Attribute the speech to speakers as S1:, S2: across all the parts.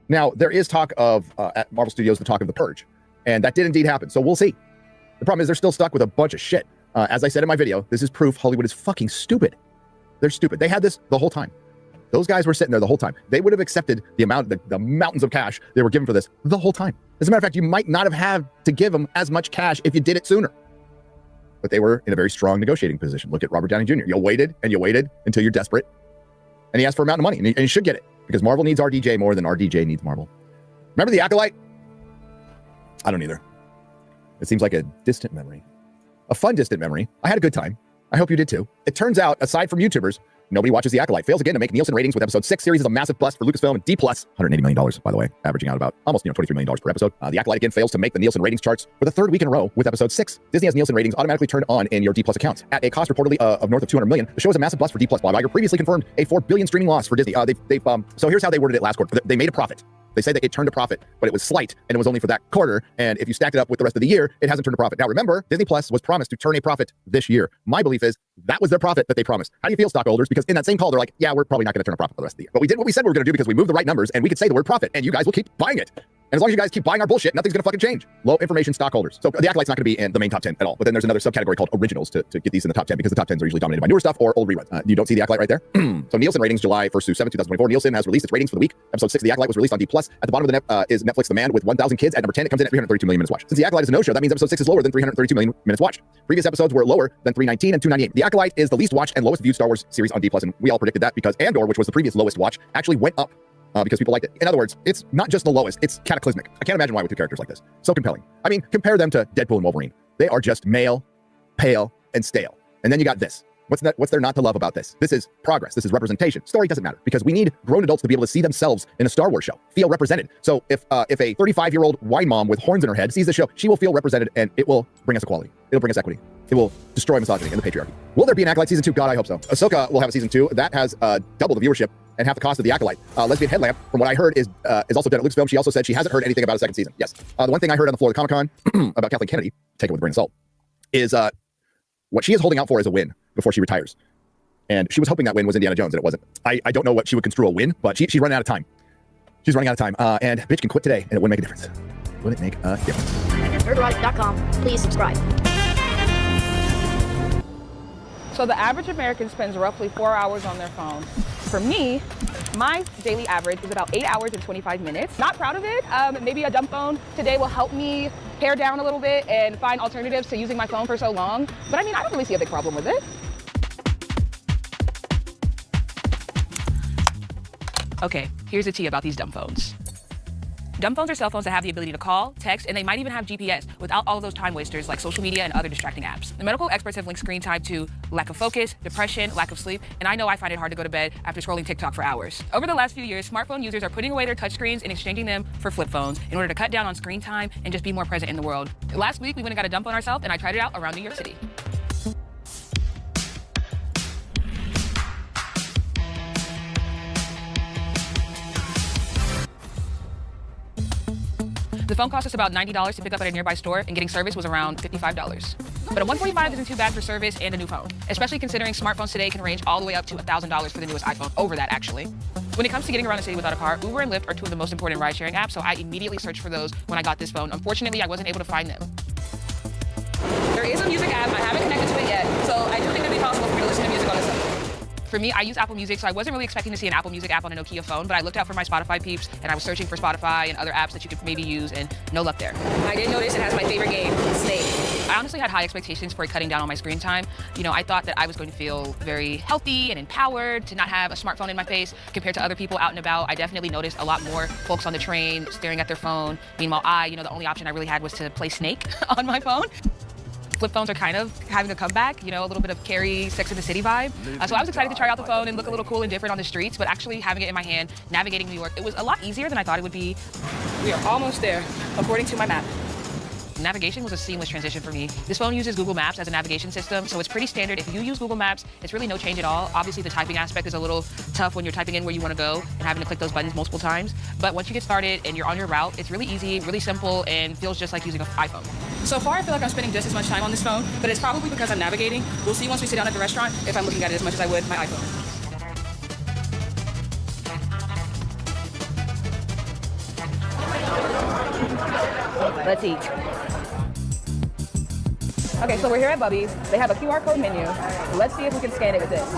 S1: Now, there is talk of, at Marvel Studios, the talk of the purge. And that did indeed happen. So we'll see. The problem is they're still stuck with a bunch of shit. As I said in my video, this is proof Hollywood is fucking stupid. They're stupid. They had this the whole time. Those guys were sitting there the whole time. They would have accepted the mountains of cash they were given for this the whole time. As a matter of fact, you might not have had to give them as much cash if you did it sooner. But they were in a very strong negotiating position. Look at Robert Downey Jr. You waited and you waited until you're desperate. And he asked for a amount of money. And he should get it. Because Marvel needs RDJ more than RDJ needs Marvel. Remember the Acolyte? I don't either. It seems like a distant memory. A fun distant memory. I had a good time. I hope you did too. It turns out, aside from YouTubers, nobody watches The Acolyte. Fails again to make Nielsen ratings with episode 6 series is a massive bust for Lucasfilm and D+. $180 million, by the way, averaging out about almost $23 million per episode. The Acolyte again fails to make the Nielsen ratings charts for the third week in a row with episode 6. Disney has Nielsen ratings automatically turned on in your D+ accounts. At a cost reportedly of north of $200 million, the show is a massive bust for D+. Bob Iger previously confirmed a $4 billion streaming loss for Disney. So here's how they worded it last quarter. They made a profit. They say that it turned a profit, but it was slight, and it was only for that quarter. And if you stacked it up with the rest of the year, it hasn't turned a profit. Now, remember, Disney Plus was promised to turn a profit this year. My belief is that was their profit that they promised. How do you feel, stockholders? Because in that same call, they're like, yeah, we're probably not going to turn a profit for the rest of the year. But we did what we said we were going to do because we moved the right numbers, and we could say the word profit, and you guys will keep buying it. And as long as you guys keep buying our bullshit, nothing's going to fucking change. Low information stockholders. So the Acolyte's not going to be in the main top 10 at all. But then there's another subcategory called originals to get these in the top 10 because the top 10s are usually dominated by newer stuff or old reruns. You don't see the Acolyte right there? So Nielsen ratings July 1st through 7th, 2024. Nielsen has released its ratings for the week. Episode 6 of the Acolyte was released on D+. At the bottom of the is Netflix The Man with 1,000 kids. At number 10, it comes in at 332 million minutes watched. Since the Acolyte is a no-show, that means episode 6 is lower than 332 million minutes watched. Previous episodes were lower than 319 and 298. The Acolyte is the least watched and lowest viewed Star Wars series on D+, and we all predicted that because Andor, which was the previous lowest watch, actually went up. Because people liked it. In other words, it's not just the lowest, it's cataclysmic. I can't imagine why with two characters like this. So compelling. I mean, compare them to Deadpool and Wolverine. They are just male, pale, and stale. And then you got this. What's there not to love about this? This is progress. This is representation. Story doesn't matter because we need grown adults to be able to see themselves in a Star Wars show, feel represented. So if a 35-year-old wine mom with horns in her head sees the show, she will feel represented and it will bring us equality. It'll bring us equity. It will destroy misogyny and the patriarchy. Will there be an Acolyte season 2? God, I hope so. Ahsoka will have a season 2. That has double the viewership and half the cost of the Acolyte. Lesbian Headlamp, from what I heard, is also dead at Lucasfilm. She also said she hasn't heard anything about a second season. Yes. The one thing I heard on the floor of the Comic-Con about Kathleen Kennedy, take it with a grain of salt, is what she is holding out for is a win before she retires. And she was hoping that win was Indiana Jones, and it wasn't. I don't know what she would construe a win, but she's running out of time. She's running out of time. And bitch can quit today, and it wouldn't make a difference. Wouldn't make a difference.
S2: Nerdrock.com. Please subscribe.
S3: So the average American spends roughly 4 hours on their phone. For me, my daily average is about 8 hours and 25 minutes. Not proud of it. Maybe a dumb phone today will help me pare down a little bit and find alternatives to using my phone for so long. But I mean, I don't really see a big problem with it. Okay, here's the tea about these dumb phones. Dumb phones are cell phones that have the ability to call, text, and they might even have GPS without all of those time wasters like social media and other distracting apps. The medical experts have linked screen time to lack of focus, depression, lack of sleep, and I know I find it hard to go to bed after scrolling TikTok for hours. Over the last few years, smartphone users are putting away their touchscreens and exchanging them for flip phones in order to cut down on screen time and just be more present in the world. Last week, we went and got a dumb phone ourselves, and I tried it out around New York City. The phone cost us about $90 to pick up at a nearby store, and getting service was around $55. But a $145 isn't too bad for service and a new phone, especially considering smartphones today can range all the way up to $1,000 for the newest iPhone, over that actually. When it comes to getting around the city without a car, Uber and Lyft are two of the most important ride-sharing apps, so I immediately searched for those when I got this phone. Unfortunately, I wasn't able to find them. There is a music app. I haven't connected to it yet, so I do think it'd be possible for me to listen to music on this phone. For me, I use Apple Music, so I wasn't really expecting to see an Apple Music app on a Nokia phone, but I looked out for my Spotify peeps, and I was searching for Spotify and other apps that you could maybe use, and no luck there. I did notice it has my favorite game, Snake. I honestly had high expectations for it cutting down on my screen time. You know, I thought that I was going to feel very healthy and empowered to not have a smartphone in my face compared to other people out and about. I definitely noticed a lot more folks on the train staring at their phone. Meanwhile, the only option I really had was to play Snake on my phone. Flip phones are kind of having a comeback, a little bit of Carrie, Sex and the City vibe. So I was excited to try out the phone and look a little cool and different on the streets, but actually having it in my hand, navigating New York, it was a lot easier than I thought it would be. We are almost there, according to my map. Navigation was a seamless transition for me. This phone uses Google Maps as a navigation system, so it's pretty standard. If you use Google Maps, it's really no change at all. Obviously, the typing aspect is a little tough when you're typing in where you want to go and having to click those buttons multiple times. But once you get started and you're on your route, it's really easy, really simple, and feels just like using an iPhone. So far, I feel like I'm spending just as much time on this phone, but it's probably because I'm navigating. We'll see once we sit down at the restaurant if I'm looking at it as much as I would my iPhone. Let's eat. Okay, so we're here at Bubby's. They have a QR code menu. Let's see if we can scan it with this.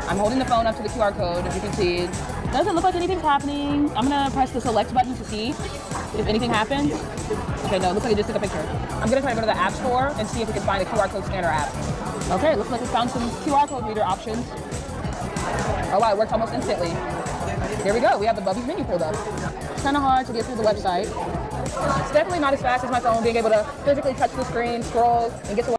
S3: I'm holding the phone up to the QR code, as you can see. Doesn't look like anything's happening. I'm gonna press the select button to see if anything happens. Okay, no, it looks like it just took a picture. I'm gonna try to go to the App Store and see if we can find a QR code scanner app. Okay, looks like we found some QR code reader options. Oh wow, it worked almost instantly. Here we go, we have the Bubby's menu pulled up. It's kind of hard to get through the website. It's definitely not as fast as my phone, being able to physically touch the screen, scroll, and get to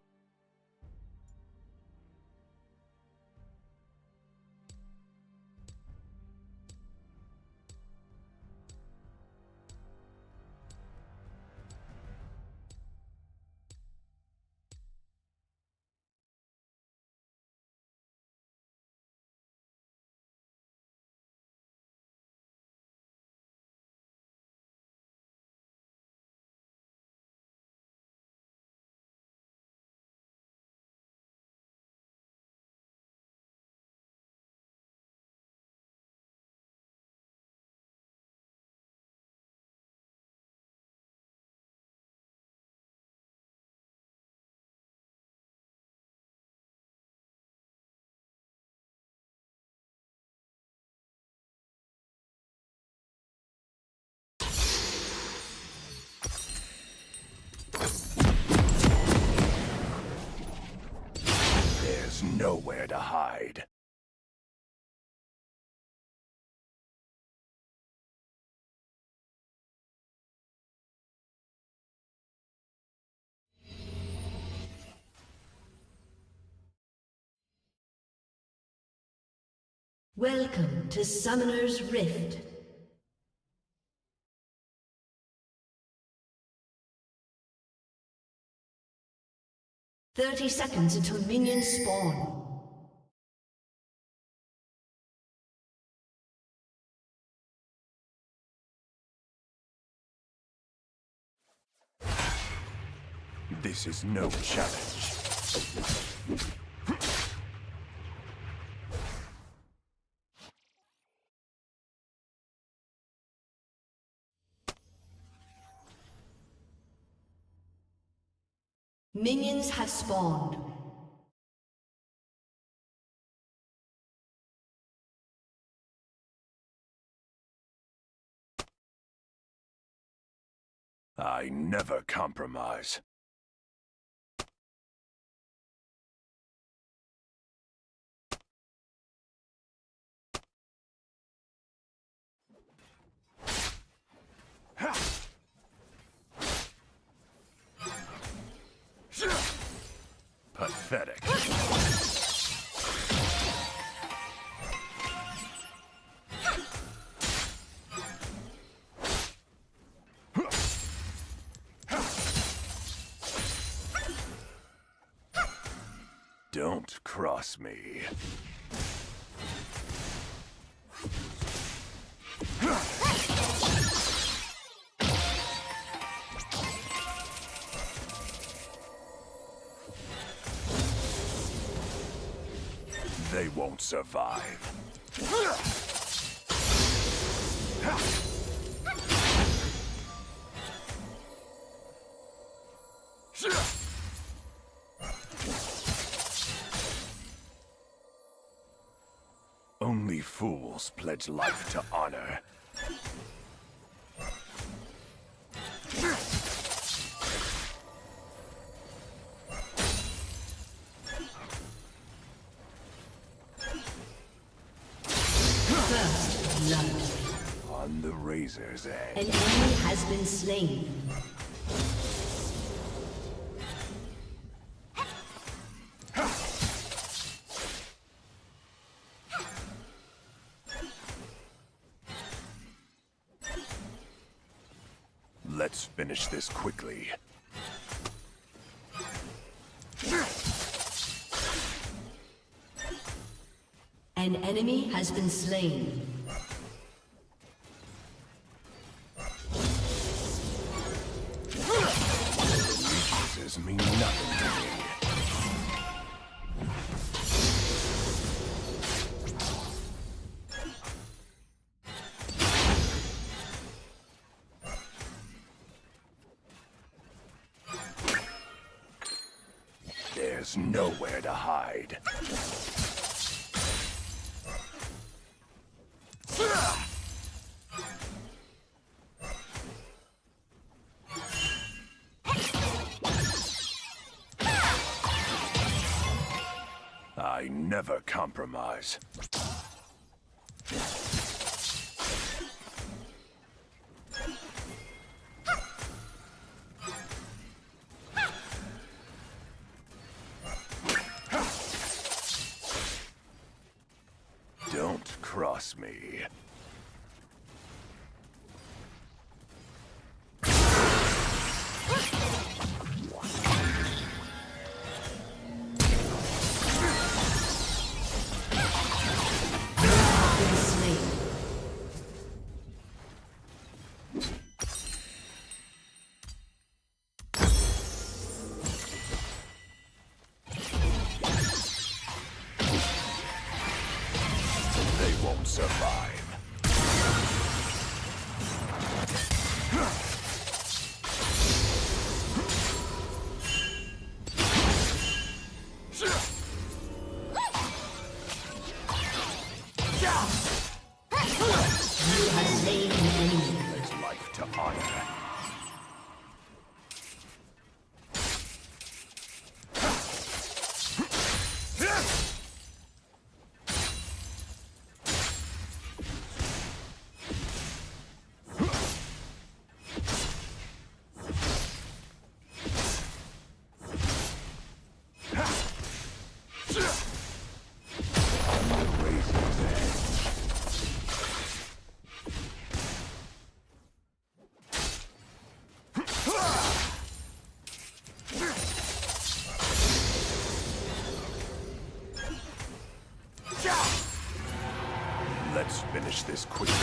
S4: There's nowhere to hide.
S5: Welcome to Summoner's Rift. "30 seconds until minions spawn.
S4: This is no challenge.
S5: Minions have spawned.
S4: I never compromise. Pathetic. Don't cross me. They won't survive. Only fools pledge life to honor.
S5: First blood.
S4: On the razor's edge.
S5: An enemy has been slain.
S4: Let's finish this quickly.
S5: An enemy has been slain.
S4: Weaknesses mean nothing to me. There's nowhere to hide. I never compromise. Don't cross me. They won't survive. There's life to honor. Let's finish this quickly.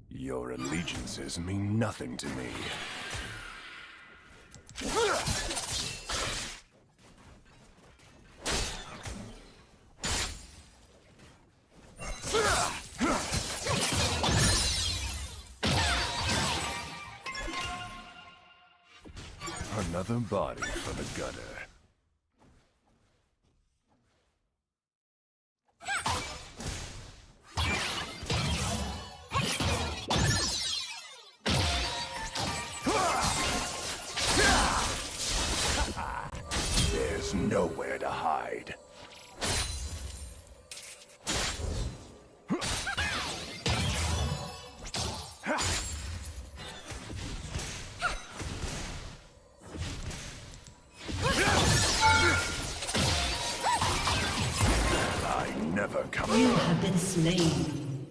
S4: Your allegiances mean nothing to me. Another body for the gutter. There's nowhere to hide. Never come.
S5: You have been slain.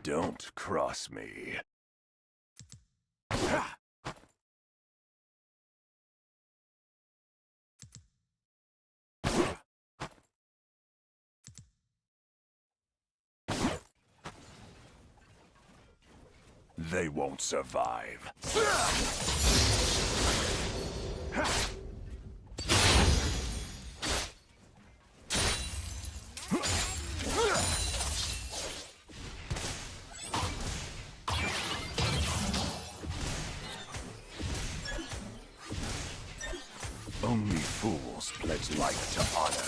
S4: Don't cross me. They won't survive. Only fools pledge life to honor.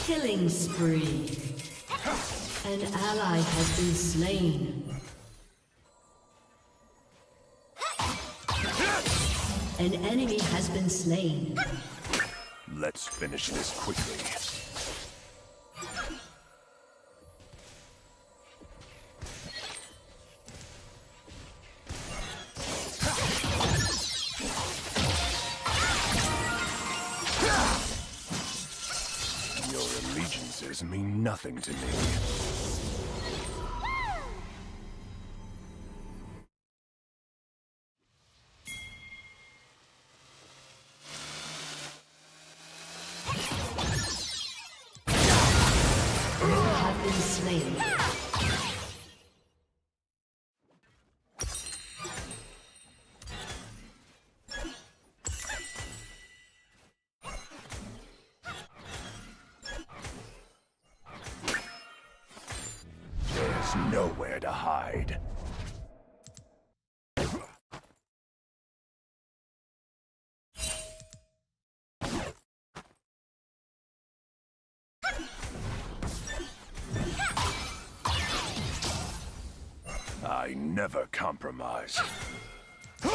S5: Killing spree. An ally has been slain. An enemy has been slain.
S4: Let's finish this quickly. allegiances mean nothing to me.
S5: Have been slain.
S4: There's nowhere to hide. I never compromise.
S5: An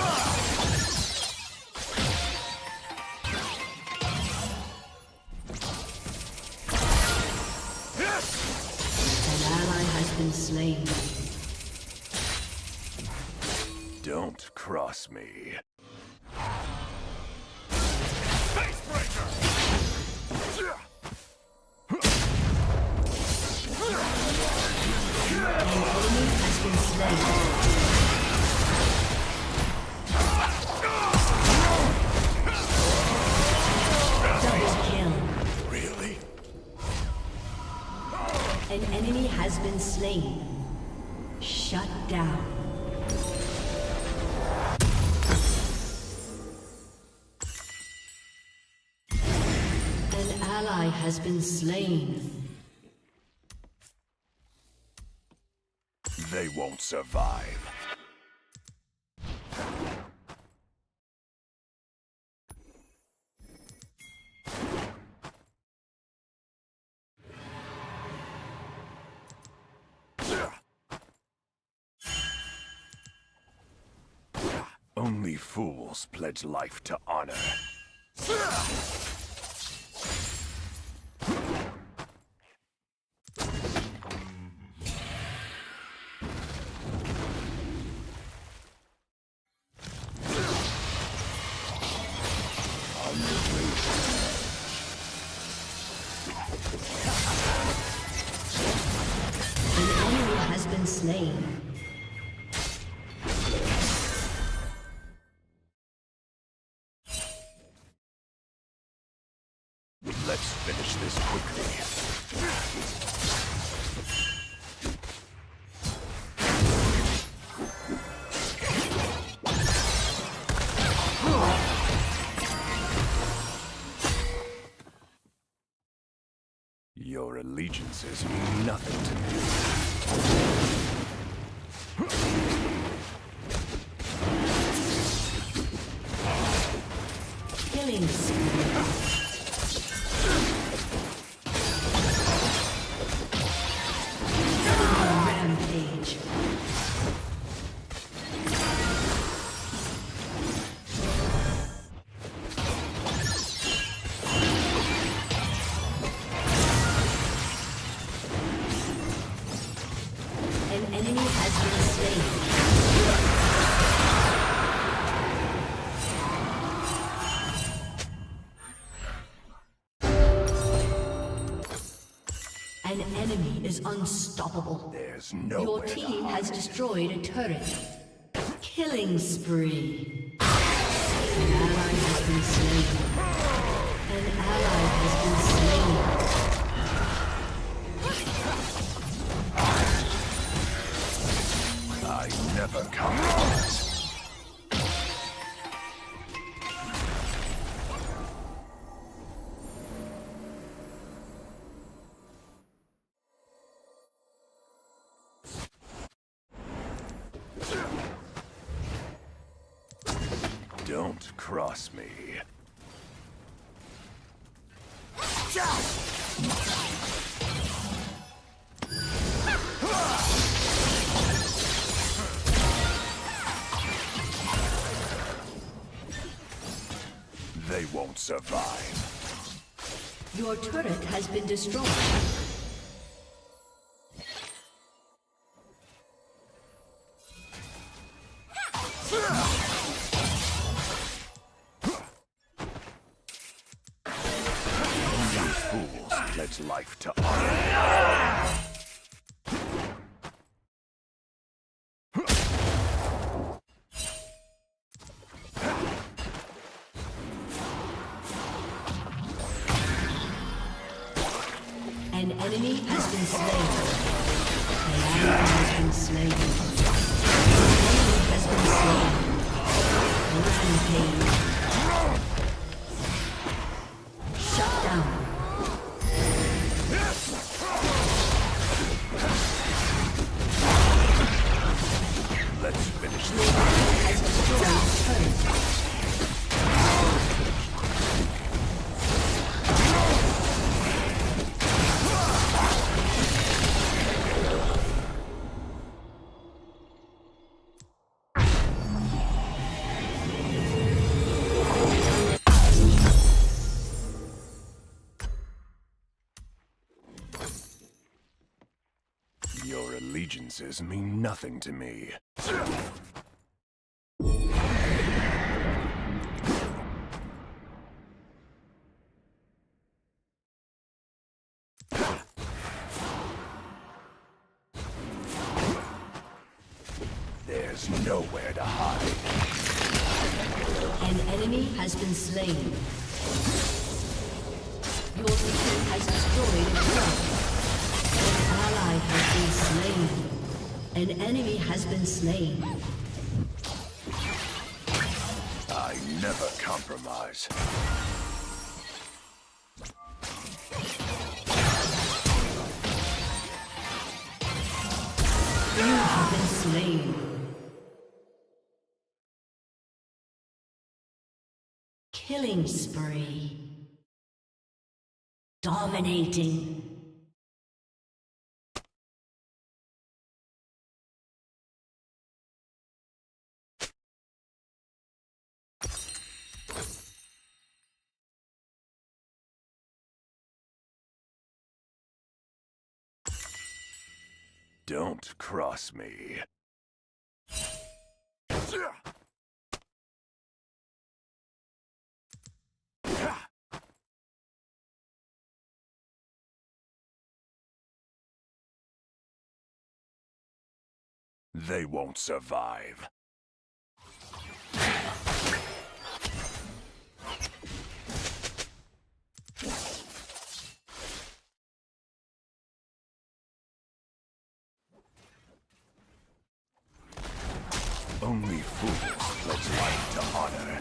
S5: ally has been slain.
S4: Don't cross me.
S5: Has been slain. Double kill.
S4: Really?
S5: An enemy has been slain. Shut down. An ally has been slain.
S4: They won't survive. Only fools pledge life to honor.
S5: An enemy has been slain.
S4: Let's finish this quickly. Your allegiances mean nothing to me.
S5: Killing spree. Rampage. An enemy has been slain. An enemy is unstoppable.
S4: There's no
S5: Your team has destroyed a turret. Killing spree. An ally has been slain. An ally has been slain.
S4: I never compromise. Don't cross me. They won't survive.
S5: Your turret has been destroyed.
S4: Only fools pledge his life to honor.
S5: An enemy has been slain. An ally has been slain. An enemy has been slain. Rampage. Shut down.
S4: Let's finish this.
S5: Has destroyed turret.
S4: Your allegiances mean nothing to me. There's nowhere to hide.
S5: An enemy has been slain. Your team has destroyed a turret. An ally has been slain. An enemy has been slain.
S4: I never compromise.
S5: You have been slain. Killing spree. Dominating.
S4: Don't cross me. They won't survive. Only fools pledge life to honor.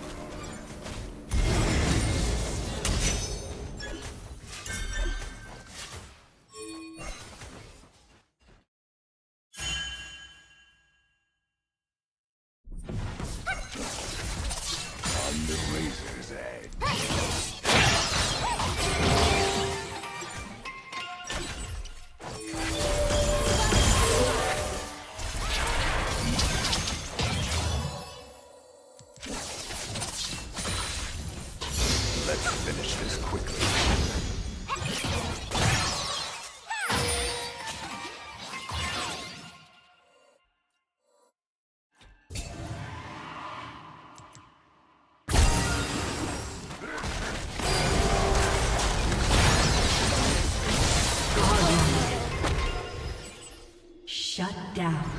S4: On the razor's edge. Let's finish this quickly.
S5: Shut down.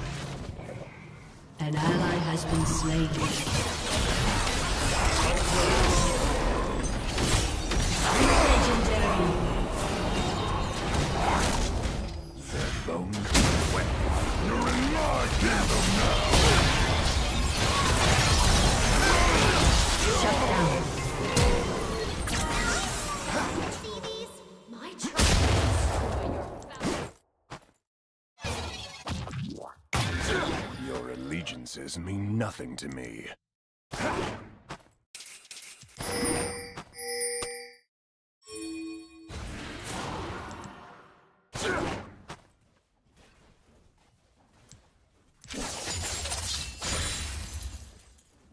S5: An ally has been slain. Legendary.
S4: Their bones are wet. You're in my kingdom now.
S5: Shut down.
S2: My turn.
S4: Your allegiances mean nothing to me.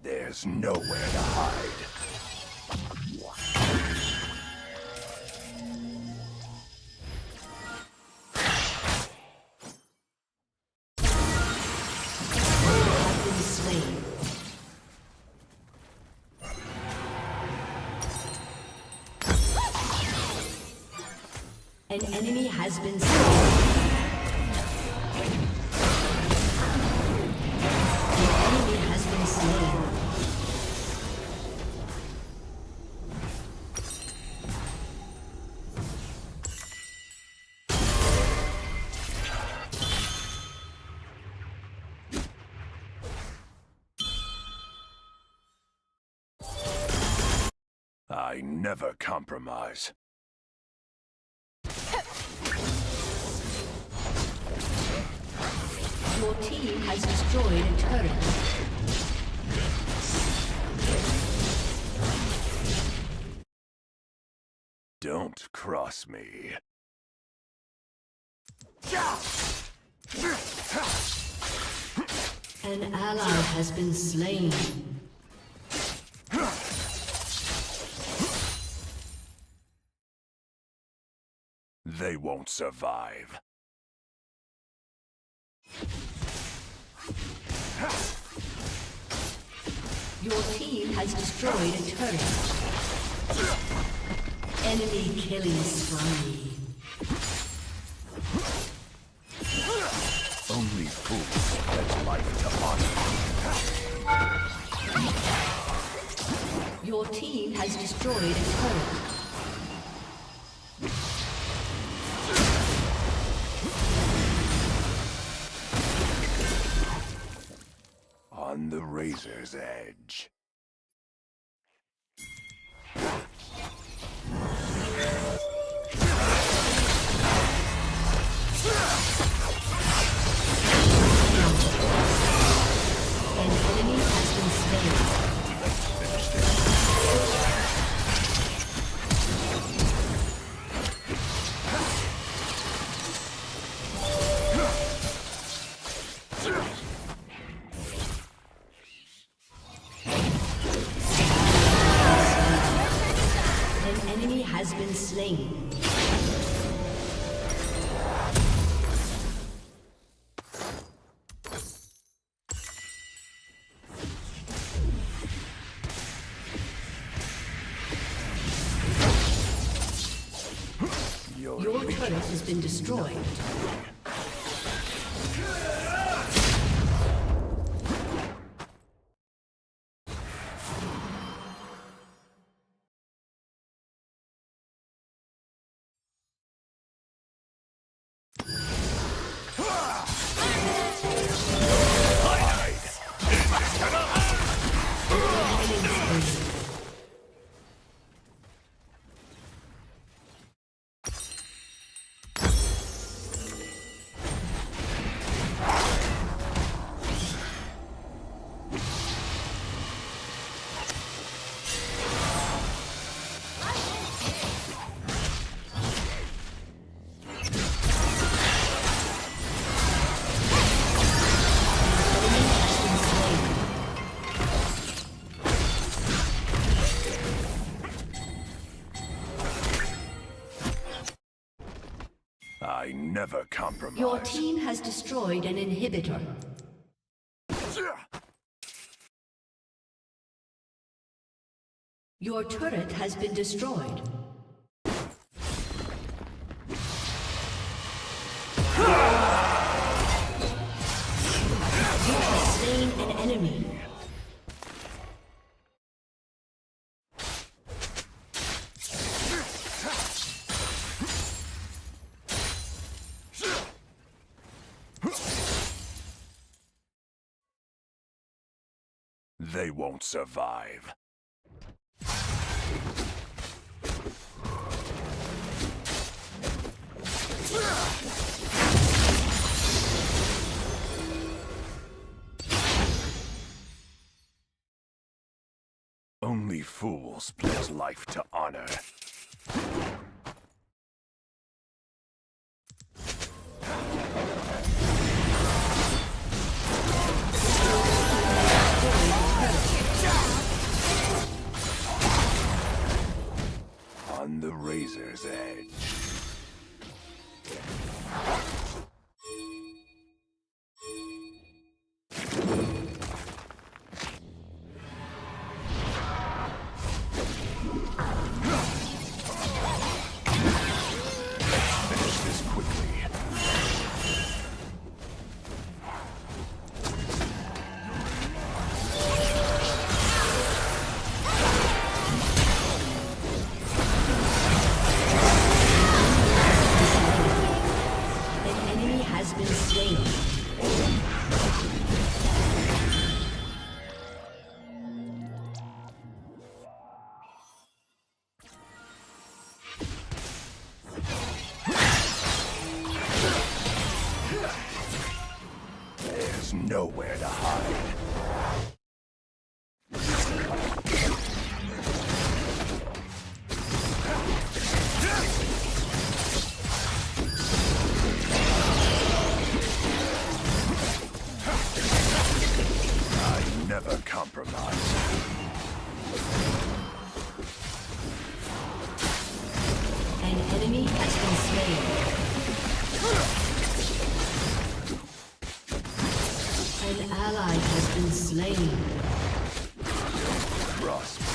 S4: There's nowhere to hide.
S5: Have been slain. An enemy has been slain. An enemy has been slain.
S4: I never compromise.
S5: Your team has destroyed a turret.
S4: Don't cross me.
S5: An ally has been slain.
S4: They won't survive.
S5: Your team has destroyed a turret. Enemy killing spree.
S4: Only fools pledge life to honor.
S5: Your team has destroyed a turret.
S4: On the razor's edge.
S5: An enemy has been slain. An enemy has been slain. Your turret has been destroyed.
S4: I never compromise.
S5: Your team has destroyed an inhibitor. Your turret has been destroyed. You have slain an enemy.
S4: They won't survive. Only fools pledge life to honor. On the razor's edge. nowhere to hide. I never compromise.
S5: An enemy has been slain. An ally has been slain.
S4: Trust me.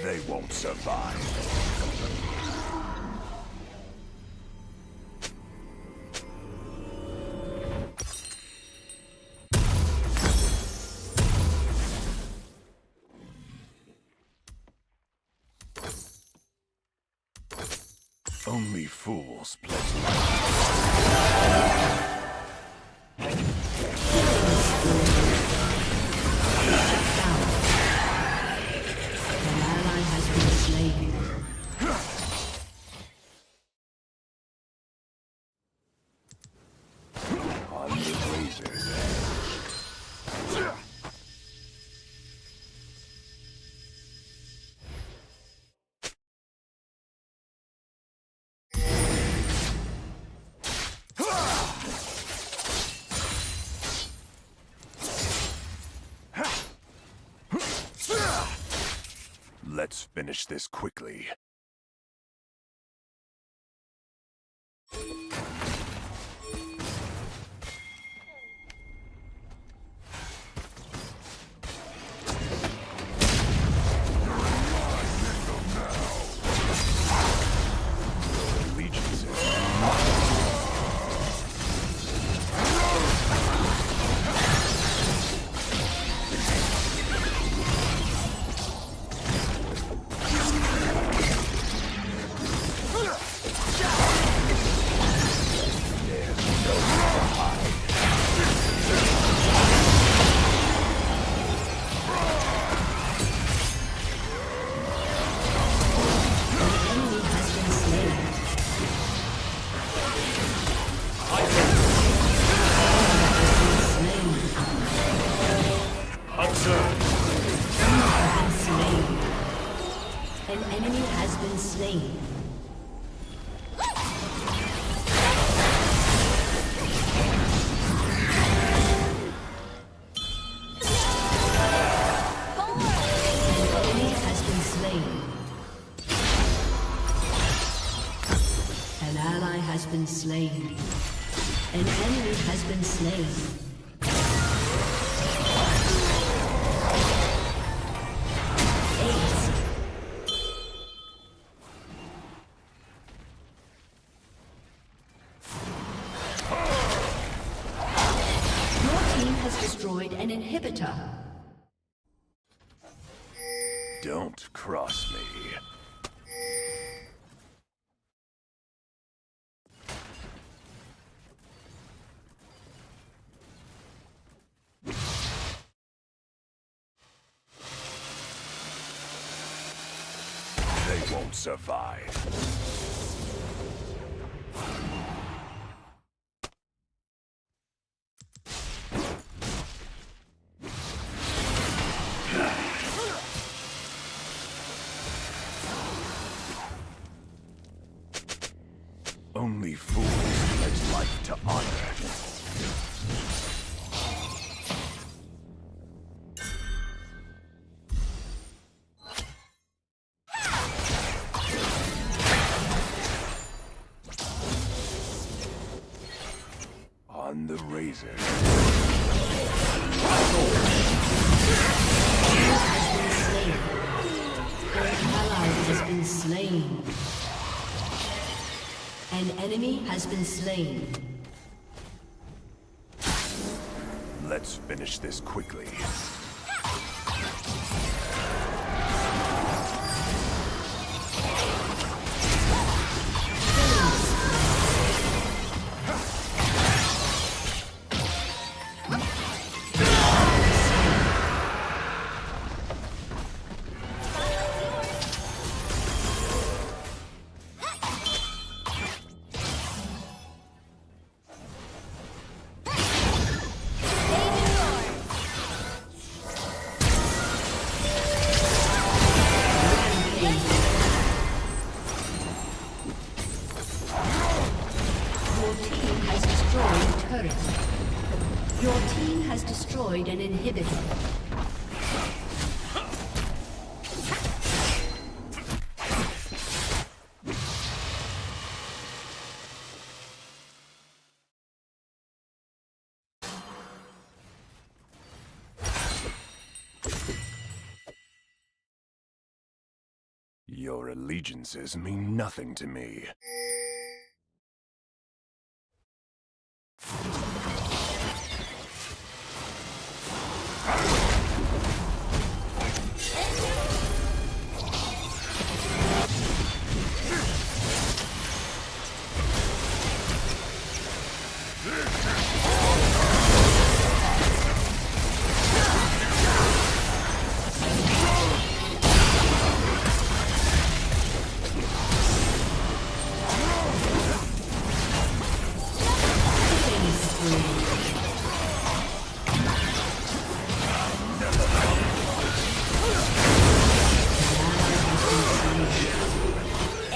S4: They won't survive. Only fools pledge life.
S5: An ally has been slain.
S4: On the razor's edge. Let's finish this quickly. Allegiances.
S5: An enemy has been slain. An enemy has been slain. An ally has been slain. An enemy has been slain. Ace. Your team has destroyed an inhibitor.
S4: Don't cross me. They won't survive. Only fools pledge life to honor. On the razor.
S5: An ally has been slain. An enemy has been slain.
S4: Let's finish this quickly.
S5: inhibitor.
S4: Your allegiances mean nothing to me.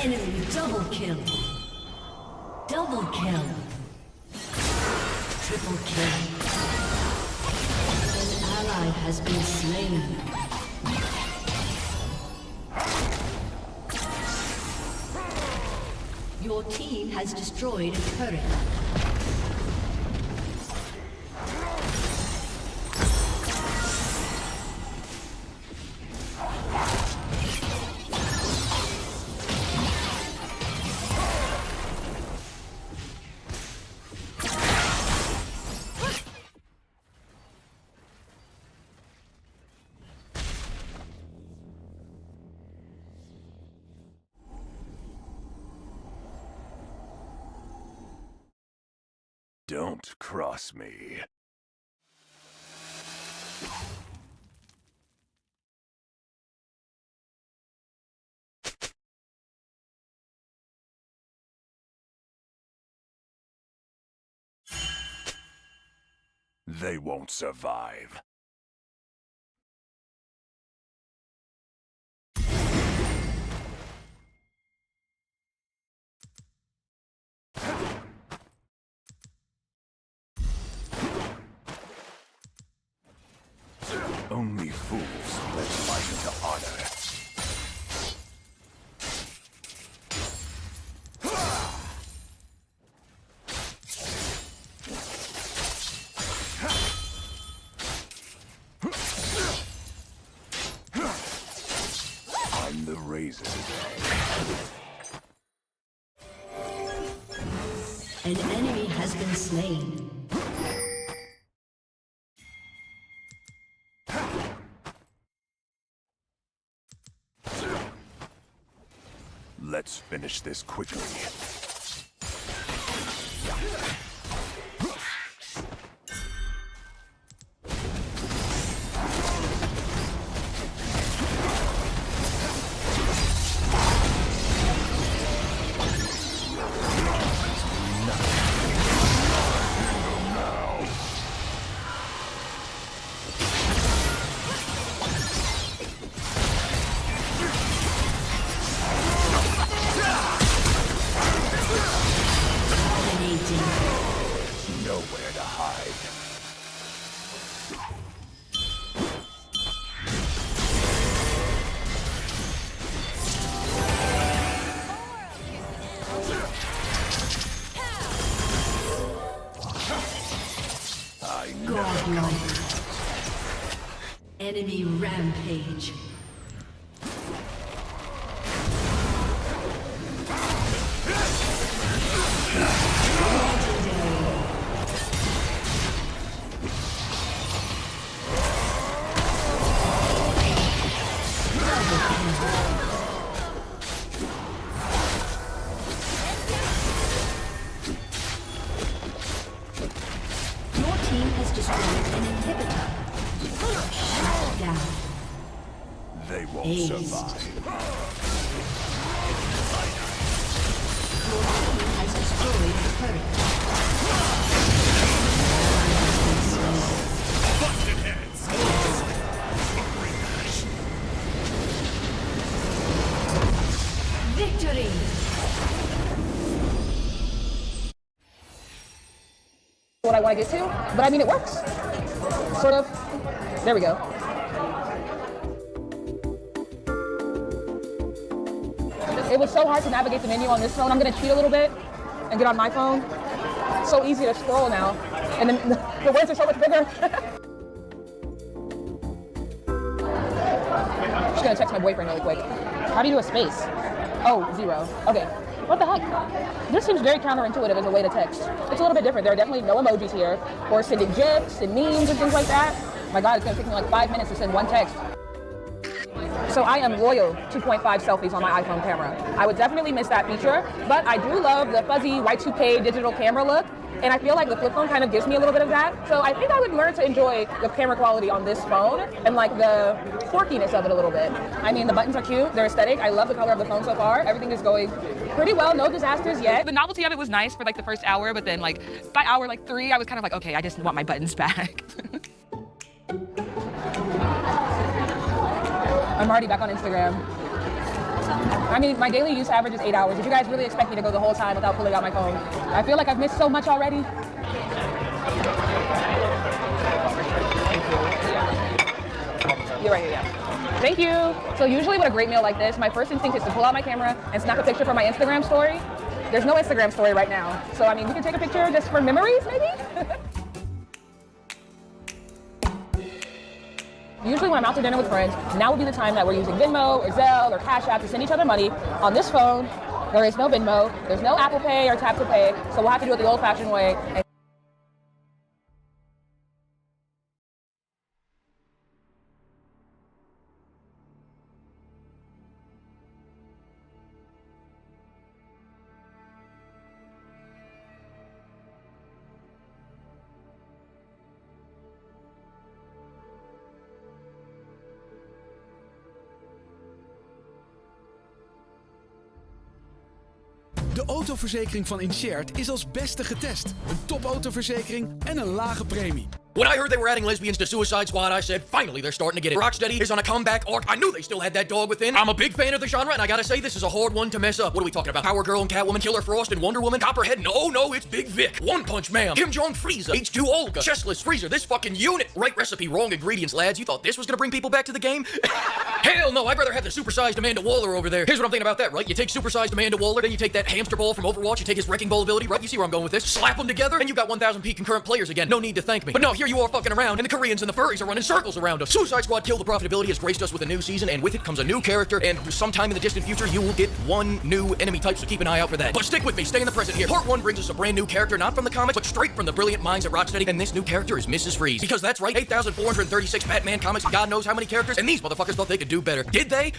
S5: Enemy double kill. Double kill. Triple kill. An ally has been slain. Your team has destroyed a turret.
S4: Don't cross me. They won't survive. Only fools let fight into honor. I'm the razor today.
S5: An enemy has been slain.
S4: Let's finish this quickly. Nowhere to hide.
S5: Godlike. Enemy rampage. Your team has destroyed an inhibitor. Shut down.
S4: They won't
S5: Aced.
S4: survive.
S5: Your team has destroyed a turret.
S4: Busted heads!
S5: Victory!
S3: What I want to get to, but I mean, it works. Sort of. There we go. It was so hard to navigate the menu on this phone. I'm gonna cheat a little bit and get on my phone. It's so easy to scroll now. And then the words are so much bigger. Just gonna text my boyfriend really quick. How do you do a space? Oh, 0. Okay. What the heck? This seems very counterintuitive as a way to text. It's a little bit different. There are definitely no emojis here, or sending GIFs and memes and things like that. My God, it's gonna take me like 5 minutes to send one text. So I am loyal 2.5 selfies on my iPhone camera. I would definitely miss that feature, but I do love the fuzzy Y2K digital camera look, and I feel like the flip phone kind of gives me a little bit of that. So I think I would learn to enjoy the camera quality on this phone and like the quirkiness of it a little bit. I mean, the buttons are cute, they're aesthetic. I love the color of the phone so far. Everything is going pretty well, no disasters yet. The novelty of it was nice for like the first hour, but then like by hour like 3, I was kind of like, okay, I just want my buttons back. I'm already back on Instagram. I mean, my daily use average is 8 hours. Did you guys really expect me to go the whole time without pulling out my phone? I feel like I've missed so much already. You're right here, yeah. Thank you. So usually with a great meal like this, my first instinct is to pull out my camera and snap a picture for my Instagram story. There's no Instagram story right now. So I mean, we can take a picture just for memories, maybe? Usually when I'm out to dinner with friends, now would be the time that we're using Venmo or Zelle or Cash App to send each other money. On this phone, there is no Venmo, there's no Apple Pay or Tap to Pay, so we'll have to do it the old-fashioned way.
S6: De autoverzekering van Inshared is als beste getest. Een topautoverzekering en een lage premie.
S7: When I heard they were adding lesbians to Suicide Squad, I said, finally, they're starting to get it. Rocksteady is on a comeback arc. I knew they still had that dog within. I'm a big fan of the genre, and I gotta say, this is a hard one to mess up. What are we talking about? Power Girl and Catwoman, Killer Frost and Wonder Woman, Copperhead? No, it's Big Vic. One Punch Man, Kim Jong Frieza, H2 Olga, Chestless Freezer, this fucking unit. Right recipe, wrong ingredients, lads. You thought this was gonna bring people back to the game? Hell no, I'd rather have the supersized Amanda Waller over there. Here's what I'm thinking about that, right? You take supersized Amanda Waller, then you take that hamster ball from Overwatch, you take his wrecking ball ability, right? You see where I'm going with this? Slap them together, and you got 1000p concurrent players again. No need to thank me. But no, here you are fucking around, and the Koreans and the furries are running circles around us. Suicide Squad Kill the Profitability has graced us with a new season, and with it comes a new character, and sometime in the distant future, you will get one new enemy type, so keep an eye out for that. But stick with me, stay in the present here. Part 1 brings us a brand new character, not from the comics, but straight from the brilliant minds at Rocksteady, and this new character is Mrs. Freeze. Because that's right, 8,436 Batman comics, and God knows how many characters, and these motherfuckers thought they could do better. Did they?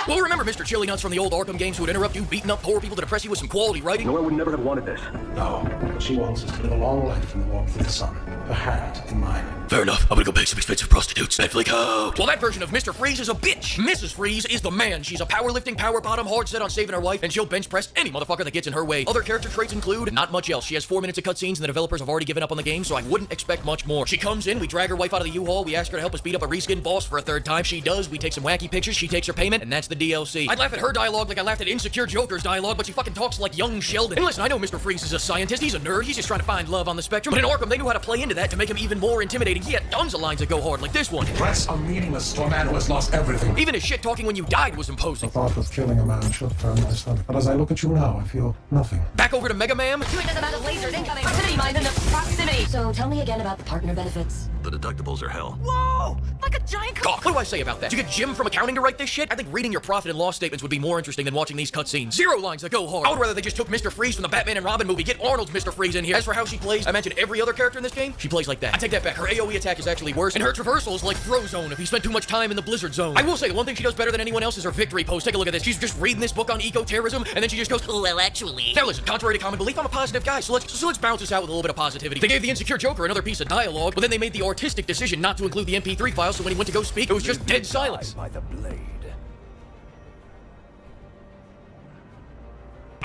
S7: Well, remember Mr. Chili Nuts from the old Arkham games who would interrupt you beating up poor people to depress you with some quality writing?
S8: Nora would never have wanted this.
S9: No, what she wants is to live a long life in the warmth of the sun. Her hand in mine.
S7: Fair enough. I'm gonna go beg some expensive prostitutes. Netflix out. Well, that version of Mr. Freeze is a bitch. Mrs. Freeze is the man. She's a powerlifting, power bottom, hard set on saving her wife, and she'll bench press any motherfucker that gets in her way. Other character traits include not much else. She has 4 minutes of cutscenes, and the developers have already given up on the game, so I wouldn't expect much more. She comes in, we drag her wife out of the U-Haul, we ask her to help us beat up a reskin boss for a 3rd time. She does, we take some wacky pictures, she takes her payment, and that's the DLC. I'd laugh at her dialogue like I laughed at Insecure Joker's dialogue, but she fucking talks like young Sheldon. And listen, I know Mr. Freeze is a scientist, he's a nerd, he's just trying to find love on the spectrum, but in Arkham, they knew how to play into that to make him even more intimidating. He had tons of lines that go hard, like this one.
S9: Threats are meaningless to a man who has lost everything.
S7: Even his shit talking when you died was imposing.
S9: The thought of killing a man should turn my stomach. But as I look at you now, I feel nothing.
S7: Back over to Mega Man.
S2: Lasers incoming. Proximity mine in the proximity.
S5: So tell me again about the partner benefits.
S8: The deductibles are hell.
S2: Whoa! Like a giant.
S7: Gawk, what do I say about that? Did you get Jim from accounting to write this shit? I think reading your profit and loss statements would be more interesting than watching these cutscenes. 0 lines that go hard. I would rather they just took Mr. Freeze from the Batman and Robin movie. Get Arnold's Mr. Freeze in here. As for how she plays, I mentioned every other character in this game, she plays like that. I take that back. Her AoE attack is actually worse, and her traversal is like Frozone if you spent too much time in the Blizzard Zone. I will say, the one thing she does better than anyone else is her victory pose. Take a look at this. She's just reading this book on eco-terrorism, and then she just goes, well, actually. Now listen, contrary to common belief, I'm a positive guy, so let's bounce this out with a little bit of positivity. They gave the Insecure Joker another piece of dialogue, but then they made the artistic decision not to include the MP3 file, so when he went to go speak, it was just dead silence.
S4: By the blade.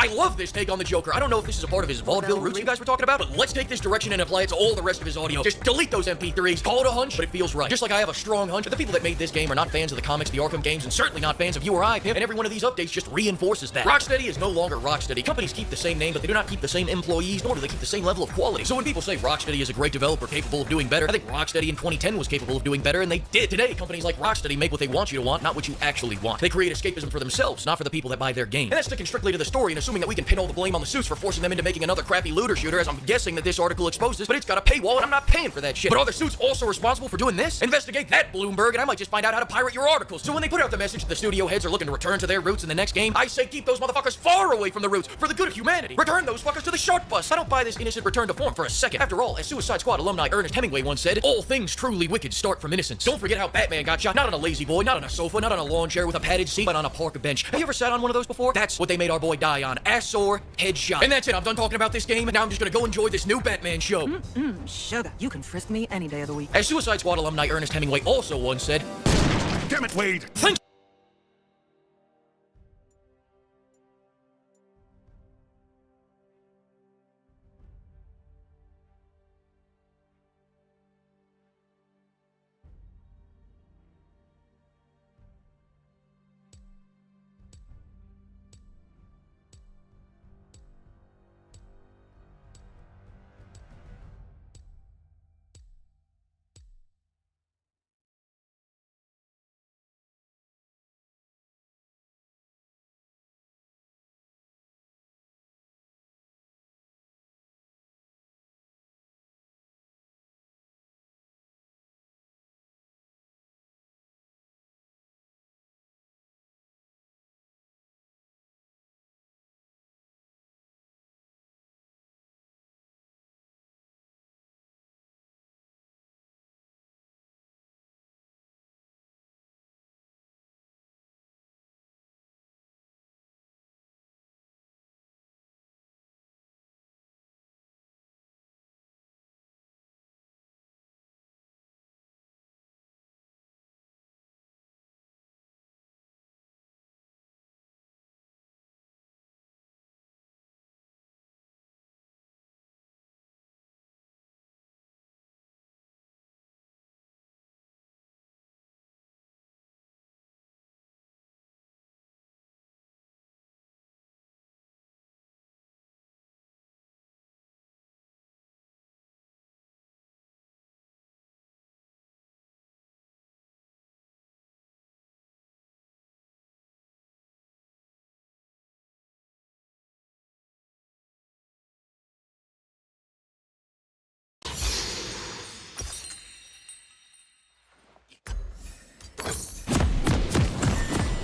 S7: I love this take on the Joker. I don't know if this is a part of his vaudeville roots you guys were talking about, but let's take this direction and apply it to all the rest of his audio. Just delete those MP3s, call it a hunch, but it feels right. Just like I have a strong hunch that the people that made this game are not fans of the comics, the Arkham games, and certainly not fans of you or I, Pimp, and every one of these updates just reinforces that. Rocksteady is no longer Rocksteady. Companies keep the same name, but they do not keep the same employees, nor do they keep the same level of quality. So when people say Rocksteady is a great developer capable of doing better, I think Rocksteady in 2010 was capable of doing better, and they did. Today, companies like Rocksteady make what they want you to want, not what you actually want. They create escapism for themselves, not for the people that buy their game. And that's sticking strictly to the story and assuming that we can pin all the blame on the suits for forcing them into making another crappy looter shooter, as I'm guessing that this article exposes, but it's got a paywall and I'm not paying for that shit. But are the suits also responsible for doing this? Investigate that, Bloomberg, and I might just find out how to pirate your articles. So when they put out the message that the studio heads are looking to return to their roots in the next game, I say keep those motherfuckers far away from the roots for the good of humanity. Return those fuckers to the shark bus. I don't buy this innocent return to form for a second. After all, as Suicide Squad alumni Ernest Hemingway once said, all things truly wicked start from innocence. Don't forget how Batman got shot, not on a lazy boy, not on a sofa, not on a lawn chair with a padded seat, but on a park bench. Have you ever sat on one of those before? That's what they made our boy die on. Ass sore, headshot. And that's it. I'm done talking about this game, and now I'm just gonna go enjoy this new Batman show.
S2: Sugar, you can frisk me any day of the week.
S7: As Suicide Squad alumni Ernest Hemingway also once said,
S4: Damn it, Wade!
S7: Thank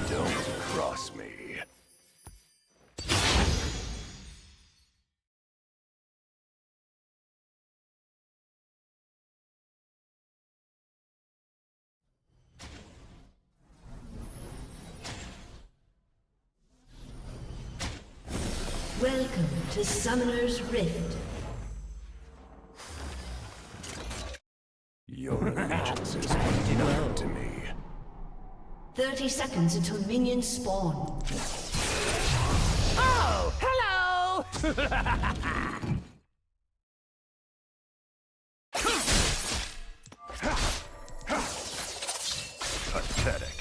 S4: Don't cross me.
S5: Welcome to Summoner's Rift.
S4: Your allegiance is unknown to me.
S5: 30 seconds until minions spawn.
S2: Oh, hello!
S4: Pathetic.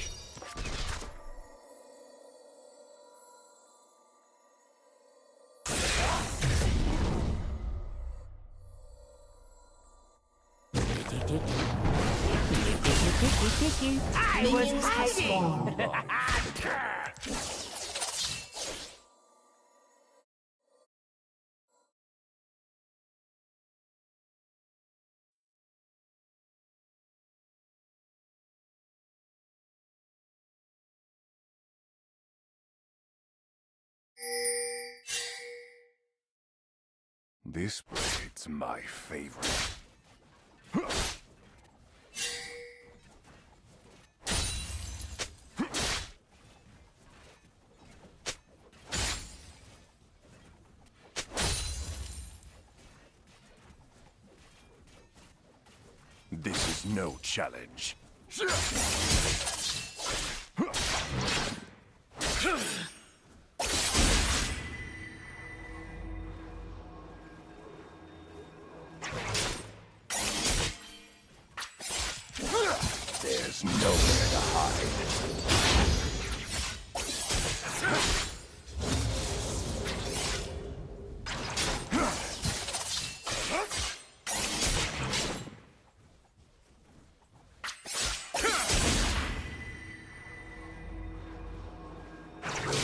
S5: Minions have spawned.
S4: This blade's my favorite. This is no challenge.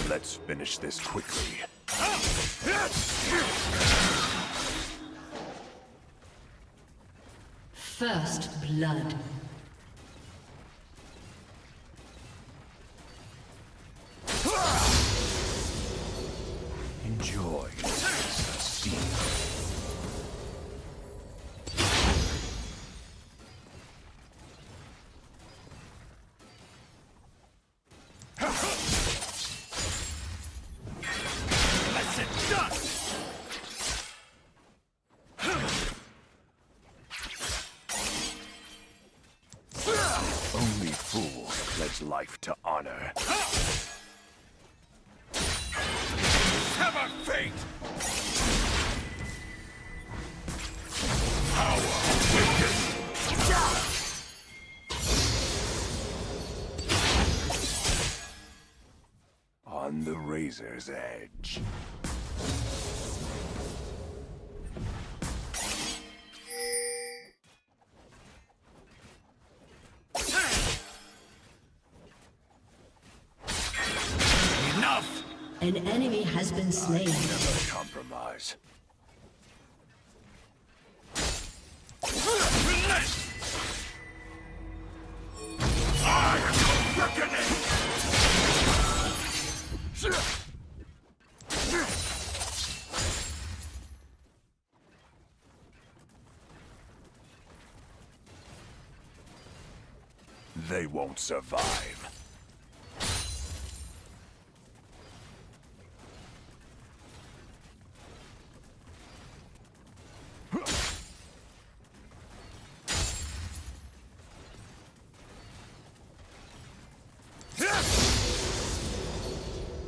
S4: Let's finish this quickly.
S5: First blood.
S4: Enjoy the steam. Only fools pledge life to honor. Sever fate! Power wicked! On the razor's edge. Enough!
S5: An enemy has been slain.
S4: Never compromise. I am your reckoning! They won't survive.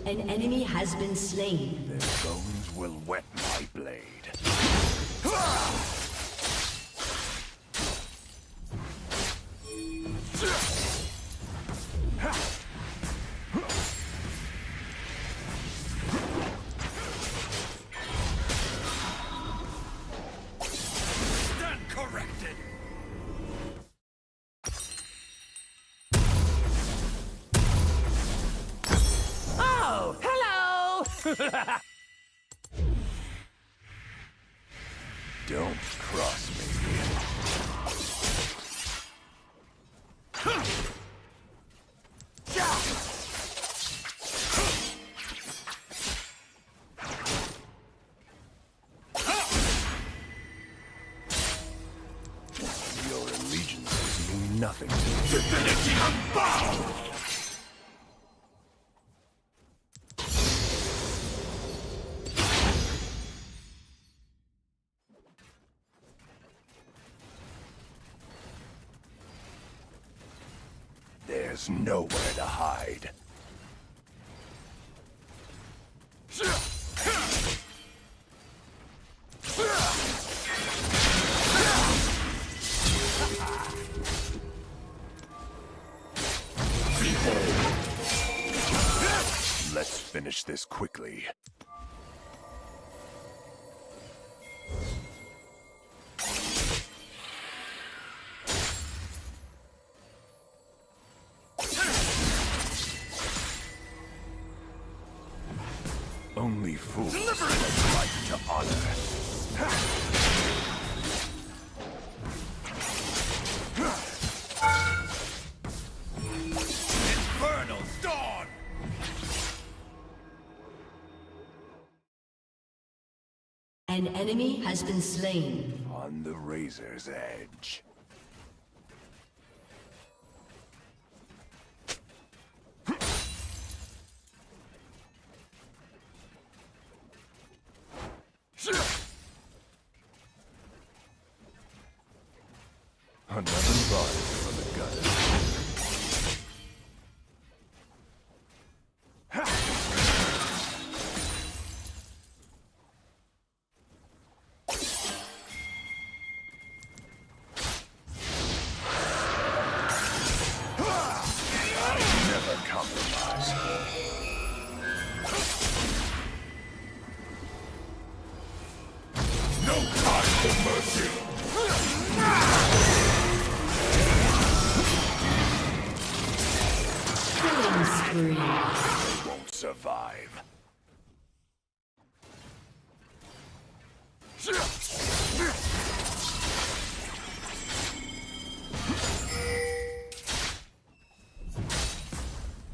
S5: An enemy has been slain.
S4: Their bones will wet my blade. Stand corrected.
S2: Oh, hello!
S4: Don't cross me. Your allegiances mean nothing to me. Divinity unbound! There's nowhere to hide. Let's finish this quickly. Only fools have right to honor. Infernal dawn!
S5: An enemy has been slain.
S4: On the razor's edge. Another body for the gutter. survive.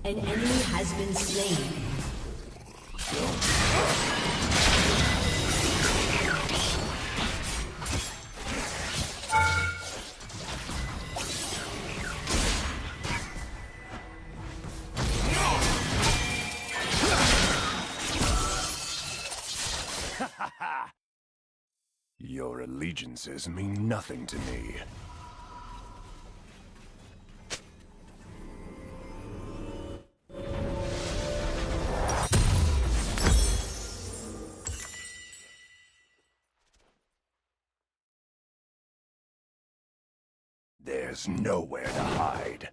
S5: An enemy has been slain.
S4: Your allegiances mean nothing to me. There's nowhere to hide.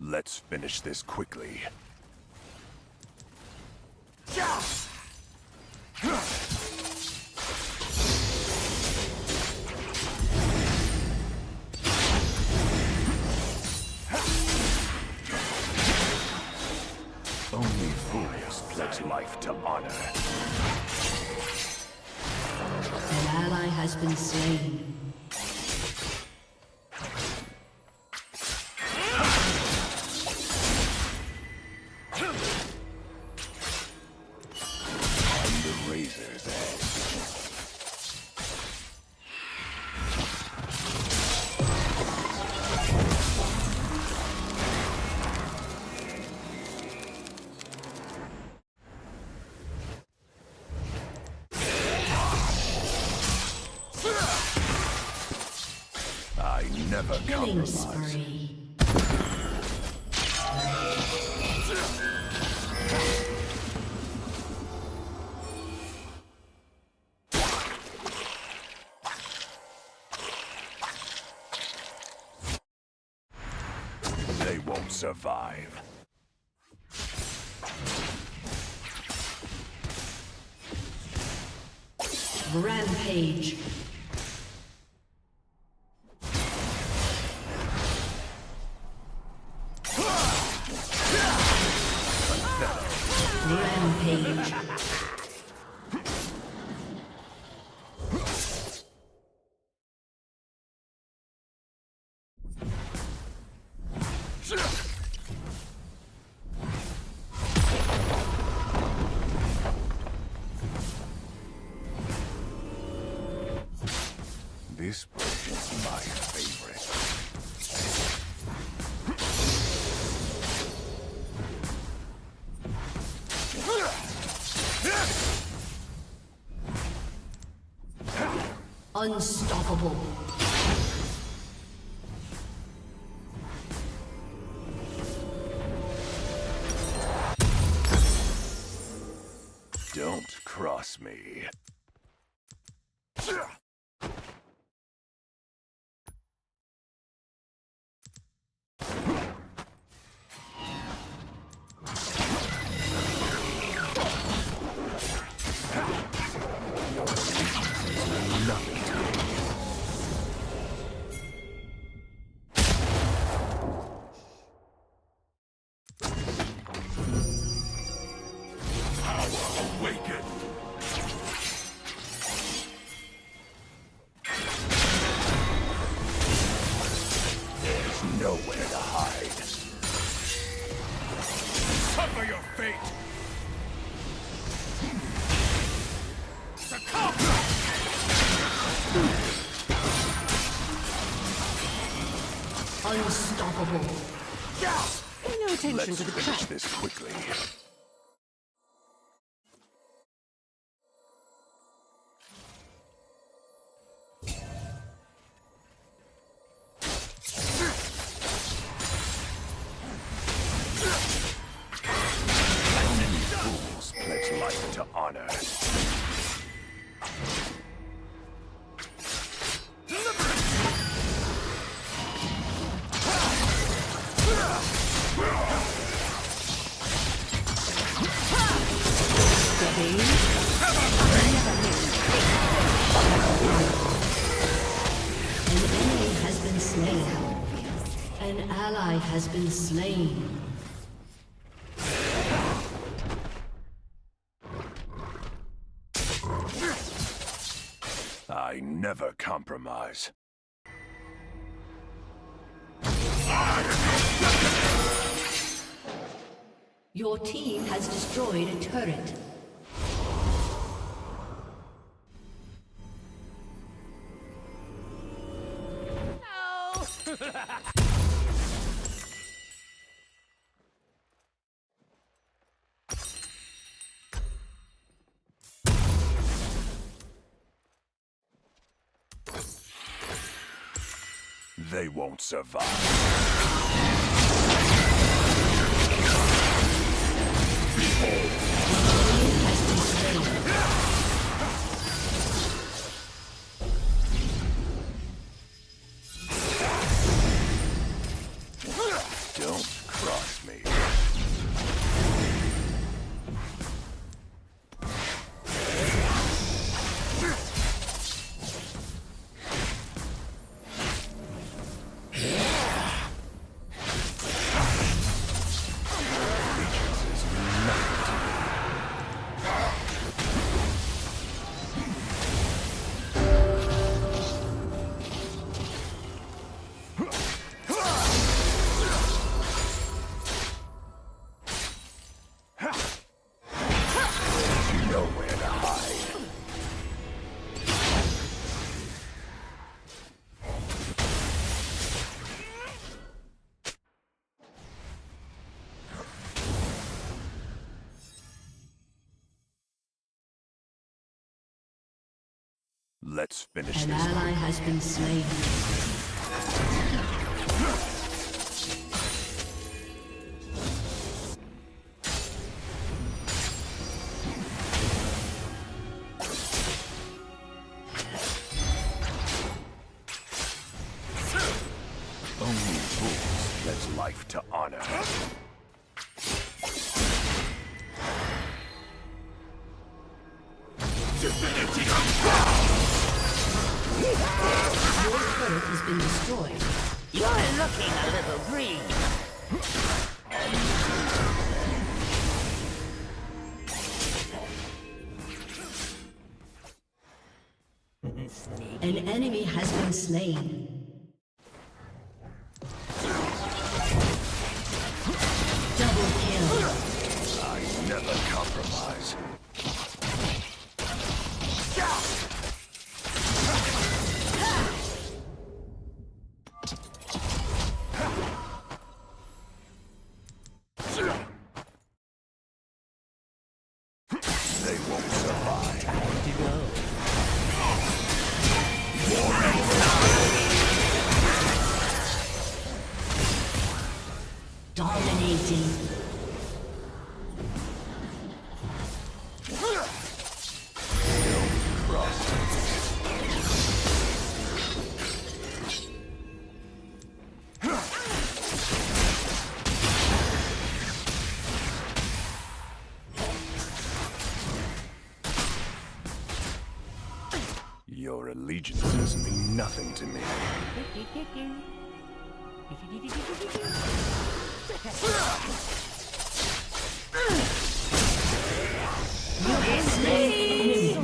S4: Let's finish this quickly. Only fools pledge life to honor.
S5: An ally has been slain.
S4: Never
S5: Killing
S4: compromise.
S5: spree.
S4: They won't survive.
S5: Rampage. Rampage.
S4: This is my favorite.
S5: Unstoppable.
S4: Don't cross me. Nowhere to hide. Suffer your fate! Succumb!
S5: Unstoppable.
S2: Pay no attention
S4: Let's
S2: to the
S4: finish
S2: trap.
S4: this quickly. Fools pledge life to honor.
S5: An enemy has been slain. An ally has been slain.
S4: I never compromise.
S5: Your team has destroyed a turret.
S4: They won't survive. Don't cross me. Nowhere to hide. Let's finish
S5: An
S4: this.
S5: ally has been slain.
S4: Only fools pledge life to honor.
S5: Your turret has been destroyed.
S2: You're looking a little green.
S5: An enemy has been slain. Double kill.
S4: I never compromise. They won't survive.
S5: Dominating.
S4: Your allegiances mean nothing to me.
S5: You have slain an enemy.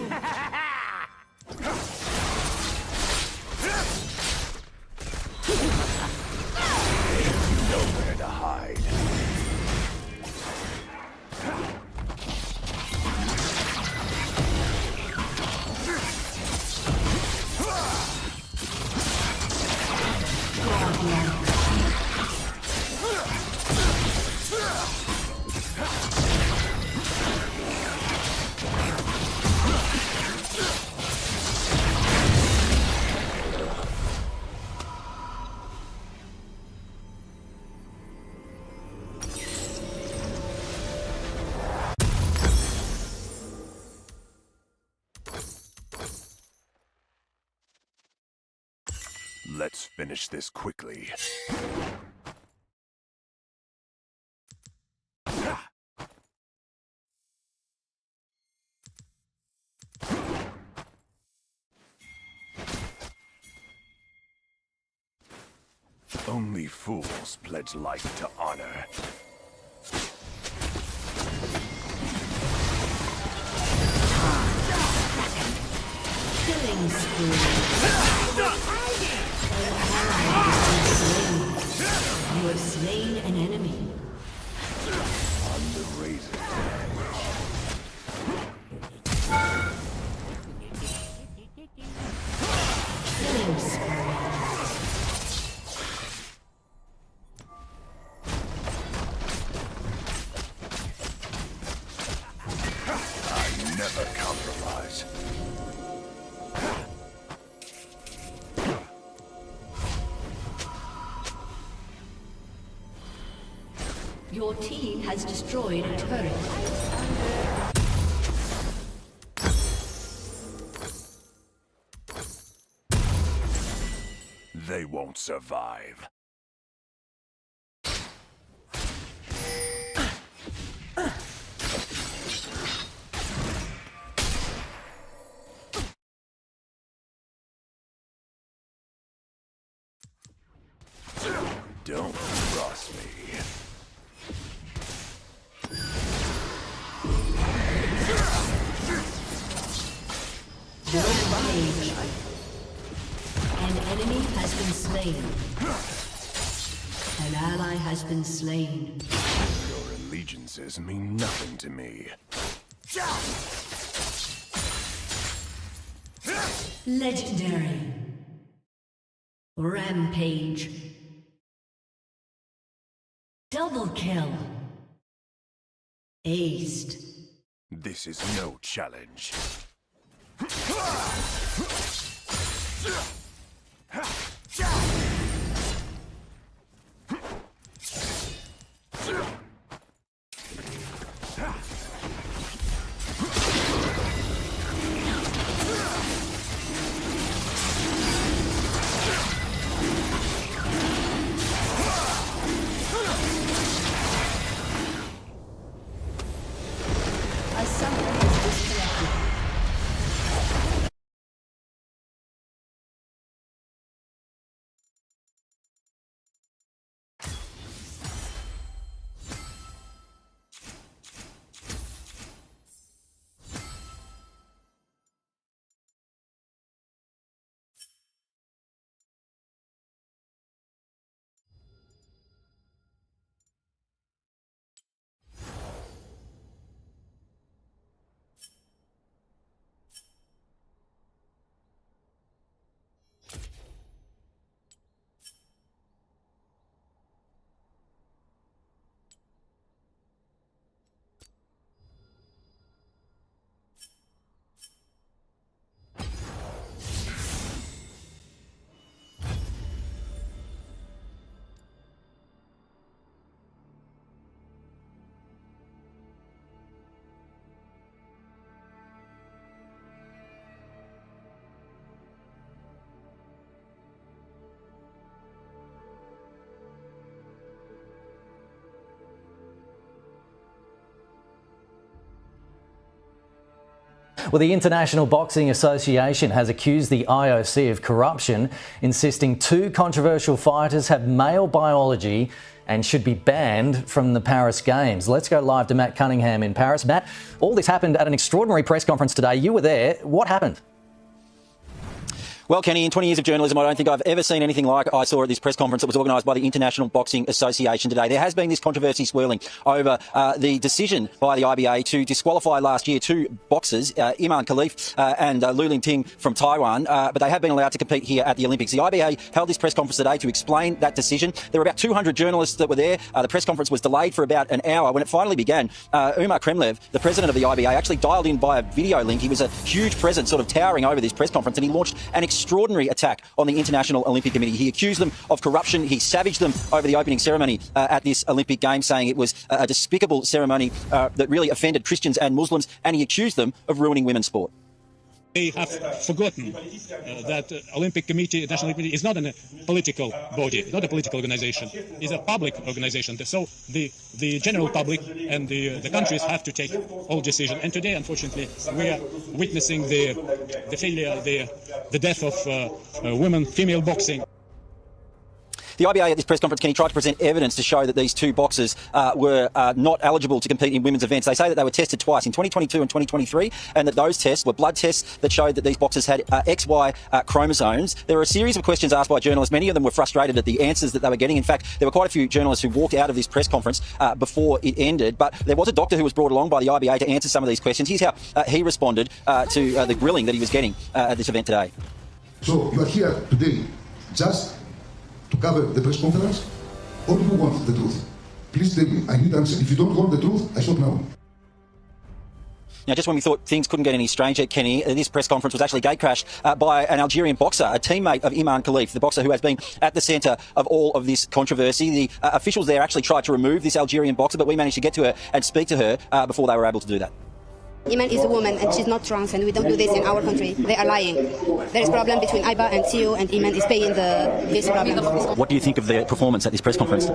S4: Nowhere to hide. Let's finish this quickly. Only fools pledge life to honor.
S5: Killing spree. You have slain an enemy.
S4: On the razor.
S5: Killing spree.
S4: I never compromise.
S5: Your team has destroyed a turret.
S4: They won't survive. Don't cross me.
S5: Rampage. An enemy has been slain. An ally has been slain.
S4: Your allegiances mean nothing to me.
S5: Legendary. Rampage. Double kill. Aced.
S4: This is no challenge.
S5: A summoner has disconnected.
S10: Well, the International Boxing Association has accused the IOC of corruption, insisting two controversial fighters have male biology and should be banned from the Paris Games. Let's go live to Matt Cunningham in Paris. Matt, all this happened at an extraordinary press conference today. You were there. What happened?
S11: Well, Kenny, in 20 years of journalism, I don't think I've ever seen anything like I saw at this press conference that was organised by the International Boxing Association today. There has been this controversy swirling over the decision by the IBA to disqualify last year two boxers, Iman Khalif and Lu Lin-Ting from Taiwan, but they have been allowed to compete here at the Olympics. The IBA held this press conference today to explain that decision. There were about 200 journalists that were there. The press conference was delayed for about an hour. When it finally began, Umar Kremlev, the president of the IBA, actually dialed in by a video link. He was a huge presence sort of towering over this press conference, and he launched an extraordinary attack on the International Olympic Committee. He accused them of corruption. He savaged them over the opening ceremony at this Olympic Games, saying it was a despicable ceremony that really offended Christians and Muslims, and he accused them of ruining women's sport.
S12: They have forgotten that Olympic Committee, National Olympic Committee, is not a political body, not a political organization. It's a public organization. So the general public and the countries have to take all decisions. And today, unfortunately, we are witnessing the failure, the death of women, female boxing.
S11: The IBA at this press conference, Kenny, tried to present evidence to show that these two boxers were not eligible to compete in women's events. They say that they were tested twice, in 2022 and 2023, and that those tests were blood tests that showed that these boxers had XY chromosomes. There were a series of questions asked by journalists. Many of them were frustrated at the answers that they were getting. In fact, there were quite a few journalists who walked out of this press conference before it ended. But there was a doctor who was brought along by the IBA to answer some of these questions. Here's how he responded to the grilling that he was getting at this event today.
S13: So you are here today just to cover the press conference, or do you want the truth? Please tell me. I need answer. If you don't want the truth, I stop now.
S11: Now, just when we thought things couldn't get any stranger, Kenny, this press conference was actually gatecrashed by an Algerian boxer, a teammate of Iman Khalif, the boxer who has been at the centre of all of this controversy. The officials there actually tried to remove this Algerian boxer, but we managed to get to her and speak to her before they were able to do that.
S14: Iman is a woman and she's not trans, and we don't do this in our country. They are lying. There is problem between IBA and CU, and Iman is paying this problem.
S11: What do you think of the performance at this press conference?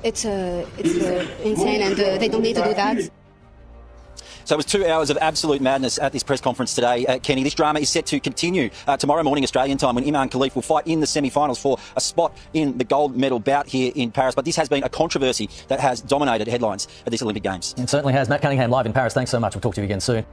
S14: It's insane, and they don't need to do that.
S11: So it was 2 hours of absolute madness at this press conference today, Kenny. This drama is set to continue tomorrow morning Australian time when Iman Khalif will fight in the semi-finals for a spot in the gold medal bout here in Paris. But this has been a controversy that has dominated headlines at this Olympic Games.
S10: It certainly has. Matt Cunningham live in Paris. Thanks so much. We'll talk to you again soon.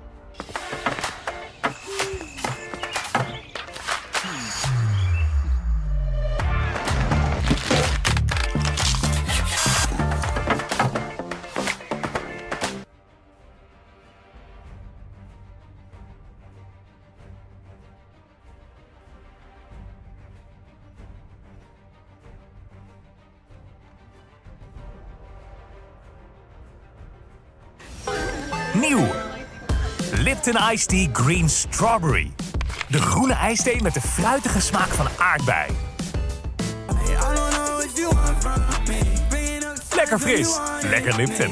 S15: Nieuw. Lipton Iced Tea Green Strawberry. De groene ijsthee met de fruitige smaak van aardbei. Lekker fris. Lekker Lipton.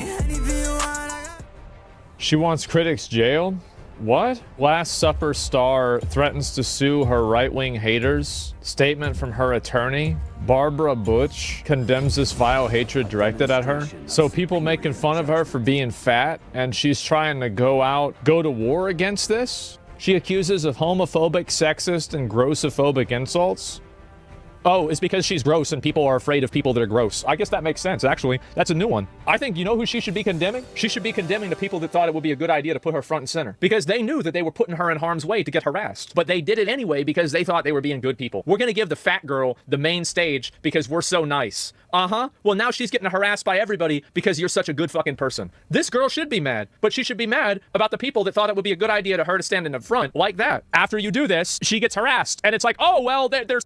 S16: She wants critics jailed? What? Last Supper star threatens to sue her right-wing haters. Statement from her attorney. Barbara Butch condemns this vile hatred directed at her. So people making fun of her for being fat, and she's trying to go to war against this? She accuses of homophobic, sexist, and grossophobic insults. Oh, it's because she's gross and people are afraid of people that are gross. I guess that makes sense, actually. That's a new one. I think, you know who she should be condemning? She should be condemning the people that thought it would be a good idea to put her front and center. Because they knew that they were putting her in harm's way to get harassed. But they did it anyway because they thought they were being good people. We're gonna give the fat girl the main stage because we're so nice. Uh-huh. Well, now she's getting harassed by everybody because you're such a good fucking person. This girl should be mad, but she should be mad about the people that thought it would be a good idea to her to stand in the front like that. After you do this, she gets harassed. And it's like, oh, well, there's...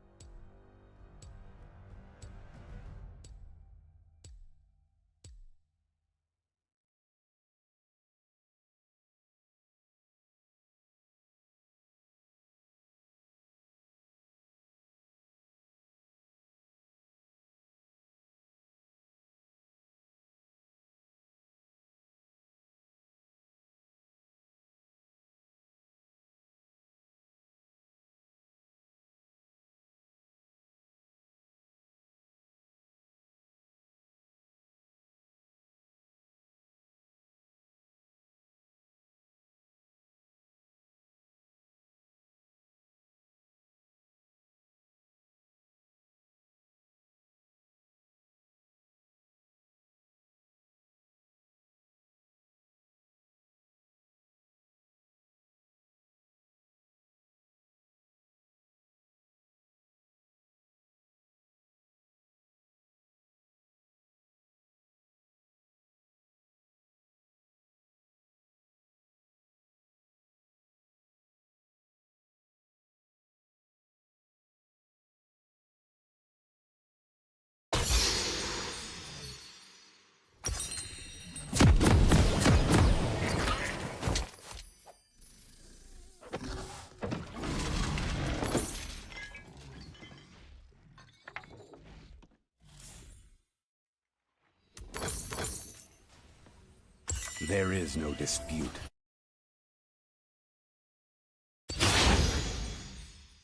S4: There is no dispute.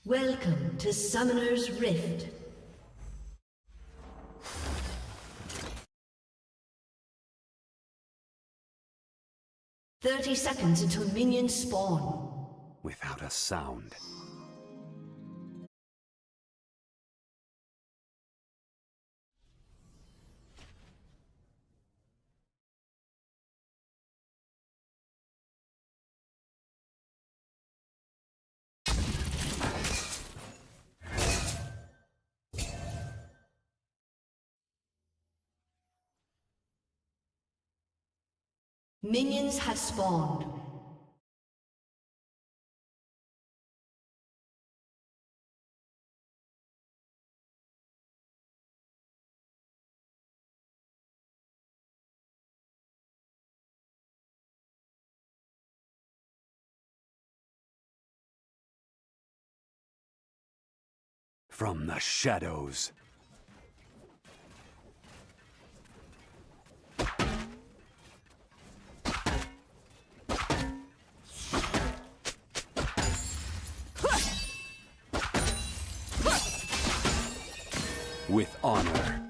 S5: Welcome to Summoner's Rift. "30 seconds until minions spawn."
S4: Without a sound.
S5: Minions have spawned.
S17: From the shadows. With honor.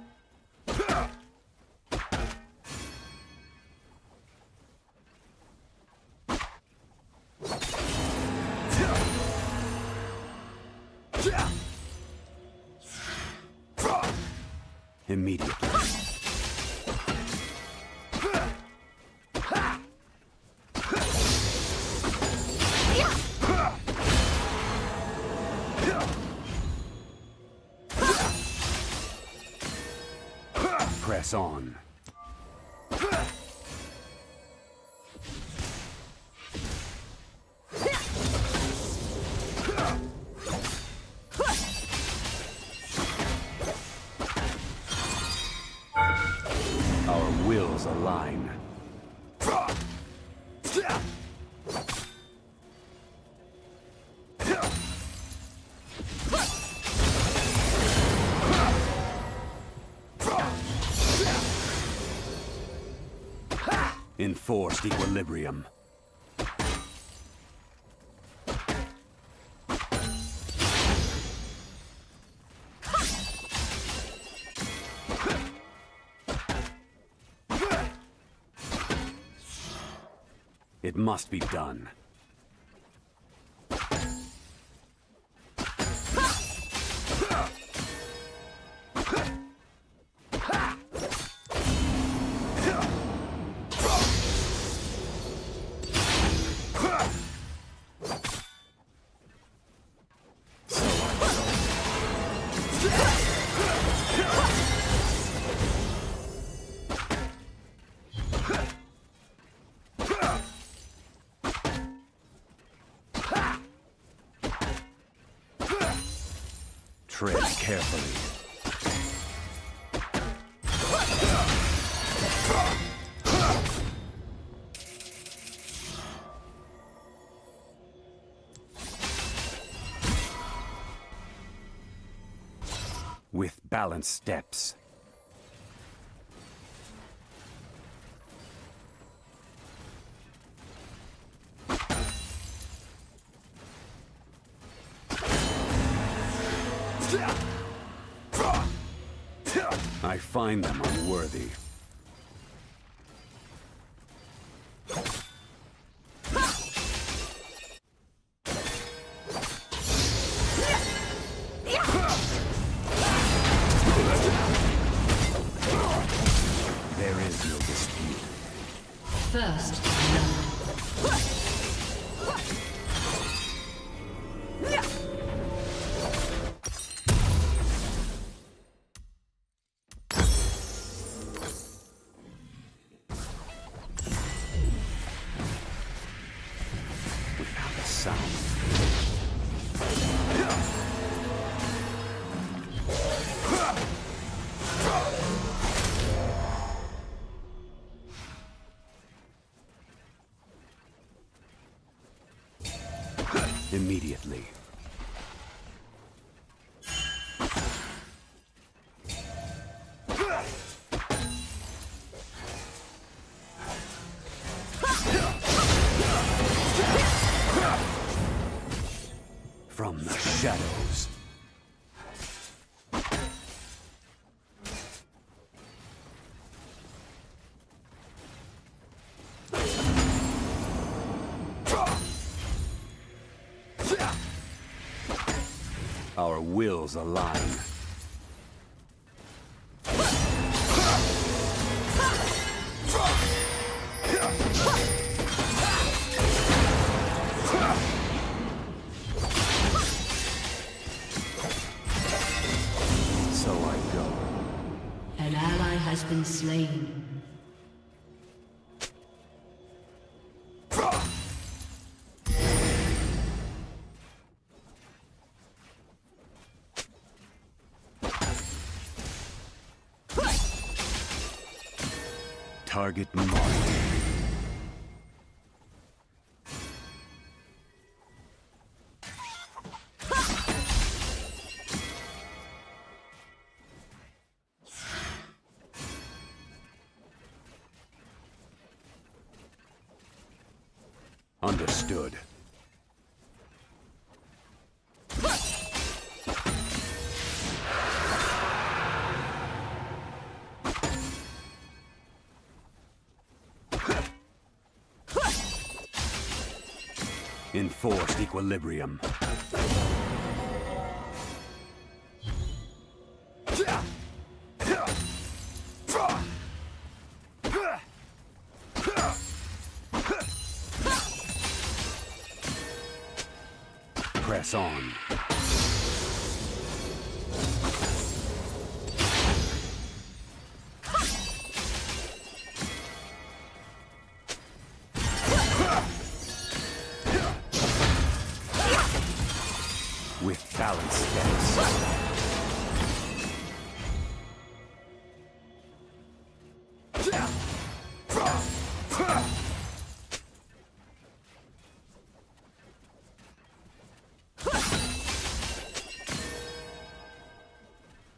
S17: Immediately. Press on. Our wills align. Enforced equilibrium. It must be done. Tread carefully. With balanced steps. I find them unworthy. There is no dispute.
S5: First
S17: Immediately. From the shadows. Our wills align. So I go.
S5: an ally has been slain.
S17: Target marked. Understood. Enforced equilibrium. Press on. With balanced steps.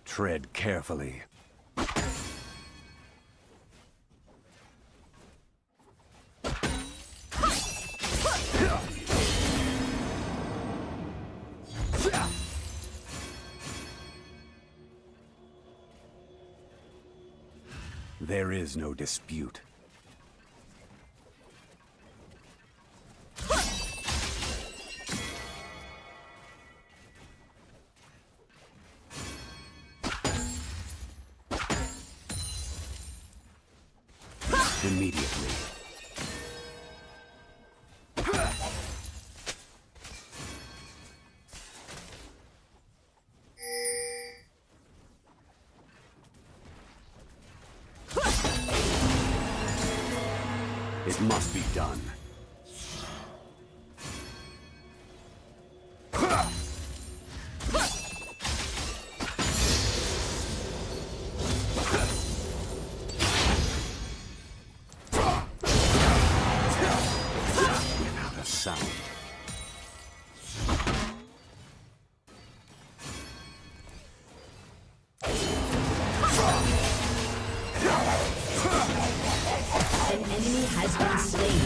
S17: Tread carefully. There is no dispute. Immediately. It must be done. Without a sound.
S5: An enemy has been slain.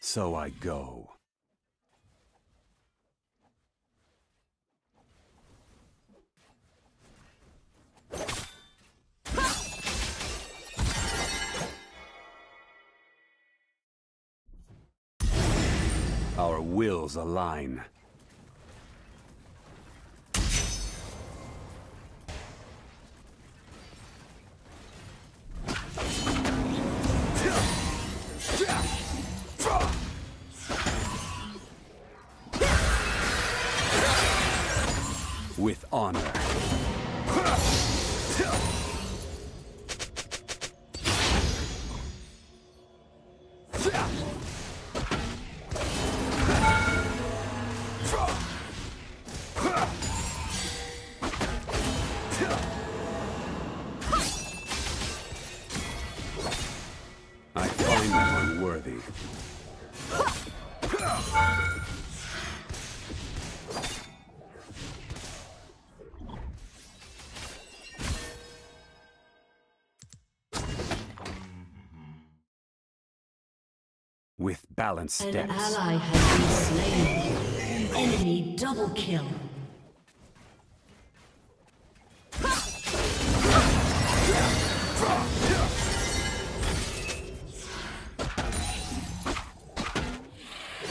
S17: So I go. Our wills align. With honor. I find them unworthy. With balanced
S5: An
S17: steps.
S5: ally has been slain. Enemy double kill.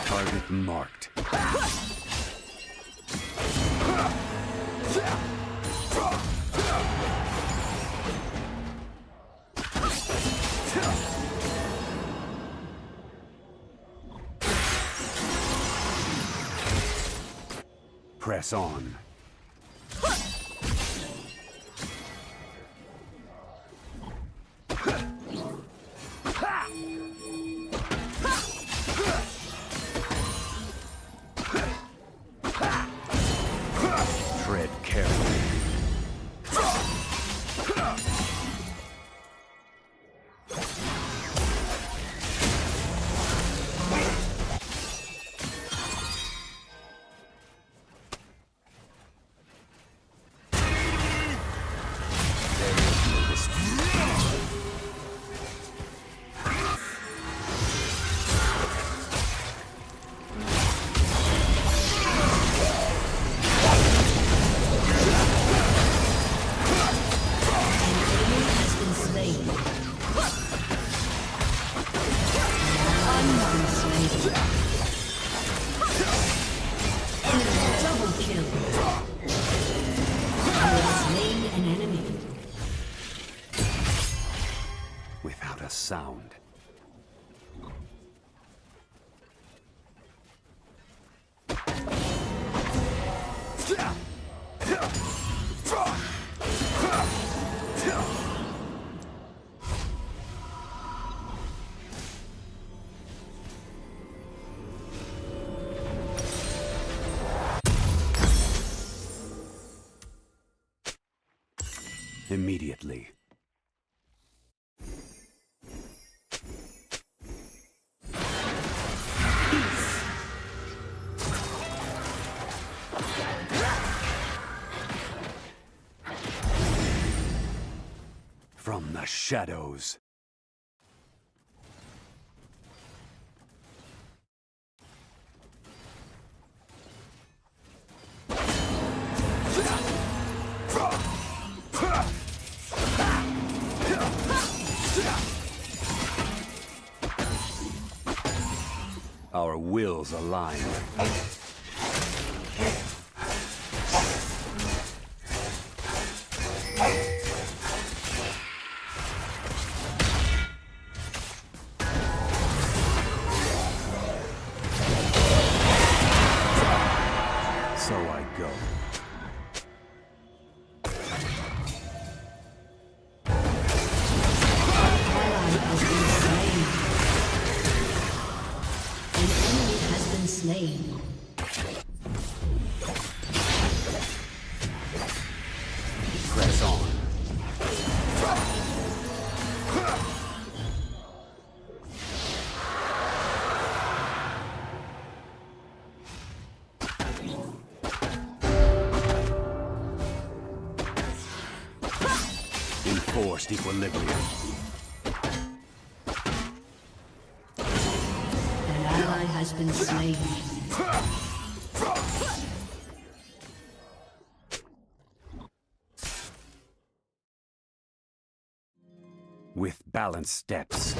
S17: Target marked. Press on. Tread carefully. Without a sound. Immediately. From the shadows. Our wills align. So I go.
S5: Slain.
S17: Press on. Enforced equilibrium.
S5: An ally has been slain.
S17: With balanced steps.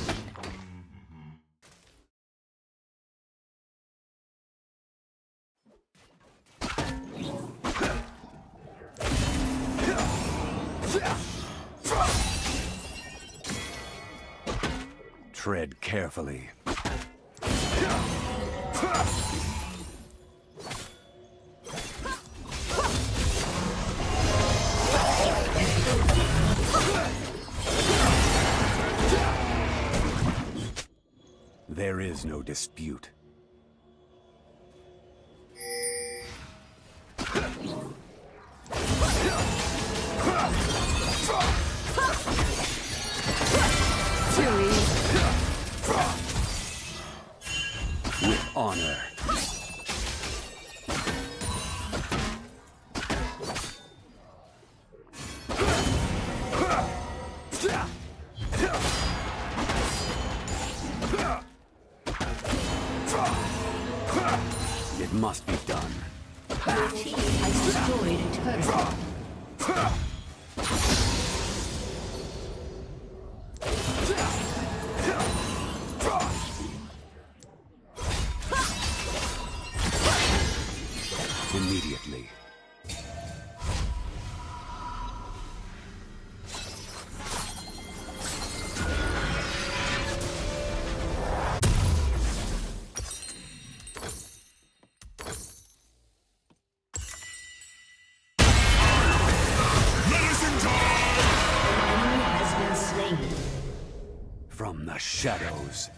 S17: Tread carefully. There is no dispute. With honor. It must be done.
S5: Your team has destroyed a turret.
S17: Immediately. From the shadows.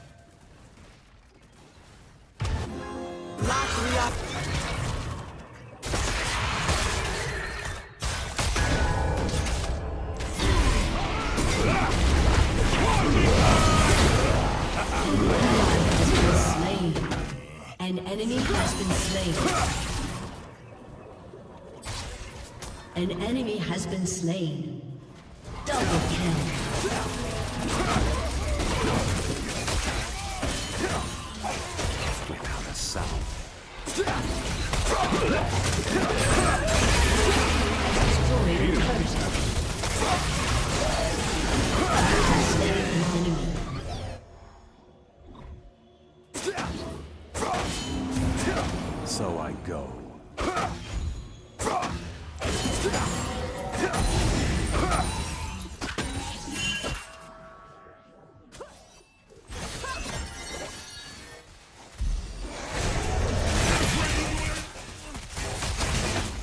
S5: An enemy has been slain. An enemy has been slain. Double kill.
S17: Without a sound. So I go.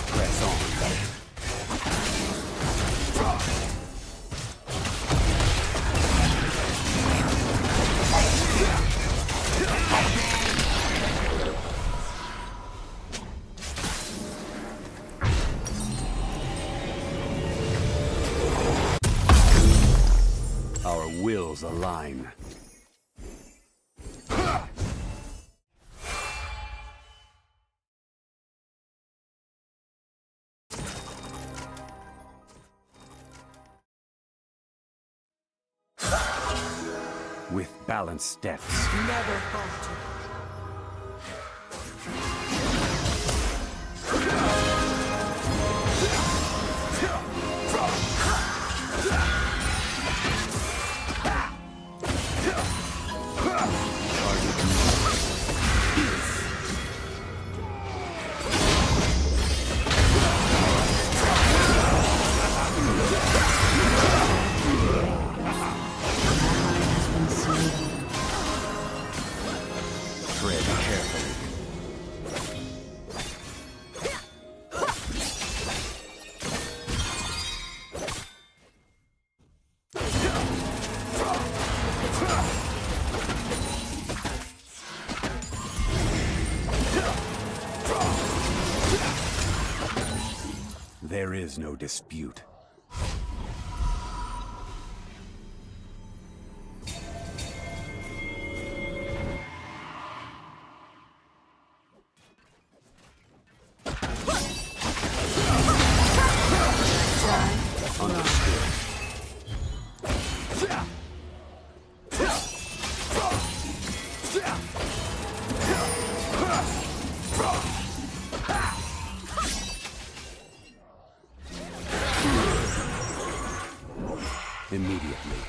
S17: Press on. Our wills align. With balanced steps.
S5: Never falter.
S17: Tread carefully. There is no dispute. Immediately.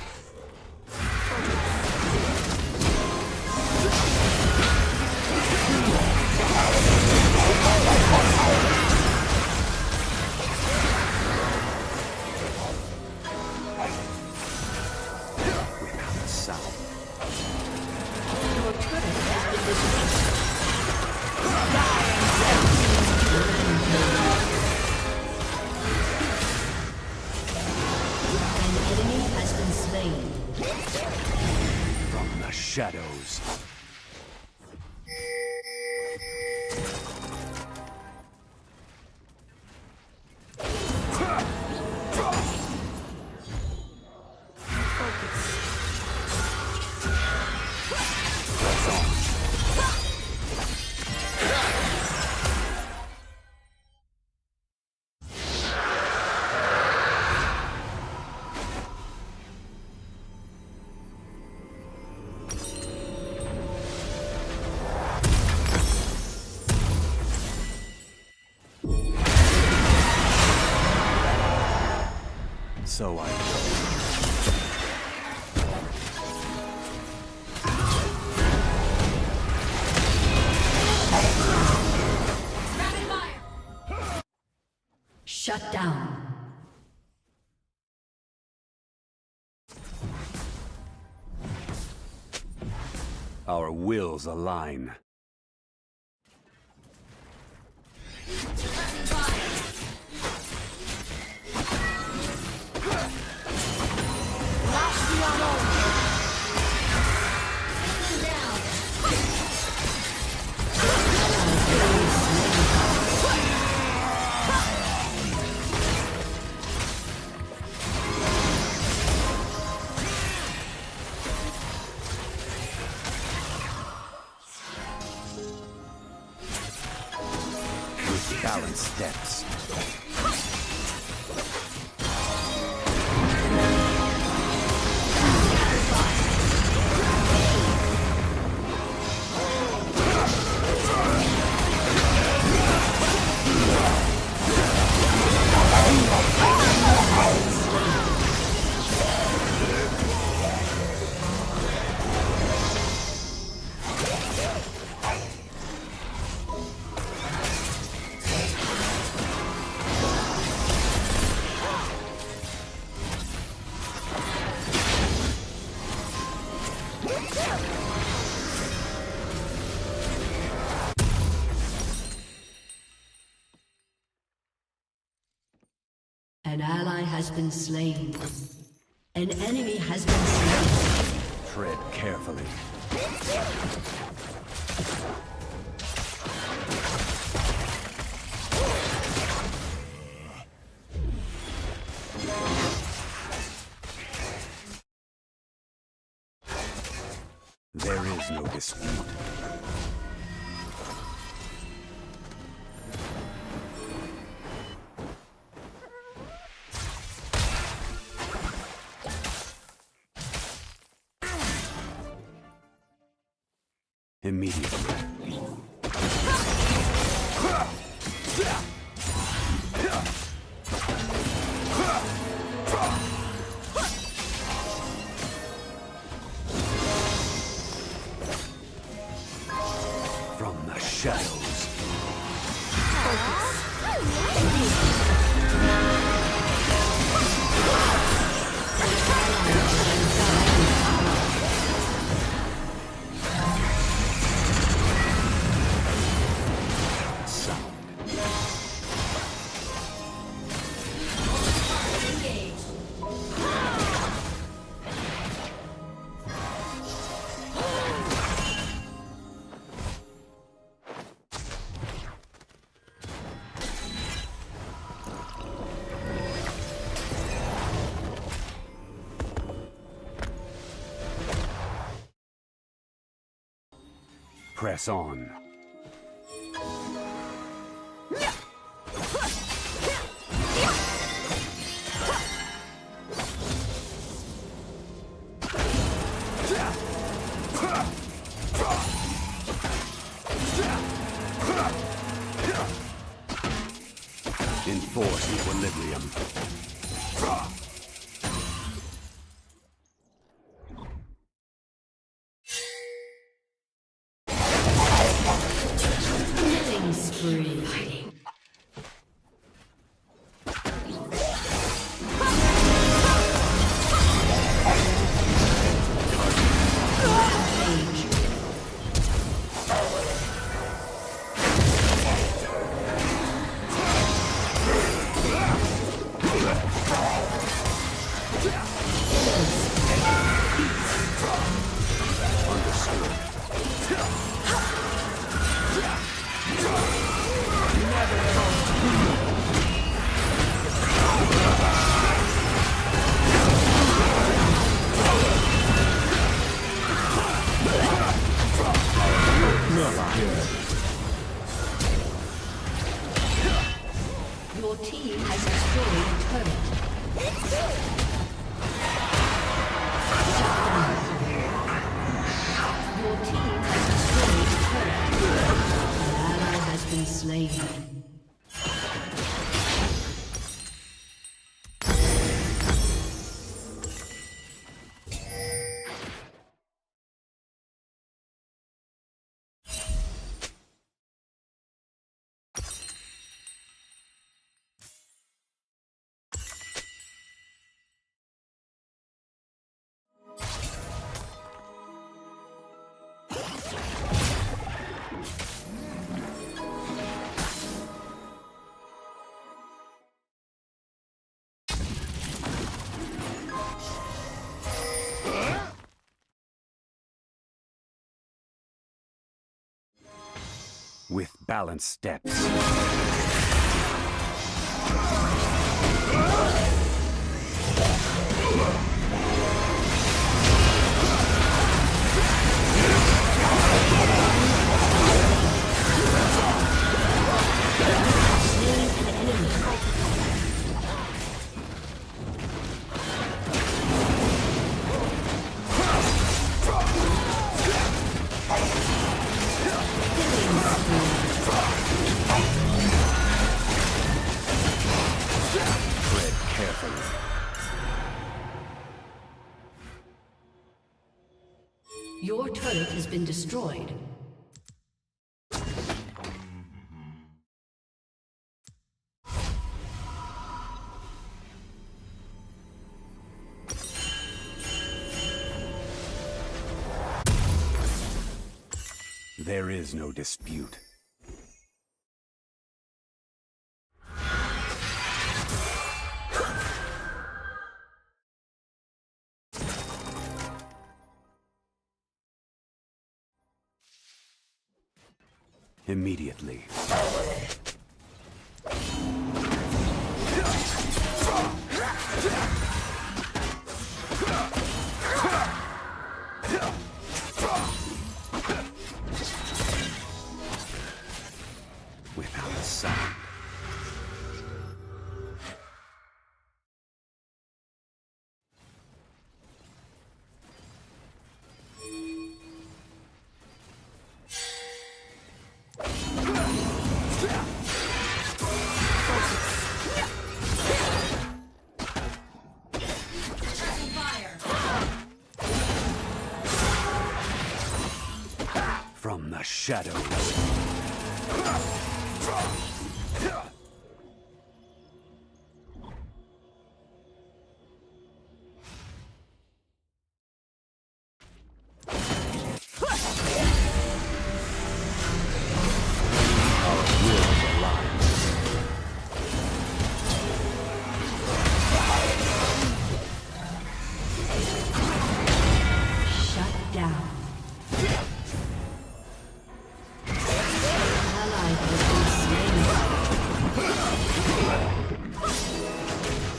S17: Without a sound.
S5: Your turret has been destroyed. An enemy has been slain.
S17: From the shadows. So I
S5: Shut down.
S17: Our wills align. balanced steps.
S5: An ally has been slain. An enemy has been slain.
S17: Tread carefully. There is no dispute. Immediately. From the shadows. Press on. Enforce equilibrium.
S5: Killing spree. Your team has destroyed a turret. Your team has destroyed a turret. An ally has been slain.
S17: With balanced steps.
S5: Your turret has been destroyed.
S17: There is no dispute. Immediately. Without a sound. From the shadows.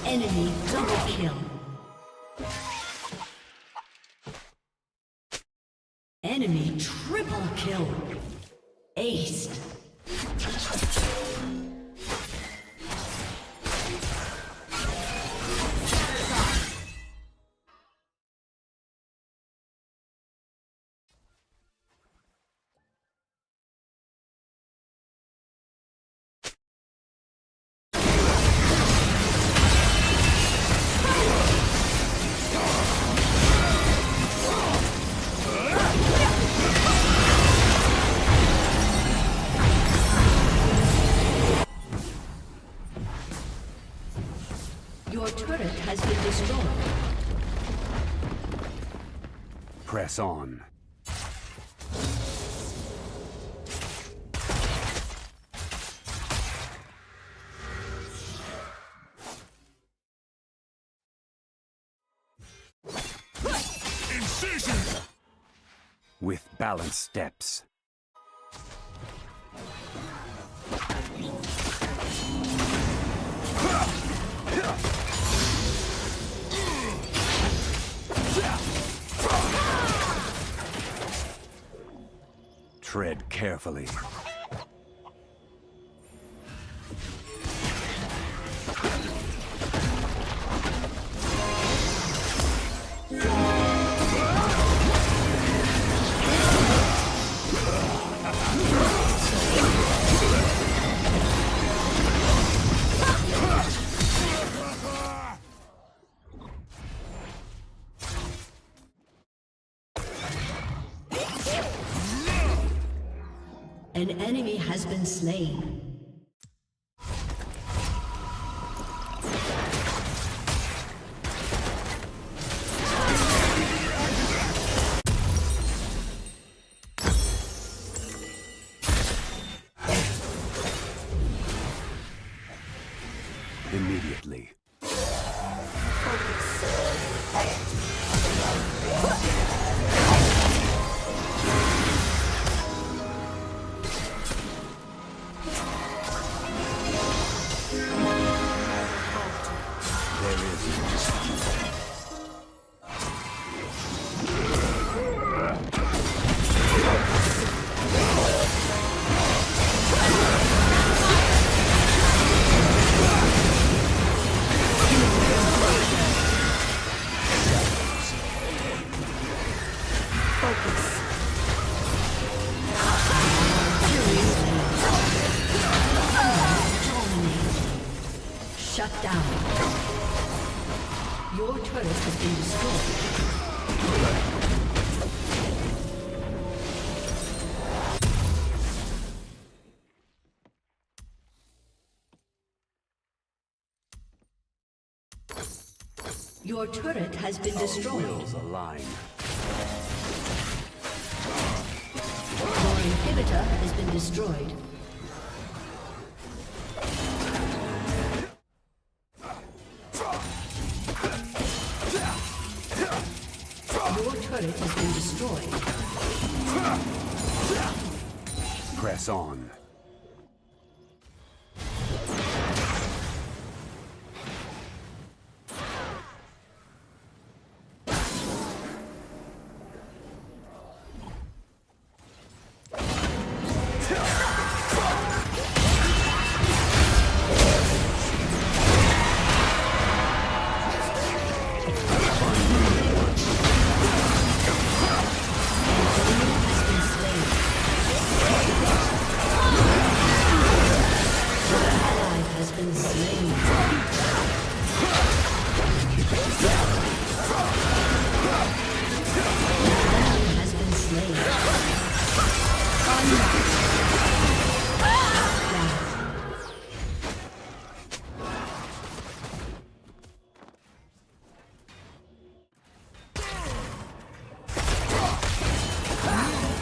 S5: Enemy double kill. Enemy triple kill. Aced. Your turret has been destroyed.
S17: Press on.
S4: Incision!
S17: With balanced steps. Tread carefully.
S5: An enemy has been slain.
S17: Immediately.
S5: Shut down. Your turret has been destroyed. Your turret has been destroyed.
S17: Wheels align.
S5: Your inhibitor has been destroyed. Your turret has been destroyed.
S17: Press on.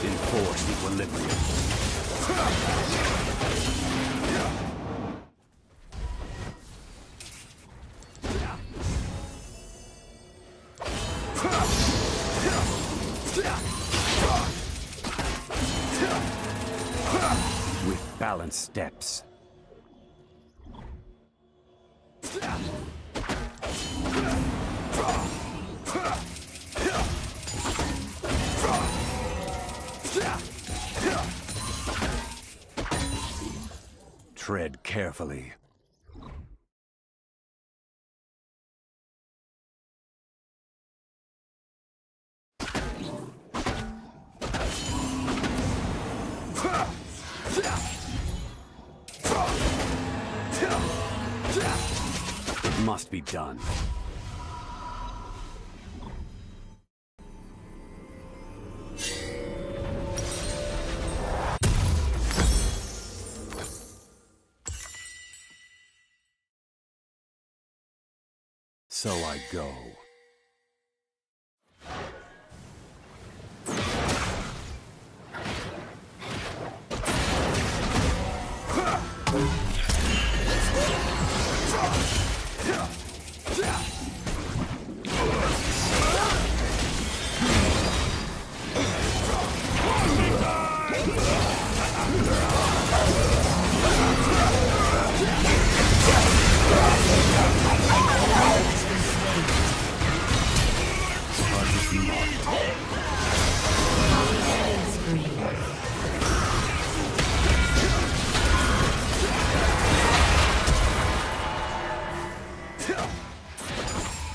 S17: Enforce equilibrium. With balanced steps. Tread carefully. It must be done. So I go.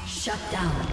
S5: Shut down.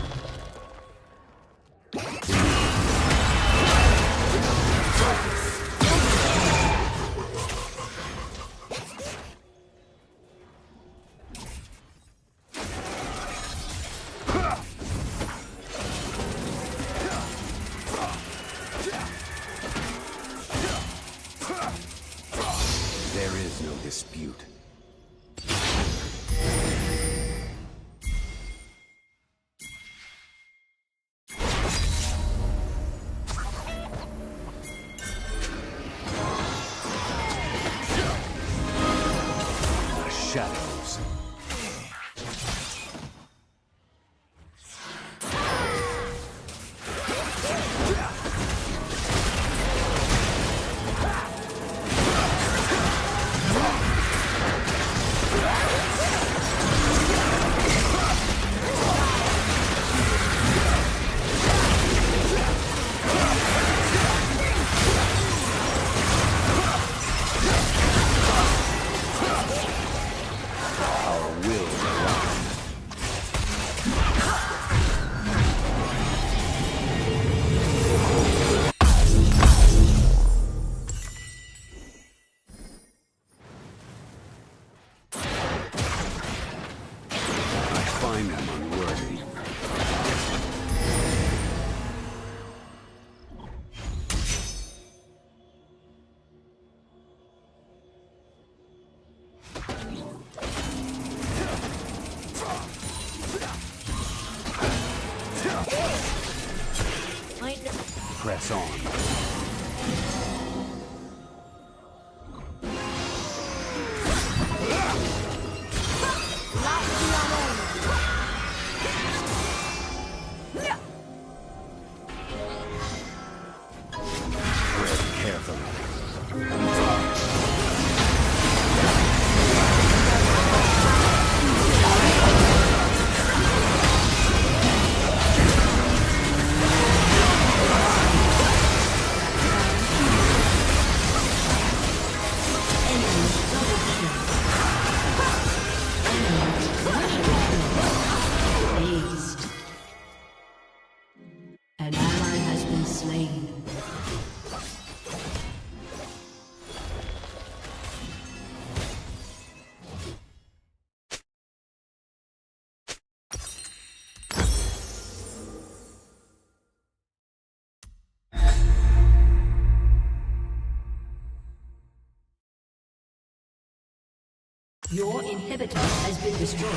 S17: Press on.
S5: An ally has been slain. Your inhibitor has been destroyed.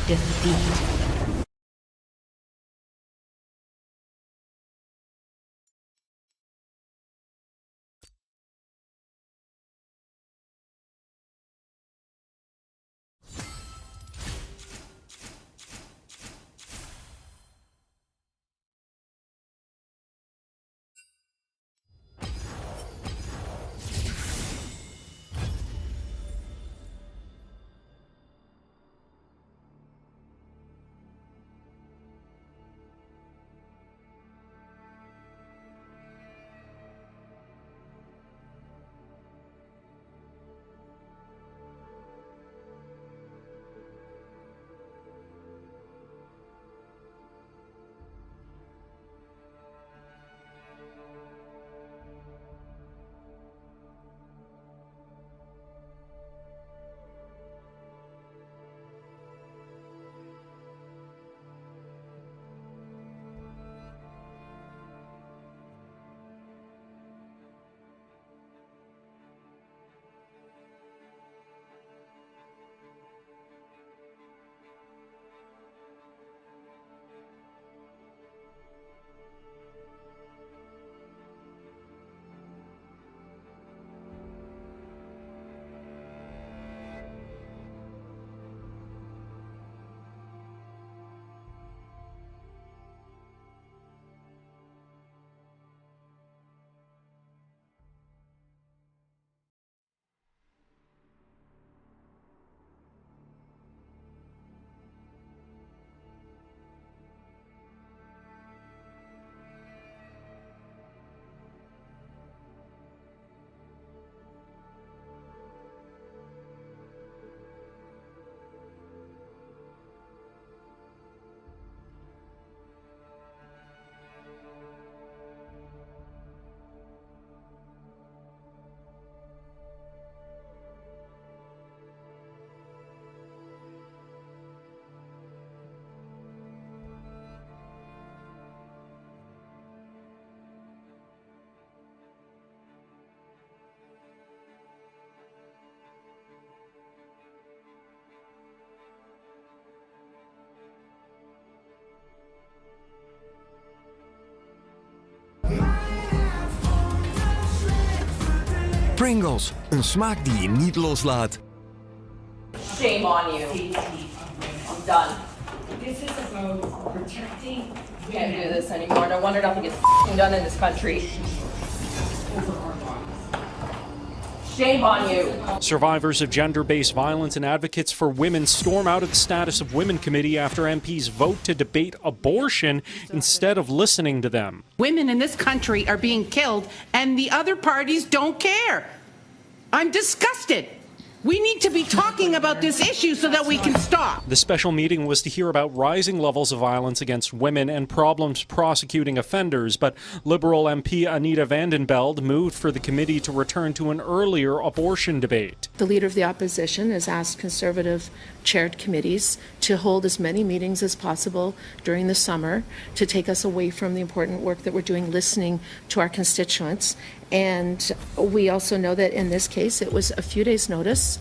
S5: Defeat.
S18: Pringles, een smaak die je niet loslaat.
S19: Shame on you. I'm done. This is about protecting. We can't do this anymore. No wonder nothing gets done in this country. Shame on you.
S20: Survivors of gender-based violence and advocates for women storm out of the Status of Women Committee after MPs vote to debate abortion instead of listening to them.
S21: Women in this country are being killed and the other parties don't care. I'm disgusted. We need to be talking about this issue so that we can stop.
S20: The special meeting was to hear about rising levels of violence against women and problems prosecuting offenders, but Liberal MP Anita Vandenbeld moved for the committee to return to an earlier abortion debate.
S22: The Leader of the Opposition has asked Conservative-chaired committees to hold as many meetings as possible during the summer to take us away from the important work that we're doing listening to our constituents. And we also know that in this case, it was a few days' notice.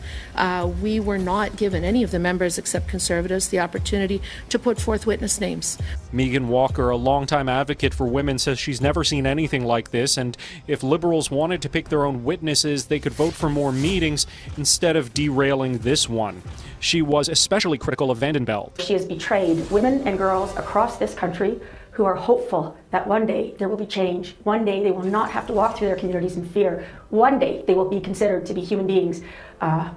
S22: We were not given, any of the members except Conservatives, the opportunity to put forth witness names.
S20: Megan Walker, a longtime advocate for women, says she's never seen anything like this, and if Liberals wanted to pick their own witnesses, they could vote for more meetings instead of derailing this one. She was especially critical of Vandenbeld.
S23: She has betrayed women and girls across this country who are hopeful that one day there will be change. One day they will not have to walk through their communities in fear. One day they will be considered to be human beings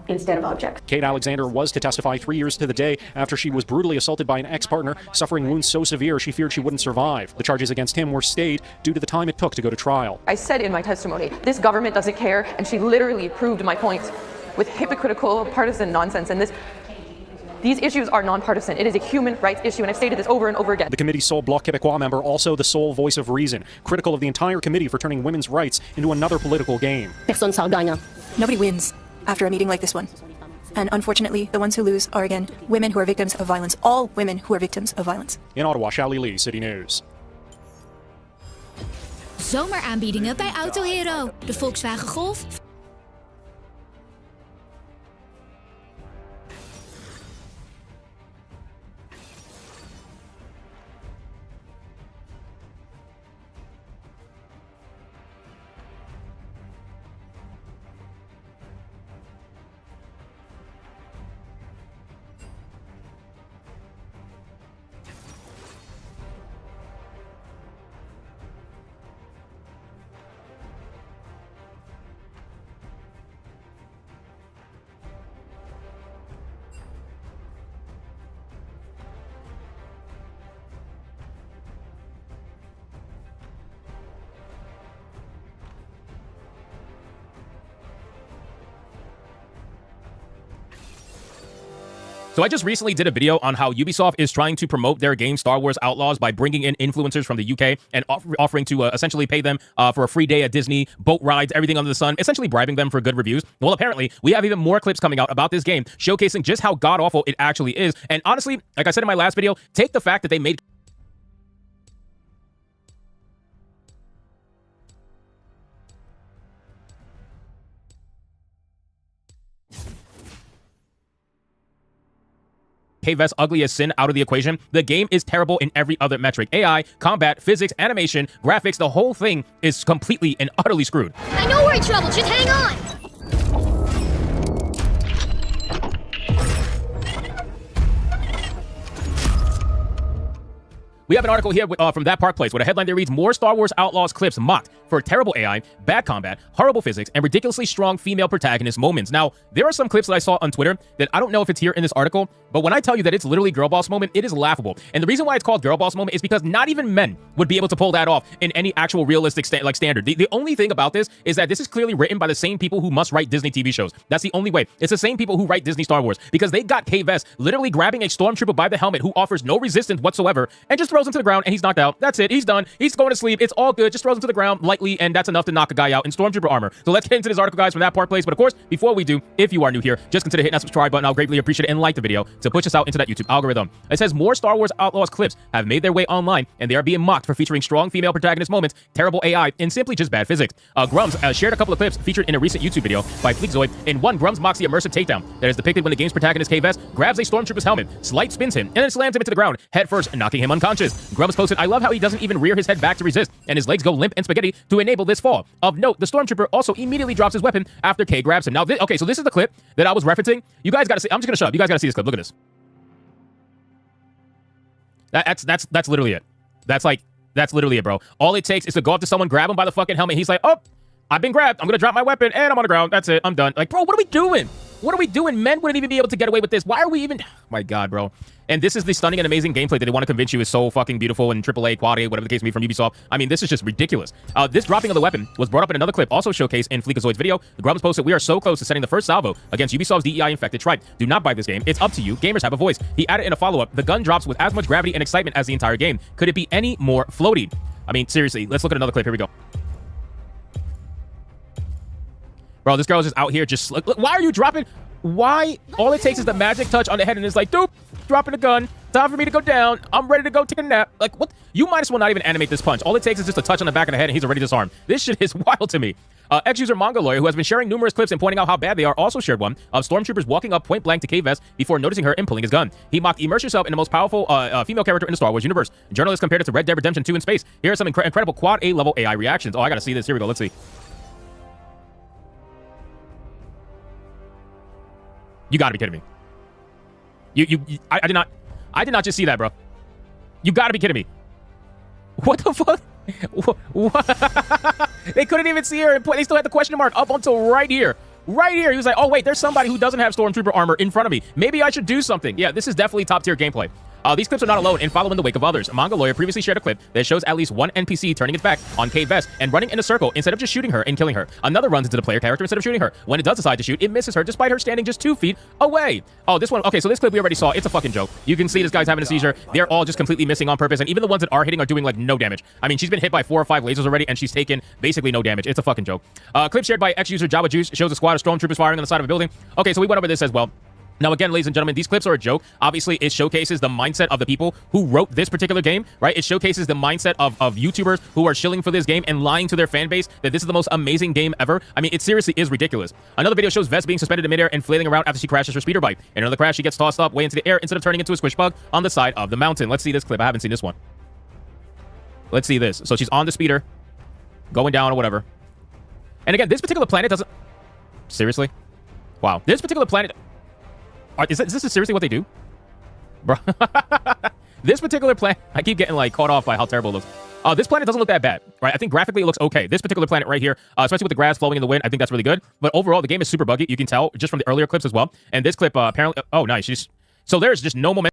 S23: instead of objects.
S20: Kate Alexander was to testify 3 years to the day after she was brutally assaulted by an ex-partner, suffering wounds so severe she feared she wouldn't survive. The charges against him were stayed due to the time it took to go to trial.
S24: I said in my testimony, this government doesn't care, and she literally proved my point with hypocritical partisan nonsense. And these issues are nonpartisan. It is a human rights issue, and I've stated this over and over again.
S20: The committee's sole Bloc Québécois member, also the sole voice of reason, critical of the entire committee for turning women's rights into another political game.
S25: Nobody wins after a meeting like this one. And unfortunately, the ones who lose are, again, women who are victims of violence. All women who are victims of violence.
S20: In Ottawa, Shally Lee, City News.
S26: Zomeraanbiedingen bij Autohero. De Volkswagen Golf.
S27: So I just recently did a video on how Ubisoft is trying to promote their game Star Wars Outlaws by bringing in influencers from the UK and offering to essentially pay them for a free day at Disney, boat rides, everything under the sun, essentially bribing them for good reviews. Well, apparently, we have even more clips coming out about this game, showcasing just how god-awful it actually is. And honestly, like I said in my last video, take the fact that they made K-Vest ugly as sin out of the equation. The game is terrible in every other metric. AI, combat, physics, animation, graphics, the whole thing is completely and utterly screwed.
S26: I know we're in trouble, just hang on!
S27: We have an article here from That Park Place where the headline there reads, more Star Wars Outlaws clips mocked for terrible AI, bad combat, horrible physics, and ridiculously strong female protagonist moments. Now, there are some clips that I saw on Twitter that I don't know if it's here in this article, but when I tell you that it's literally girl boss moment, it is laughable. And the reason why it's called girl boss moment is because not even men would be able to pull that off in any actual realistic standard. The only thing about this is that this is clearly written by the same people who must write Disney TV shows. That's the only way. It's the same people who write Disney Star Wars, because they got K-Vest literally grabbing a stormtrooper by the helmet who offers no resistance whatsoever and just throws him to the ground and he's knocked out. That's it. He's done. He's going to sleep. It's all good. Just throws him to the ground lightly, and that's enough to knock a guy out in stormtrooper armor. So let's get into this article, guys, from That Park Place. But of course, before we do, if you are new here, just consider hitting that subscribe button. I'll greatly appreciate it, and like the video to push us out into that YouTube algorithm. It says more Star Wars Outlaws clips have made their way online, and they are being mocked for featuring strong female protagonist moments, terrible AI, and simply just bad physics. Grums shared a couple of clips featured in a recent YouTube video by Fleekzoid. In one, Grums mocks the immersive takedown that is depicted when the game's protagonist K-Vest grabs a stormtrooper's helmet, slight spins him, and then slams him into the ground head first, knocking him unconscious. Grums posted, I love how he doesn't even rear his head back to resist, and his legs go limp and spaghetti to enable this fall. Of note, the stormtrooper also immediately drops his weapon after K grabs him. Now, okay, so this is the clip that I was referencing. You guys gotta see. I'm just gonna shut up. You guys gotta see this clip. Look at this. That's literally it. That's literally it, bro. All it takes is to go up to someone, grab him by the fucking helmet. He's like, oh, I've been grabbed. I'm gonna drop my weapon, and I'm on the ground. That's it. I'm done. Like, bro, what are we doing? What are we doing? Men wouldn't even be able to get away with this. Why are we even... Oh my God, bro. And this is the stunning and amazing gameplay that they want to convince you is so fucking beautiful in AAA, Quad A, whatever the case may be from Ubisoft. I mean, this is just ridiculous. This dropping of the weapon was brought up in another clip, also showcased in Fleekazoid's video. The Grubs posted, "We are so close to setting the first salvo against Ubisoft's DEI-infected tribe. Do not buy this game. It's up to you. Gamers have a voice." He added in a follow-up, "The gun drops with as much gravity and excitement as the entire game. Could it be any more floaty?" I mean, seriously, let's look at another clip. Here we go. Bro, this girl is just out here just... Look, why are you dropping... Why? All it takes is the magic touch on the head and it's like, doop, dropping a gun. Time for me to go down. I'm ready to go take a nap. Like, what? You might as well not even animate this punch. All it takes is just a touch on the back of the head and he's already disarmed. This shit is wild to me. Ex-user Manga Lawyer, who has been sharing numerous clips and pointing out how bad they are, also shared one of stormtroopers walking up point blank to K-Vest before noticing her and pulling his gun. He mocked, "Immerse yourself in the most powerful female character in the Star Wars universe." Journalists compared it to Red Dead Redemption 2 in space. Here are some incredible Quad A level AI reactions. Oh, I gotta see this. Here we go. Let's see. You gotta be kidding me. I did not just see that, bro. You gotta be kidding me. What the fuck? What? They couldn't even see her and they still had the question mark up until right here. Right here, he was like, "Oh wait, there's somebody who doesn't have Stormtrooper armor in front of me. Maybe I should do something." Yeah, this is definitely top tier gameplay. These clips are not alone in following the wake of others. Manga Lawyer previously shared a clip that shows at least one NPC turning its back on Kay Vest and running in a circle instead of just shooting her and killing her. Another runs into the player character instead of shooting her. When it does decide to shoot, it misses her despite her standing just 2 feet away. Oh, this one. Okay, so this clip we already saw. It's a fucking joke. You can see this guy's having a seizure. They're all just completely missing on purpose, and even the ones that are hitting are doing like no damage. I mean, she's been hit by 4 or 5 lasers already, and she's taken basically no damage. It's a fucking joke. Clip shared by ex-user Java Juice shows a squad of stormtroopers firing on the side of a building. Okay, so we went over this as well. Now, again, ladies and gentlemen, these clips are a joke. Obviously, it showcases the mindset of the people who wrote this particular game, right? It showcases the mindset of YouTubers who are shilling for this game and lying to their fan base that this is the most amazing game ever. I mean, it seriously is ridiculous. Another video shows Vest being suspended in midair and flailing around after she crashes her speeder bike. In another crash, she gets tossed up way into the air instead of turning into a squish bug on the side of the mountain. Let's see this clip. I haven't seen this one. Let's see this. So she's on the speeder, going down or whatever. And again, this particular planet doesn't... Seriously? Wow. This particular planet... Is this seriously what they do? Bro. This particular planet... I keep getting like caught off by how terrible it looks. This planet doesn't look that bad, right? I think graphically it looks okay. This particular planet right here, especially with the grass flowing in the wind, I think that's really good. But overall, the game is super buggy. You can tell just from the earlier clips as well. And this clip apparently... Oh, nice. So there's just no momentum.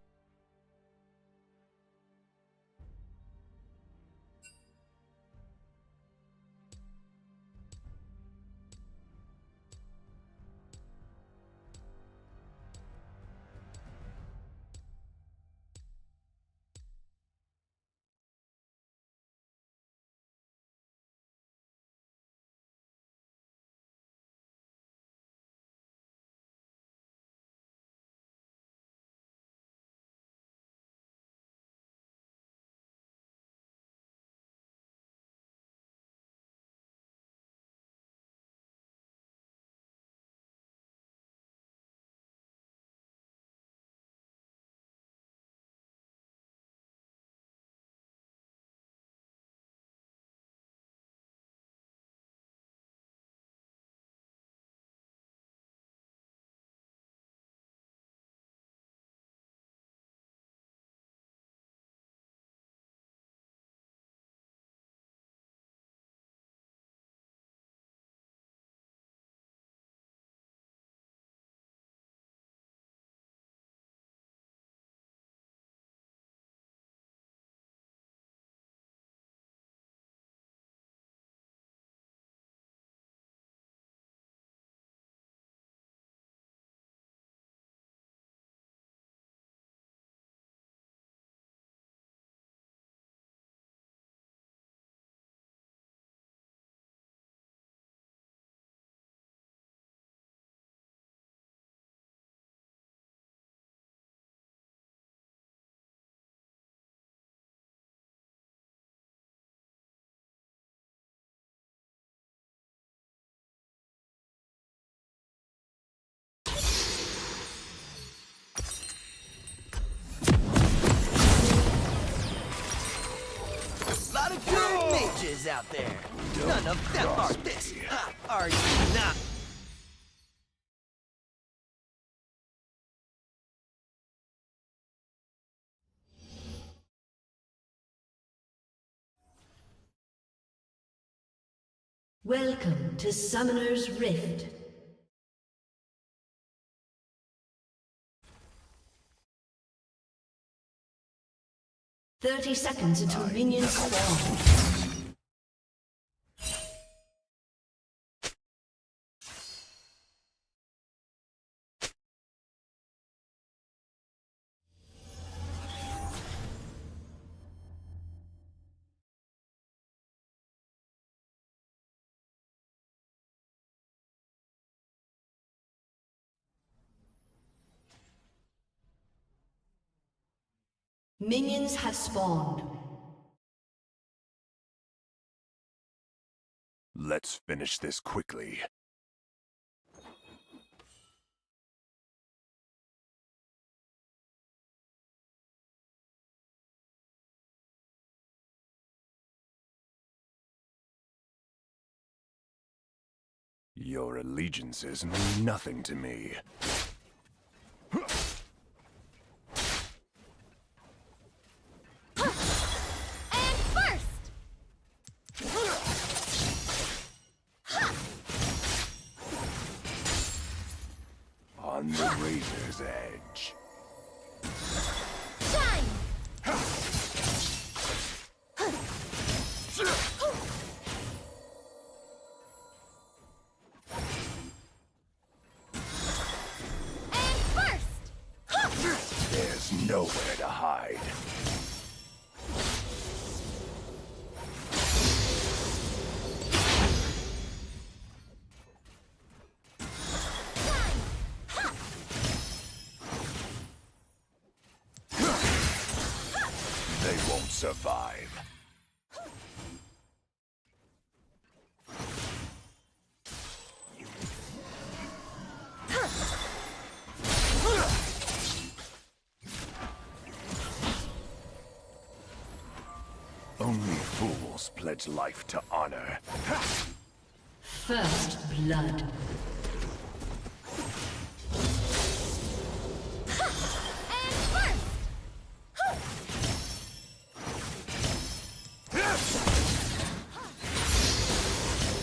S1: Out there. None of them are this. Are you not?
S5: Welcome to Summoner's Rift. 30 seconds until minions spawn. Minions have spawned.
S4: Let's finish this quickly. Your allegiances mean nothing to me. On the razor's edge. There's nowhere to hide. They won't survive. Only fools pledge life to honor.
S5: First blood.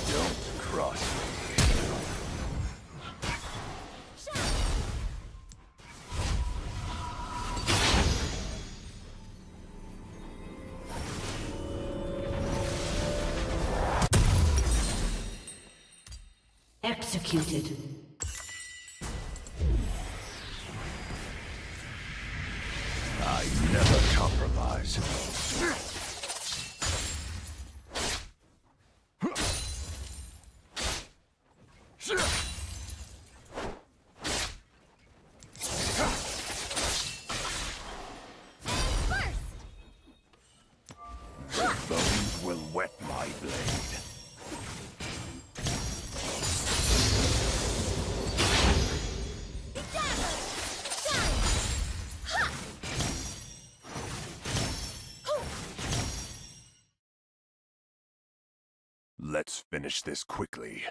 S4: Don't cross me.
S5: Executed.
S4: I never compromise. The bones will wet my blade. Let's finish this quickly.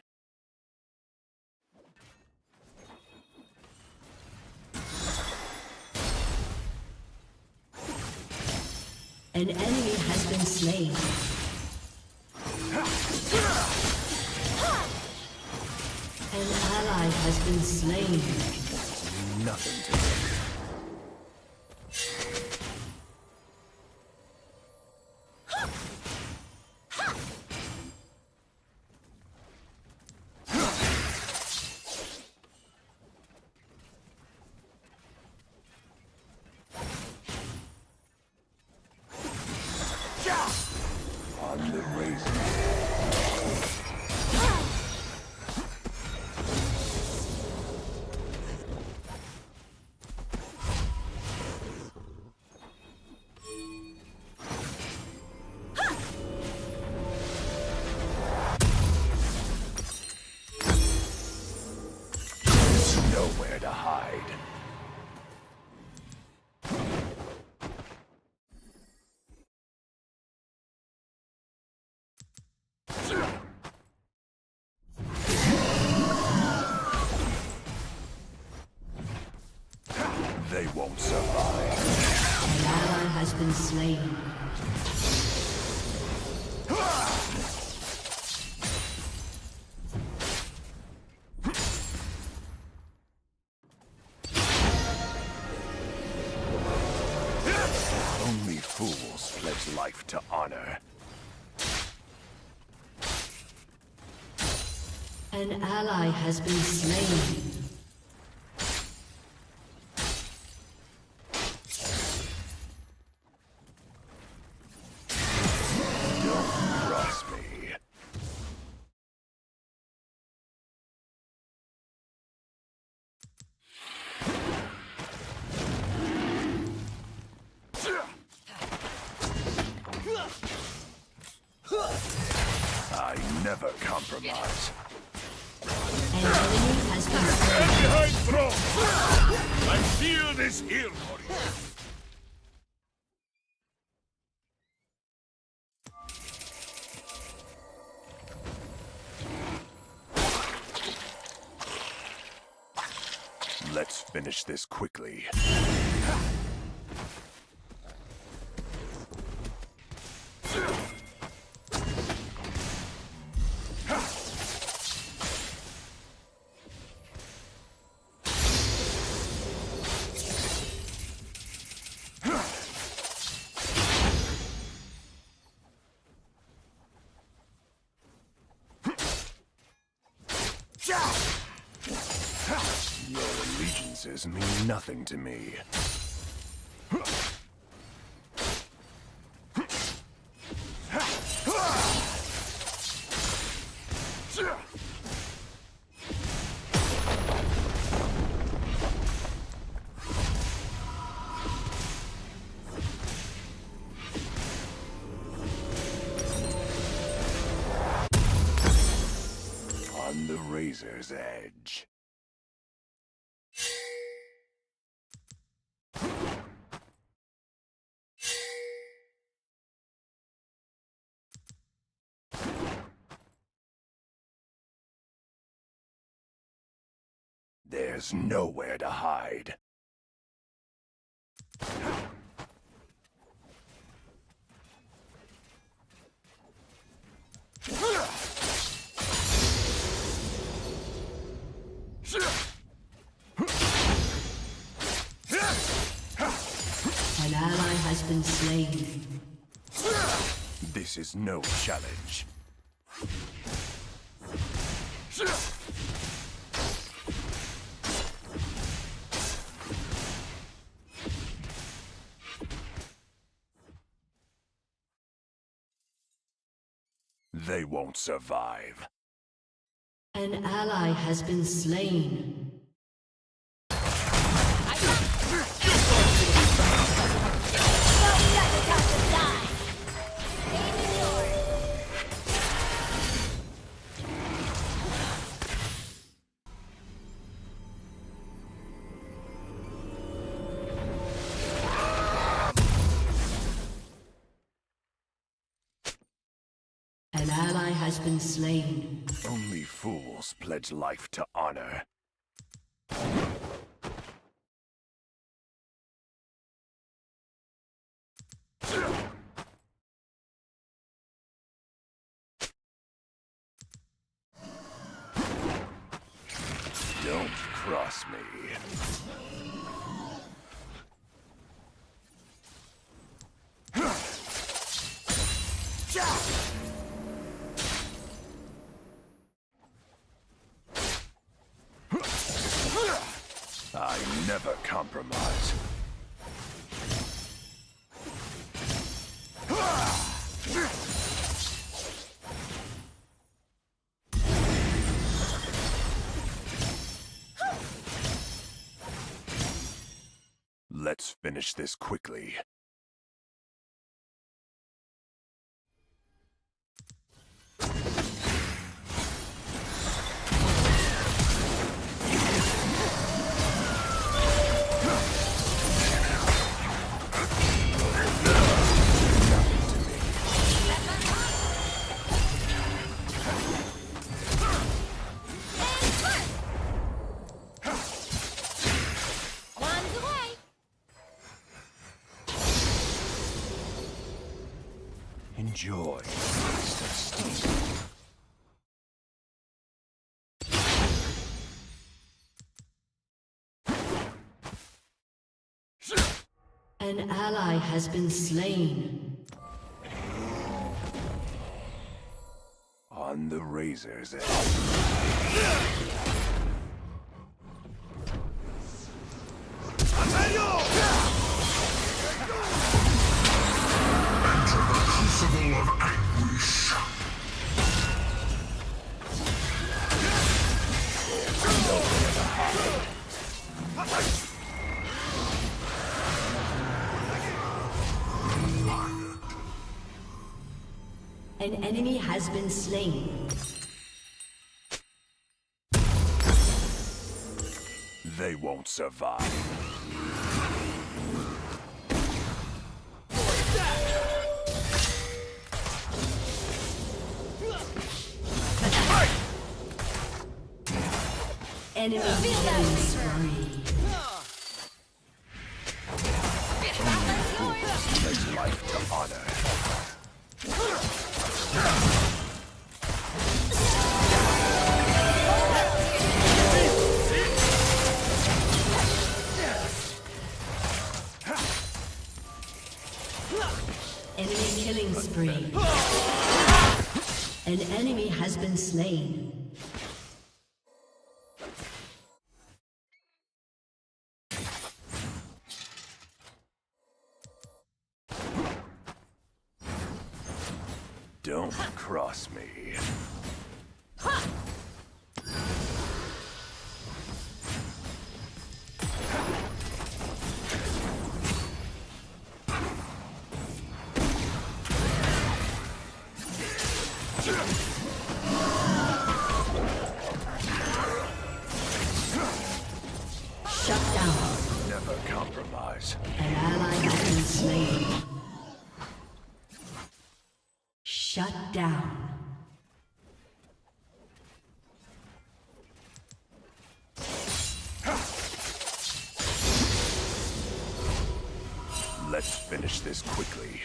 S5: An enemy has been slain. An ally has been slain.
S4: Nothing to me. On the razor. There's nowhere to hide. They won't survive.
S5: An ally has been slain.
S4: Only fools fools pledge life to honor.
S5: An ally has been slain.
S4: Don't cross me. I never compromise.
S5: An enemy has been slain.
S4: Get behind throne! My shield is here for you. Let's finish this quickly. Your allegiances mean nothing to me. On the razor's edge. There's nowhere to hide.
S5: An ally has been slain.
S4: This is no challenge. They won't survive.
S5: An ally has been slain. An ally has been slain.
S4: Only fools pledge life to honor. Don't cross me. I never compromise. Let's finish this quickly. Enjoy the taste of steam.
S5: An ally has been slain.
S4: On the razor's edge. Enter the crucible of anguish.
S5: An enemy has been slain.
S4: They won't survive.
S5: Enemy killing spree.
S4: Pledge life to honor.
S5: Enemy killing spree. An enemy has been slain.
S4: Don't cross me.
S5: Shut down.
S4: Never compromise.
S5: An ally has been slain. Shut down.
S4: Let's finish this quickly.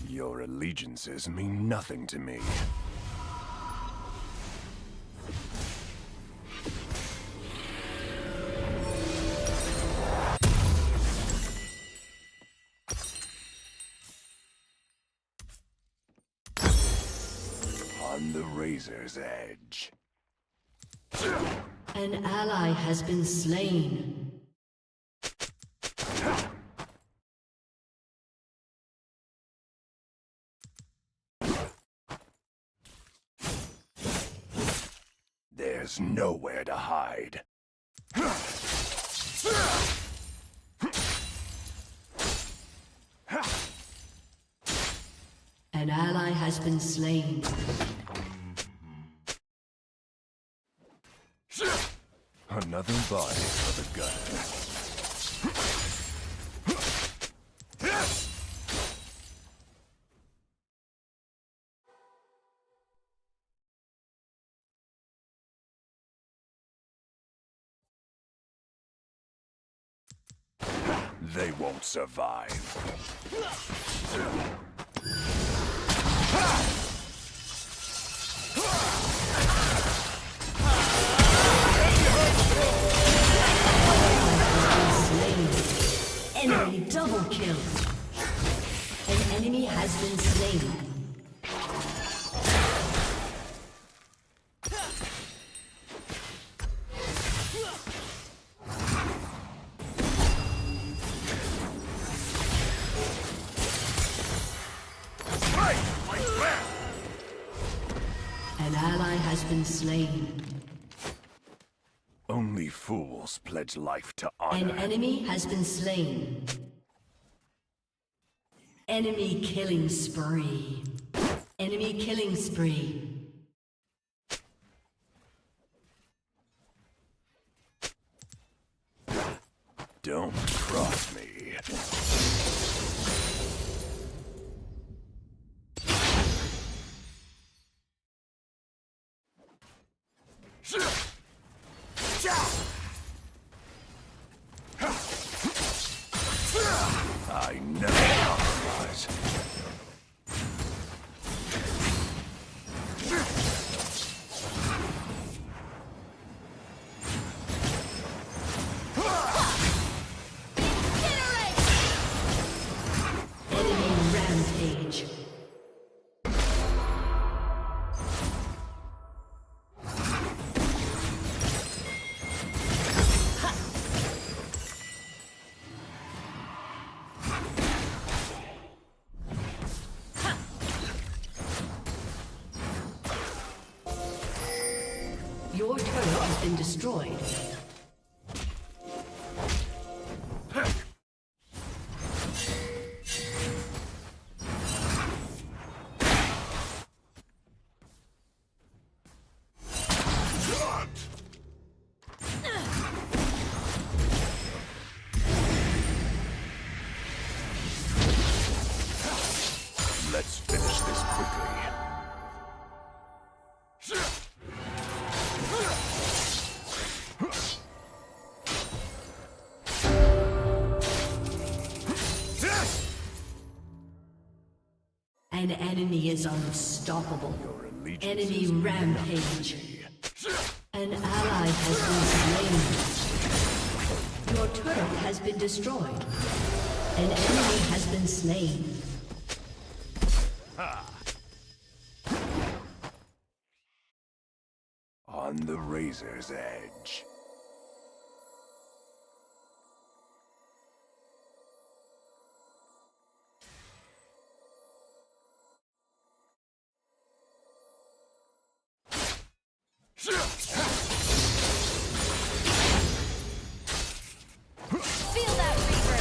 S4: Your allegiances mean nothing to me. On the razor's edge.
S5: An ally has been slain.
S4: There's nowhere to hide.
S5: An ally has been slain.
S4: Another body for the gutter. They won't survive.
S5: Enemy double kill. An enemy has been slain. An ally has been slain.
S4: Only fools pledge life to honor.
S5: An enemy has been slain. Enemy killing spree. Enemy killing spree.
S4: Don't cross me. I never compromise.
S5: Enemy rampage. Your turret has been destroyed.
S4: Let's finish this quickly.
S5: An enemy is unstoppable. Enemy rampage. An ally has been slain. Your turret has been destroyed. An enemy has been slain.
S4: On the razor's edge.
S5: Feel that reaper!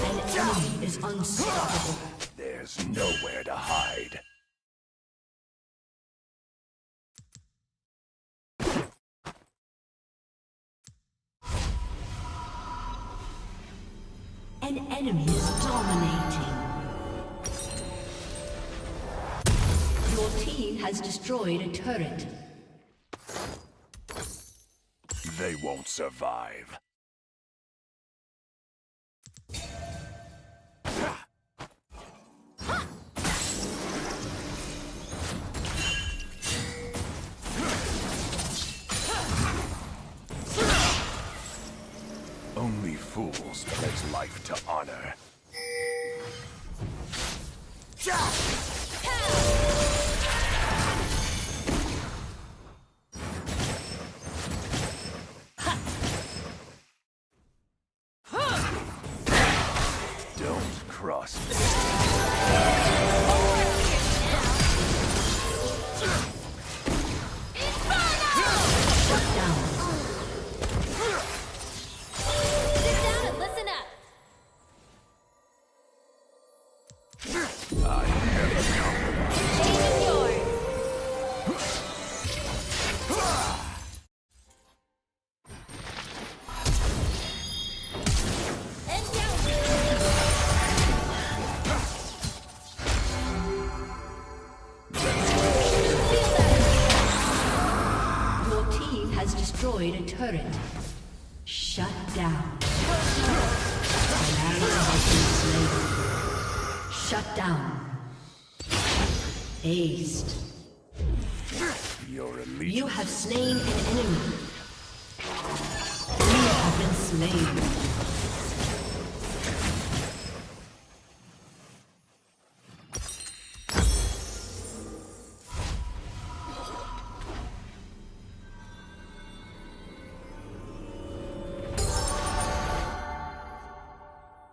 S5: An enemy is unstoppable.
S4: There's nowhere to hide.
S5: An enemy is dominating. Your team has destroyed a turret.
S4: They won't survive. Only fools pledge life to honor. Don't cross me. I never compromise.
S5: Your team has destroyed a turret. Shut down. An ally has been slain. Shut down. Aced.
S4: Your allegiance.
S5: You have slain an enemy. You have been slain.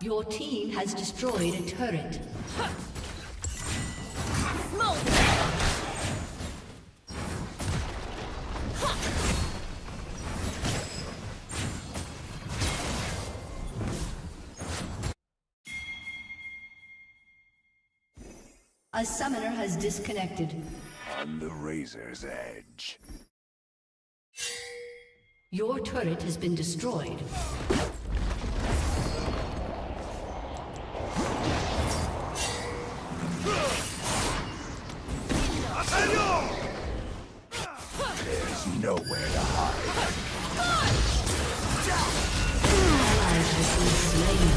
S5: Your team has destroyed a turret. A summoner has disconnected.
S4: On the razor's edge.
S5: Your turret has been destroyed.
S4: There's nowhere to hide.
S5: Ally has been slain.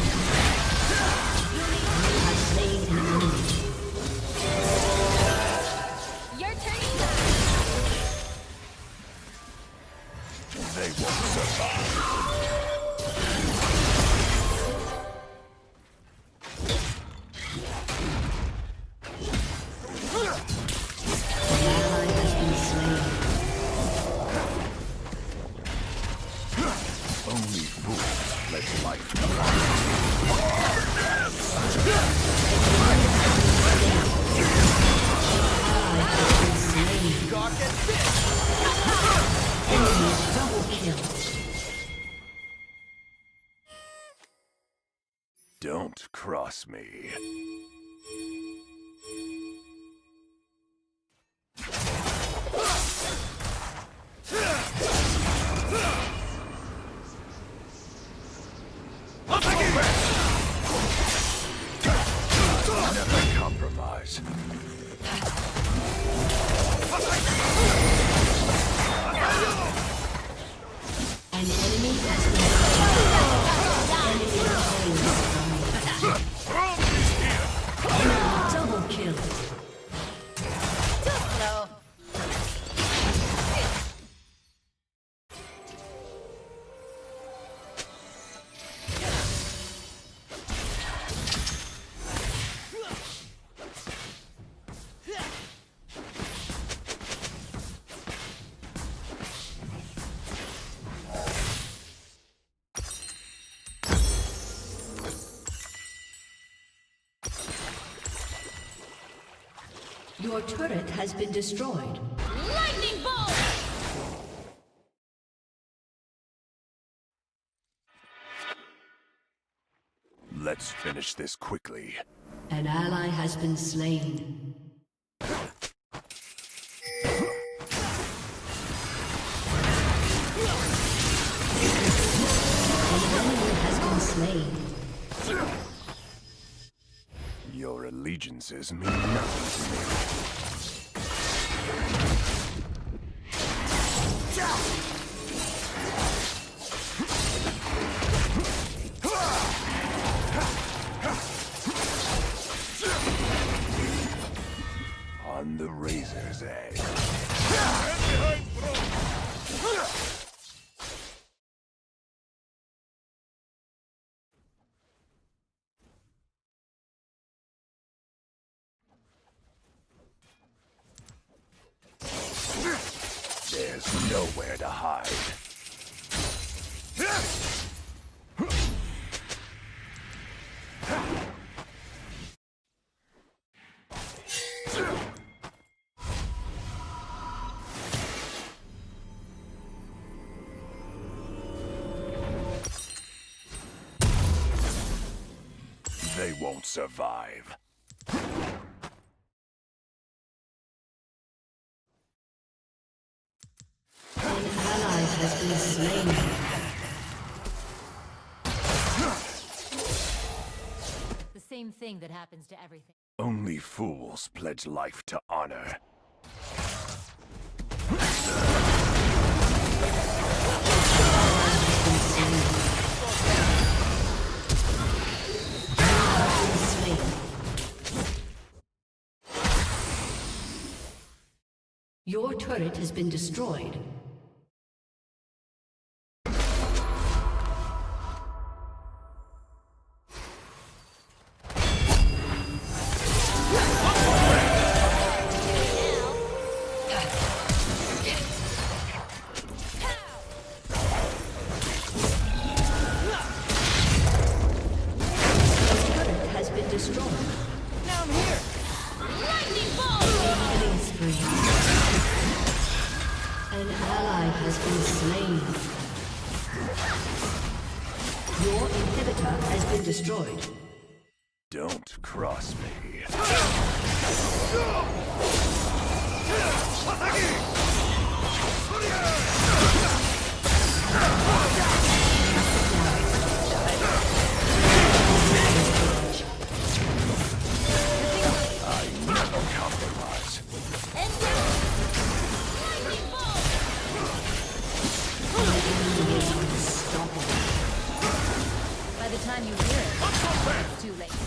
S4: cross me. Never compromise.
S5: An enemy has been double kill.
S1: Hello.
S5: Your turret has been destroyed.
S26: Lightning bolt!
S4: Let's finish this quickly.
S5: An ally has been slain. An enemy has been slain.
S4: Your allegiances mean nothing to me. On the razor's edge. There's nowhere to hide. They won't survive.
S5: An ally has been slain.
S2: The same thing that happens to everything.
S4: Only fools pledge life to honor.
S5: Your turret has been destroyed. An ally has been slain. Your inhibitor has been destroyed.
S4: Don't cross me. I never compromise.
S2: By the time you hear it, it's too late.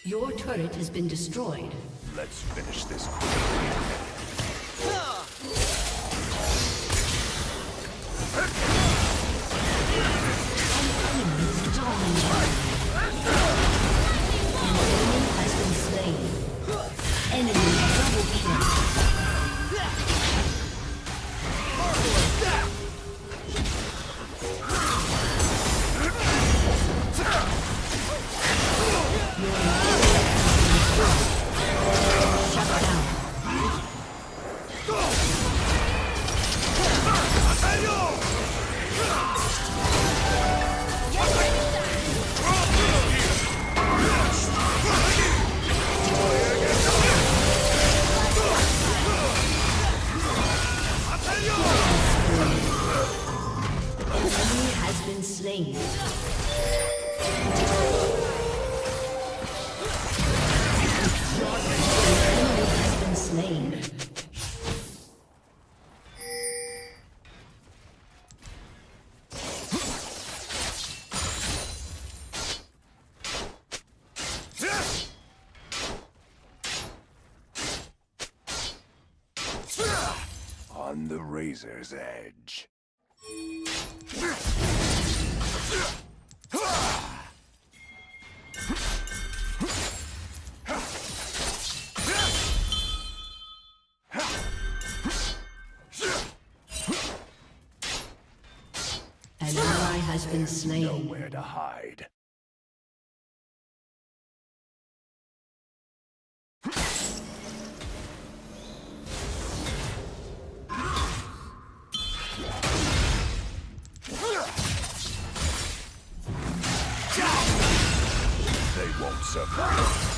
S5: Your turret has been destroyed.
S4: Let's finish this quickly.
S5: slain. Slain.
S4: On the razor's edge.
S5: An ally has been slain.
S4: Nowhere to hide. They won't survive.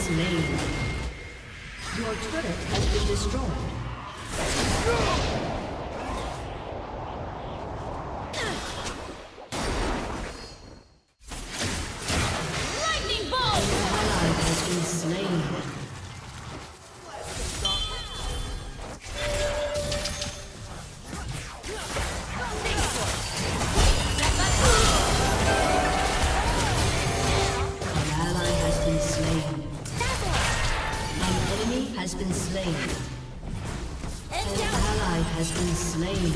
S5: Slain. Your turret has been destroyed.
S26: Lightning bolt!
S5: Your ally has been slain. Has been slain. An ally has been slain.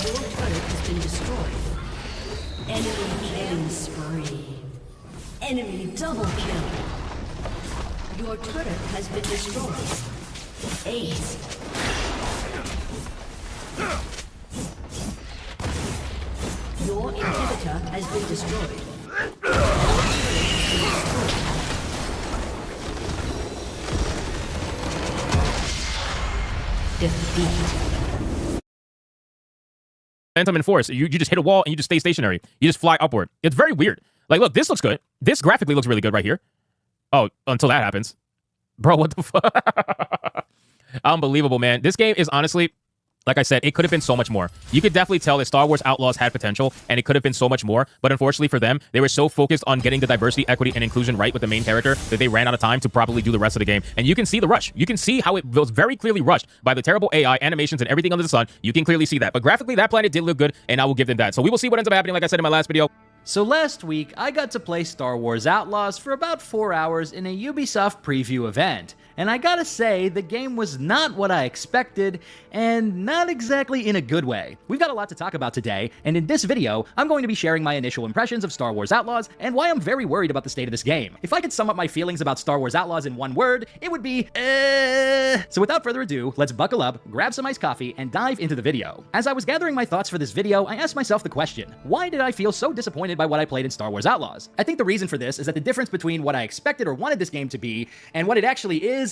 S5: Your turret has been destroyed. Enemy killing spree. Enemy double kill. Your turret has been destroyed. Ace. Your inhibitor has been destroyed. Defeat.
S27: Momentum and force. You just hit a wall and you just stay stationary. You just fly upward. It's very weird. Like, look, this looks good. This graphically looks really good right here. Oh, until that happens. Bro, what the fuck? Unbelievable, man. This game is honestly, like I said, it could have been so much more. You could definitely tell that Star Wars Outlaws had potential, and it could have been so much more. But unfortunately for them, they were so focused on getting the diversity, equity, and inclusion right with the main character that they ran out of time to properly do the rest of the game. And you can see the rush. You can see how it was very clearly rushed by the terrible AI, animations, and everything under the sun. You can clearly see that. But graphically, that planet did look good, and I will give them that. So we will see what ends up happening, like I said in my last video.
S3: So last week, I got to play Star Wars Outlaws for about 4 hours in a Ubisoft preview event. And I gotta say, the game was not what I expected, and not exactly in a good way. We've got a lot to talk about today, and in this video, I'm going to be sharing my initial impressions of Star Wars Outlaws, and why I'm very worried about the state of this game. If I could sum up my feelings about Star Wars Outlaws in one word, it would be, So without further ado, let's buckle up, grab some iced coffee, and dive into the video. As I was gathering my thoughts for this video, I asked myself the question, why did I feel so disappointed by what I played in Star Wars Outlaws? I think the reason for this is that the difference between what I expected or wanted this game to be, and what it actually is,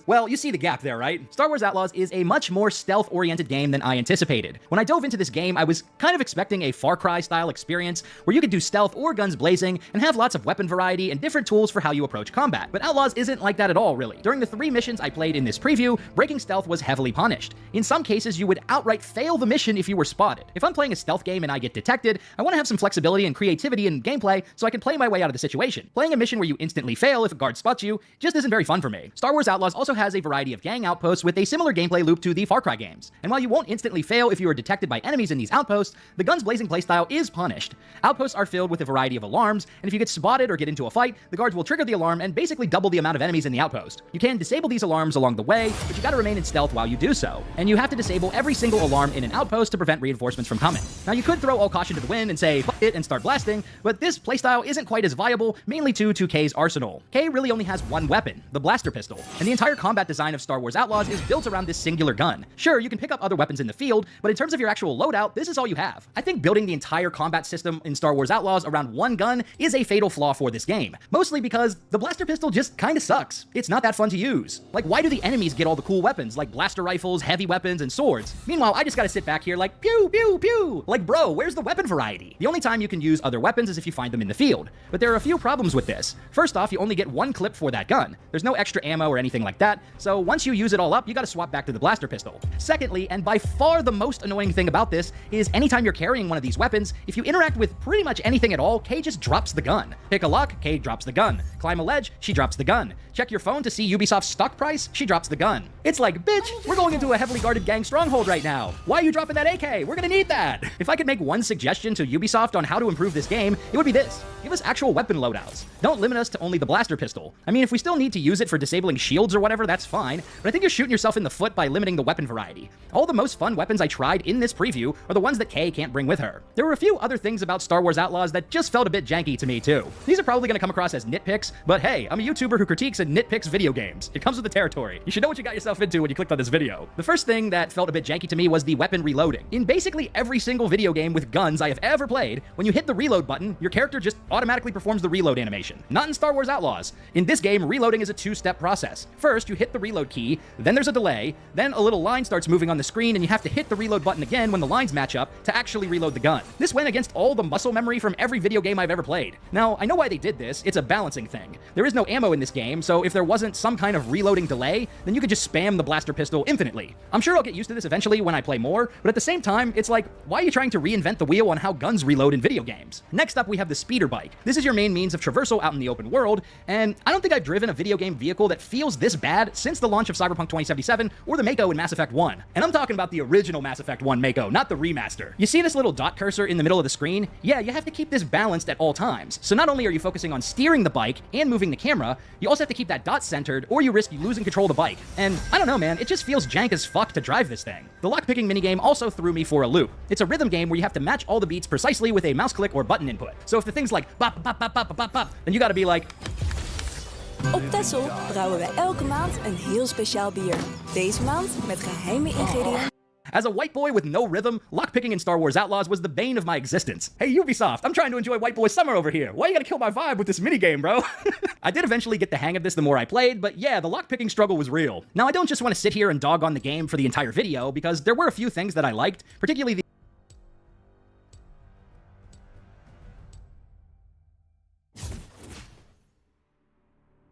S3: well, you see the gap there, right? Star Wars Outlaws is a much more stealth-oriented game than I anticipated. When I dove into this game, I was kind of expecting a Far Cry-style experience where you could do stealth or guns blazing and have lots of weapon variety and different tools for how you approach combat. But Outlaws isn't like that at all, really. During the 3 missions I played in this preview, breaking stealth was heavily punished. In some cases, you would outright fail the mission if you were spotted. If I'm playing a stealth game and I get detected, I want to have some flexibility and creativity in gameplay so I can play my way out of the situation. Playing a mission where you instantly fail if a guard spots you just isn't very fun for me. Star Wars Outlaws also has a variety of gang outposts with a similar gameplay loop to the Far Cry games. And while you won't instantly fail if you are detected by enemies in these outposts, the guns blazing playstyle is punished. Outposts are filled with a variety of alarms, and if you get spotted or get into a fight, the guards will trigger the alarm and basically double the amount of enemies in the outpost. You can disable these alarms along the way, but you gotta remain in stealth while you do so. And you have to disable every single alarm in an outpost to prevent reinforcements from coming. Now you could throw all caution to the wind and say, fuck it, and start blasting, but this playstyle isn't quite as viable, mainly due to Kay's arsenal. Kay really only has one weapon, the blaster pistol, and the entire combat design of Star Wars Outlaws is built around this singular gun. Sure, you can pick up other weapons in the field, but in terms of your actual loadout, this is all you have. I think building the entire combat system in Star Wars Outlaws around one gun is a fatal flaw for this game, mostly because the blaster pistol just kinda sucks. It's not that fun to use. Like, why do the enemies get all the cool weapons, like blaster rifles, heavy weapons, and swords? Meanwhile, I just gotta sit back here like, pew, pew, pew! Like, bro, where's the weapon variety? The only time you can use other weapons is if you find them in the field. But there are a few problems with this. First off, you only get one clip for that gun. There's no extra ammo or anything like that, so once you use it all up, you gotta swap back to the blaster pistol. Secondly, and by far the most annoying thing about this, is anytime you're carrying one of these weapons, if you interact with pretty much anything at all, Kay just drops the gun. Pick a lock, Kay drops the gun. Climb a ledge, she drops the gun. Check your phone to see Ubisoft's stock price, she drops the gun. It's like, bitch, we're going into a heavily guarded gang stronghold right now. Why are you dropping that AK? We're gonna need that. If I could make one suggestion to Ubisoft on how to improve this game, it would be this. Give us actual weapon loadouts. Don't limit us to only the blaster pistol. I mean, if we still need to use it for disabling shields or whatever, that's fine, but I think you're shooting yourself in the foot by limiting the weapon variety. All the most fun weapons I tried in this preview are the ones that Kay can't bring with her. There were a few other things about Star Wars Outlaws that just felt a bit janky to me too. These are probably gonna come across as nitpicks, but hey, I'm a YouTuber who critiques and nitpicks video games. It comes with the territory. You should know what you got yourself into when you clicked on this video. The first thing that felt a bit janky to me was the weapon reloading. In basically every single video game with guns I have ever played, when you hit the reload button, your character just automatically performs the reload animation. Not in Star Wars Outlaws. In this game, reloading is a two-step process. First, you hit the reload key, then there's a delay, then a little line starts moving on the screen and you have to hit the reload button again when the lines match up to actually reload the gun. This went against all the muscle memory from every video game I've ever played. Now, I know why they did this. It's a balancing thing. There is no ammo in this game, so if there wasn't some kind of reloading delay, then you could just spam the blaster pistol infinitely. I'm sure I'll get used to this eventually when I play more, but at the same time, it's like, why are you trying to reinvent the wheel on how guns reload in video games? Next up, we have the speeder bike. This is your main means of traversal out in the open world, and I don't think I've driven a video game vehicle that feels this bad since the launch of Cyberpunk 2077 or the Mako in Mass Effect 1. And I'm talking about the original Mass Effect 1 Mako, not the remaster. You see this little dot cursor in the middle of the screen? Yeah, you have to keep this balanced at all times. So not only are you focusing on steering the bike and moving the camera, you also have to keep that dot centered or you risk losing control of the bike. And I don't know, man, it just feels jank as fuck to drive this thing. The lockpicking minigame also threw me for a loop. It's a rhythm game where you have to match all the beats precisely with a mouse click or button input. So if the thing's like bop, bop, bop, bop, bop, bop, then you gotta be like...
S6: Op Texel brouwen we elke maand een heel speciaal bier. Deze maand met geheime ingrediënten.
S3: As a white boy with no rhythm, lockpicking in Star Wars Outlaws was the bane of my existence. Hey Ubisoft, I'm trying to enjoy white boy summer over here. Why you gotta kill my vibe with this minigame, bro? I did eventually get the hang of this the more I played, but yeah, the lockpicking struggle was real. Now I don't just want to sit here and dog on the game for the entire video, because there were a few things that I liked, particularly the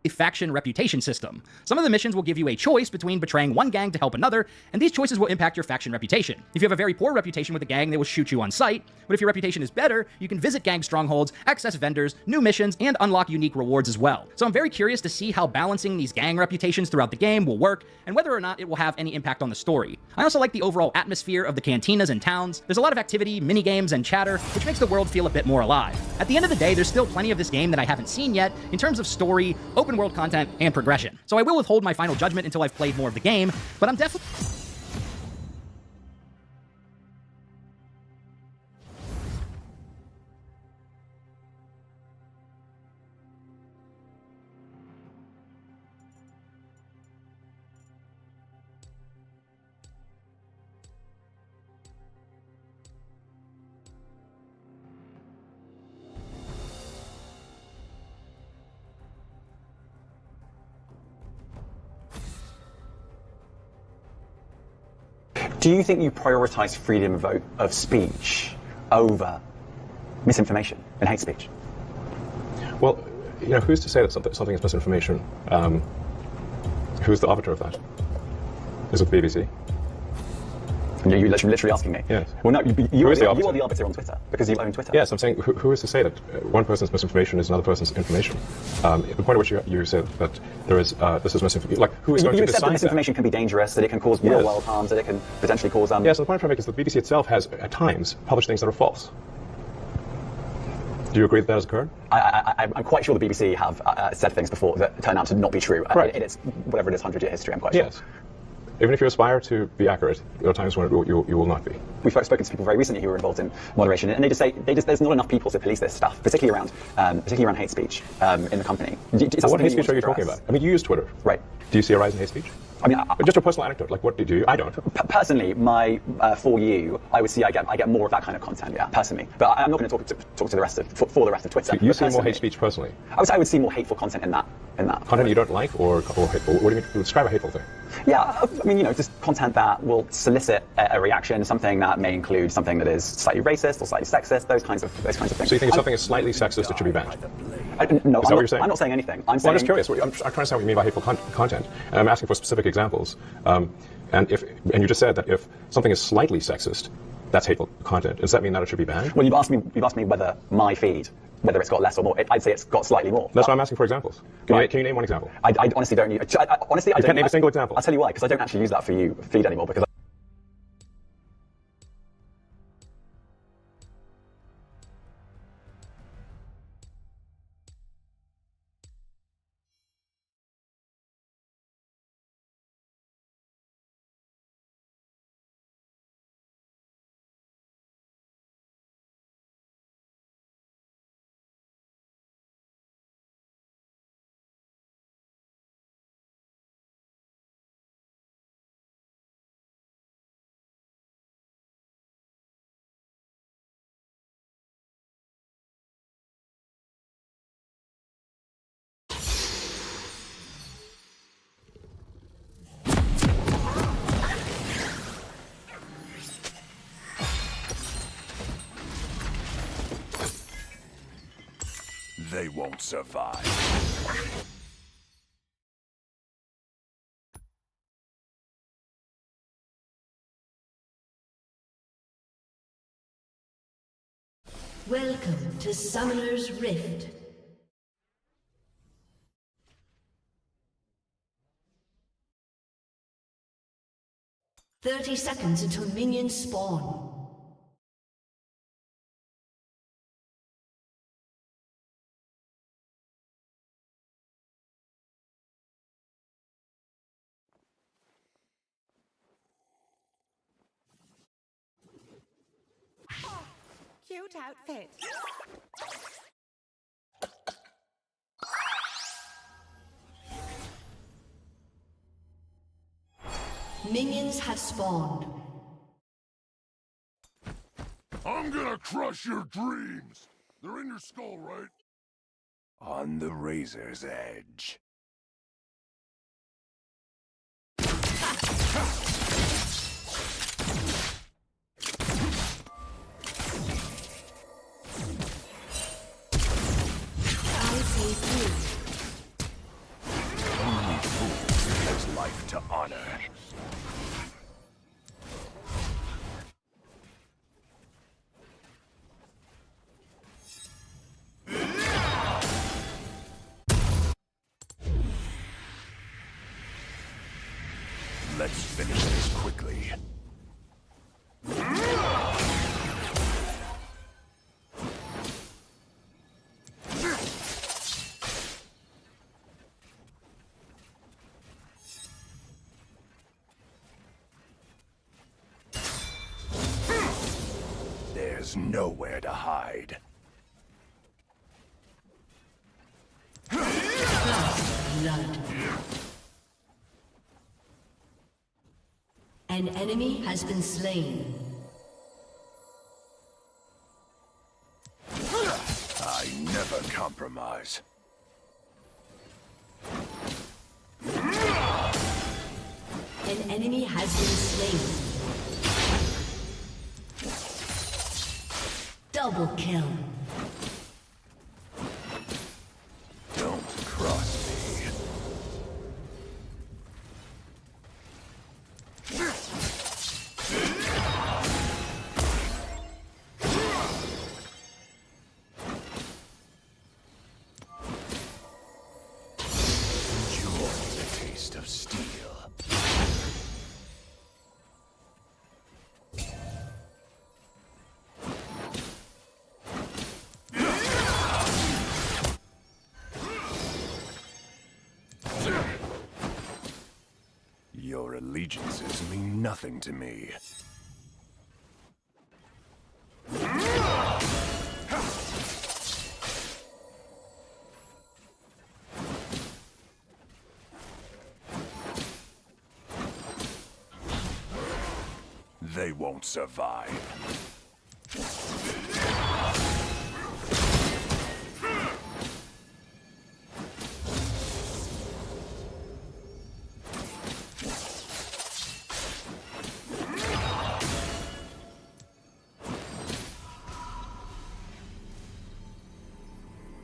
S3: faction reputation system. Some of the missions will give you a choice between betraying one gang to help another, and these choices will impact your faction reputation. If you have a very poor reputation with a gang, they will shoot you on sight, but if your reputation is better, you can visit gang strongholds, access vendors, new missions, and unlock unique rewards as well. So I'm very curious to see how balancing these gang reputations throughout the game will work, and whether or not it will have any impact on the story. I also like the overall atmosphere of the cantinas and towns. There's a lot of activity, mini-games, and chatter, which makes the world feel a bit more alive. At the end of the day, there's still plenty of this game that I haven't seen yet, in terms of story, open world content, and progression. So I will withhold my final judgment until I've played more of the game, but I'm definitely...
S7: Do you think you prioritise freedom of speech over misinformation and hate speech?
S8: Well, you know, who's to say that something is misinformation? Who's the arbiter of that? Is it the BBC?
S7: You're literally asking me?
S8: Yes.
S7: Well, no, you are
S8: the
S7: the arbiter on Twitter, because you own Twitter.
S8: Yes, I'm saying, who is to say that one person's misinformation is another person's information? The point at which you said that there is, this is misinformation, like, who is going to decide that? You accept that misinformation
S7: can be dangerous, that it can cause real-world harms, that it can potentially cause...
S8: Yes, so the point I'm trying to make is that the BBC itself has, at times, published things that are false. Do you agree that has occurred?
S7: I'm quite sure the BBC have said things before that turn out to not be true.
S8: Right.
S7: In its, whatever it is, 100-year history, I'm quite sure.
S8: Yes. Even if you aspire to be accurate, there are times when you will not be.
S7: We've spoken to people very recently who were involved in moderation, and they just say there's not enough people to police this stuff, particularly around hate speech in the company.
S8: What hate speech are you talking about? I mean, you use Twitter,
S7: right?
S8: Do you see a rise in hate speech?
S7: I mean,
S8: just a personal anecdote. Like, what do you? I don't.
S7: Personally, my For You, I would see I get more of that kind of content. Yeah, personally, but I'm not going to talk to the rest of for the rest of Twitter.
S8: So you see more hate speech personally?
S7: I would see more hateful content in that.
S8: Content you don't like, or hateful? What do you mean? Describe a hateful thing.
S7: Yeah, I mean, just content that will solicit a reaction, something that may include something that is slightly racist or slightly sexist, those kinds of things.
S8: So you think if something is slightly sexist, it should be banned?
S7: No,
S8: is that what you're saying?
S7: I'm not saying anything.
S8: I'm just curious. I'm trying to understand what you mean by hateful content, and I'm asking for specific examples. And you just said that if something is slightly sexist, that's hateful content. Does that mean that it should be banned?
S7: Well, you've asked me whether my feed, whether it's got less or more. I'd say it's got slightly more.
S8: That's why I'm asking for examples. Can you name one example?
S7: I honestly don't use. Honestly, I
S8: can't name a single example.
S7: I'll tell you why, because I don't actually use that For You feed anymore because.
S4: They won't survive.
S5: Welcome to Summoner's Rift. "30 seconds until minions spawn.
S21: Cute outfit.
S5: Minions have spawned.
S4: I'm gonna crush your dreams. They're in your skull, right? On the razor's edge. Only fool has life to honor. Let's finish this quickly. There's nowhere to hide.
S5: Blood. An enemy has been slain.
S4: I never compromise.
S5: An enemy has been slain. Double kill.
S4: Don't cross me. Enjoy the taste of steel. Your allegiances mean nothing to me. They won't survive.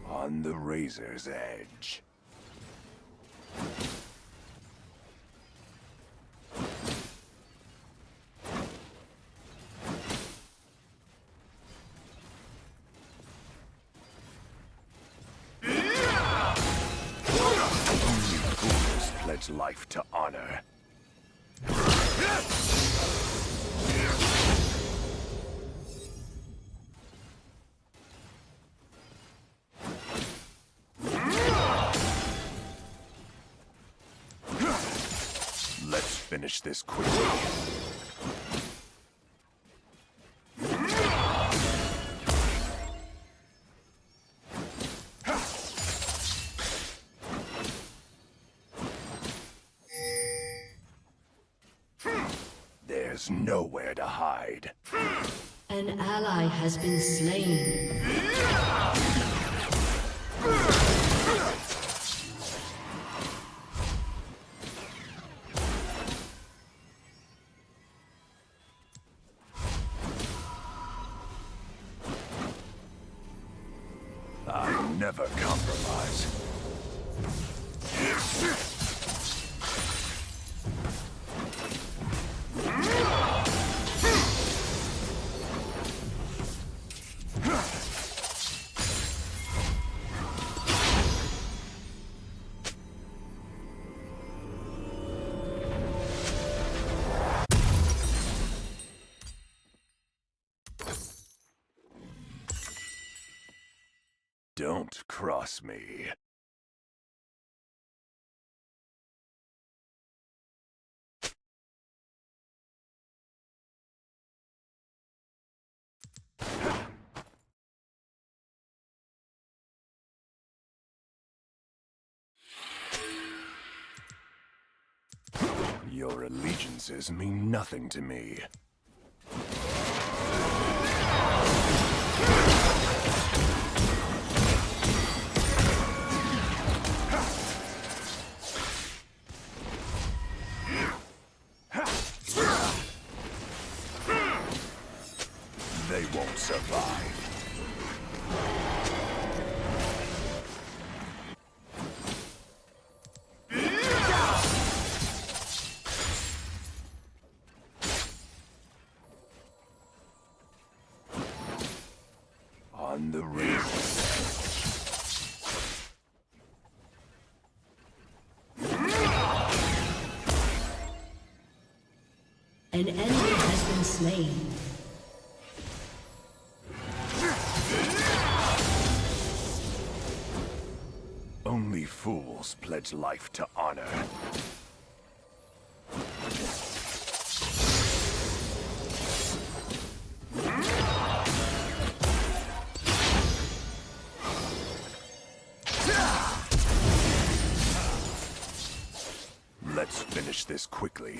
S4: On the razor's edge. Only fools pledge life to honor. Let's finish this quickly. There's nowhere to hide.
S5: An ally has been slain.
S4: I never compromise. Don't cross me. Your allegiances mean nothing to me. They won't survive. On the ring.
S5: An enemy has been slain.
S4: Only fools pledge life to honor. Let's finish this quickly.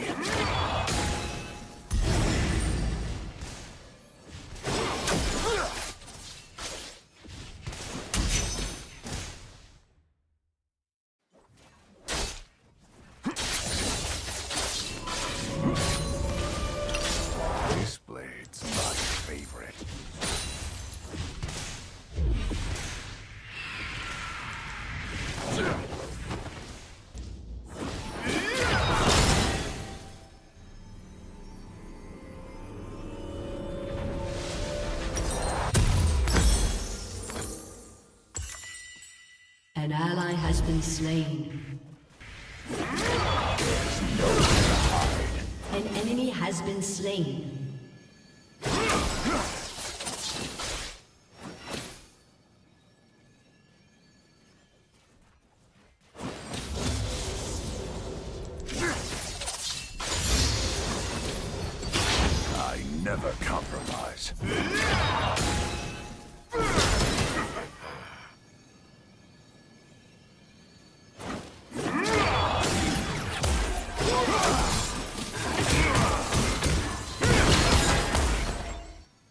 S4: This blade's my favorite.
S5: An ally has been slain. An enemy has been slain.
S4: compromise.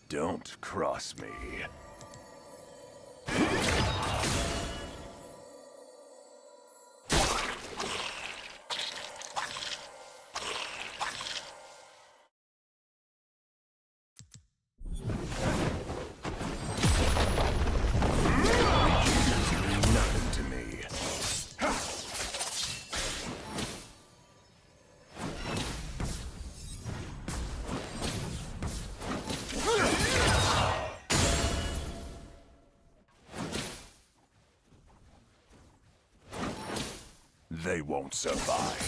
S4: Don't cross me. Nothing to me. They won't survive.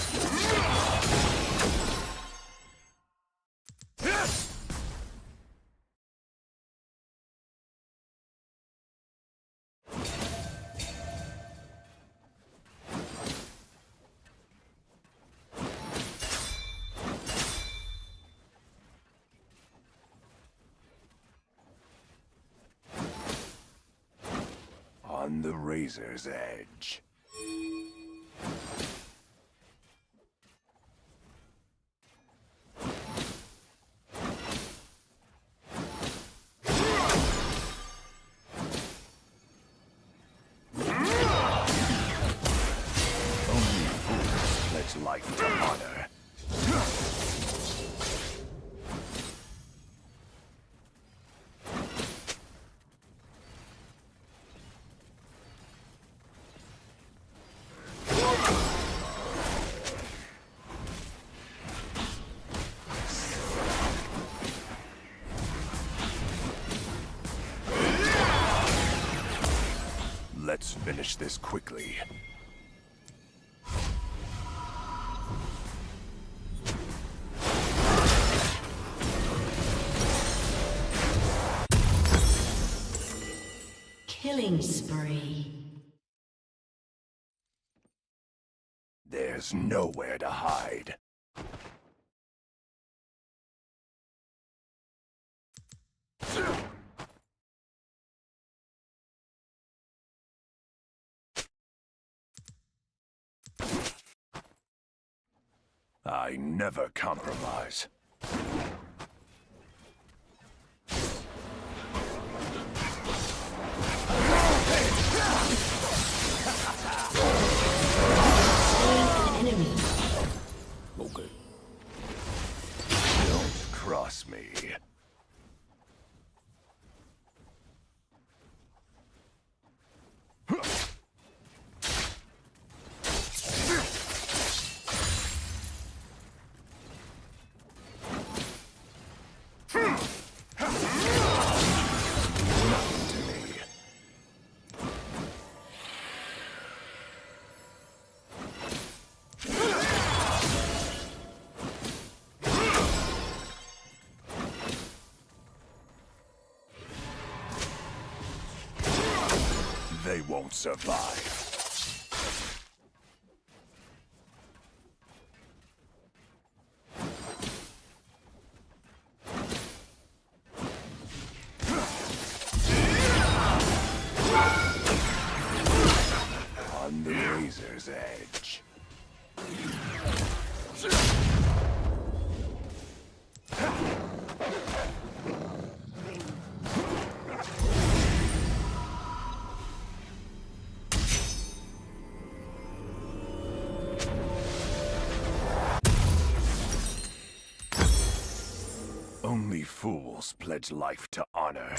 S4: On the razor's edge. Only fools pledge life to honor. Let's finish this quickly.
S5: Killing spree.
S4: There's nowhere to hide. I never compromise.
S5: Enemy.
S4: Okay. Don't cross me. Nothing to me. They won't survive. On the razor's edge. Only fools pledge life to honor.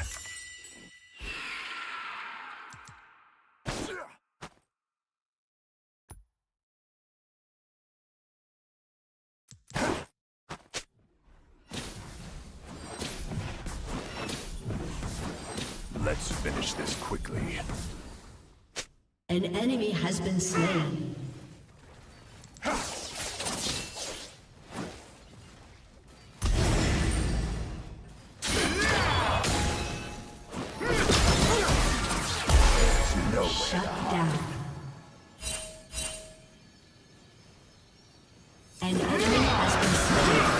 S4: Let's finish this quickly.
S5: An enemy has been slain. Shut down. An enemy has been slain.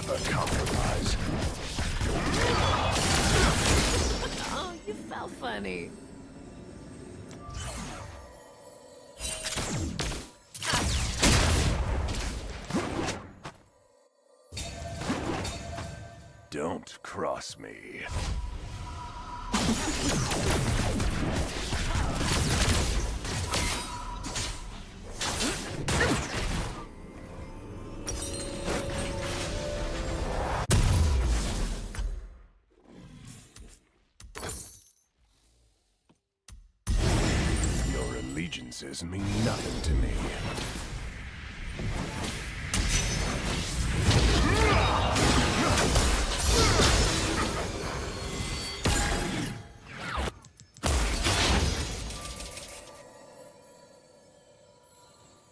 S4: never compromise.
S9: Oh, you felt funny.
S4: Don't cross me. Your allegiances mean nothing to me.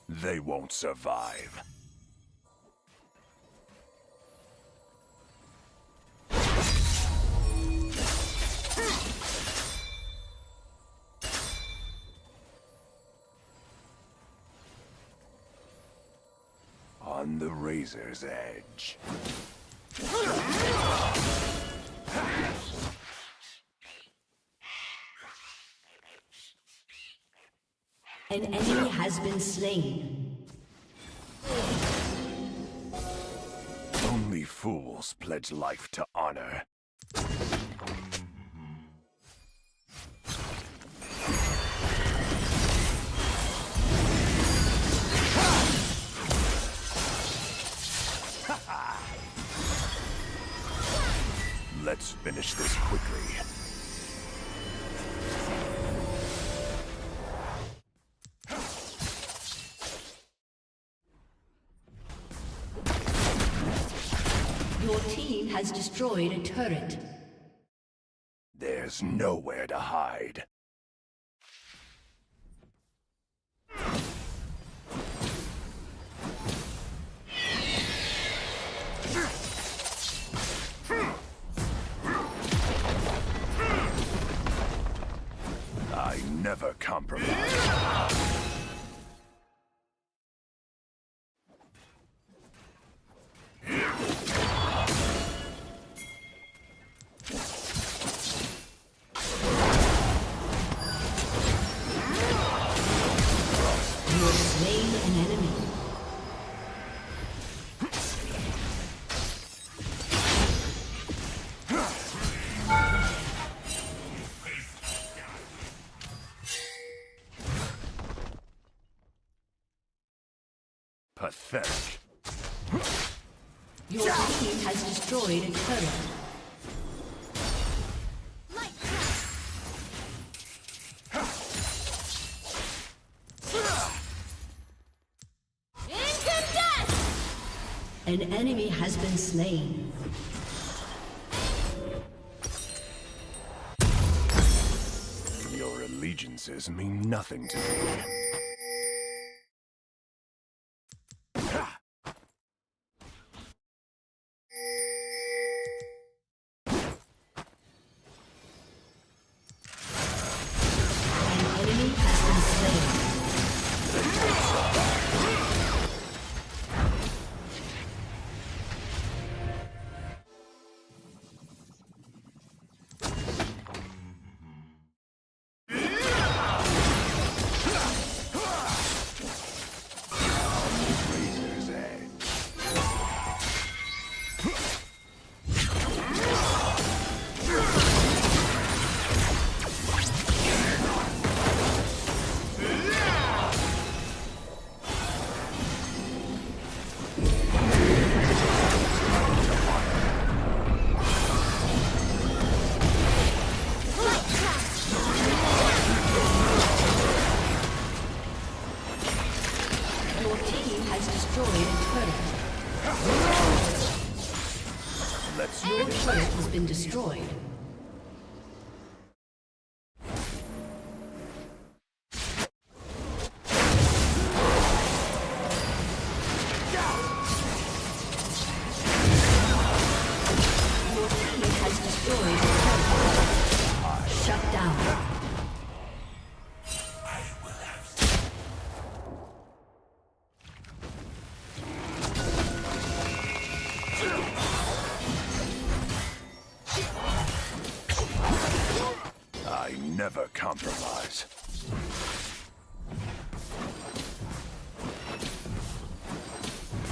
S4: They won't survive. On the razor's edge.
S5: An enemy has been slain.
S4: Only fools pledge life to honor. Let's finish this quickly.
S5: Your team has destroyed a turret.
S4: There's nowhere to hide. I never compromise.
S5: You have slain an enemy.
S4: Pathetic.
S5: Your team has destroyed a turret. An enemy has been slain.
S4: Your allegiances mean nothing to me.
S5: Your turret has been destroyed. Your team has destroyed the turret. Shut down.
S4: never compromise.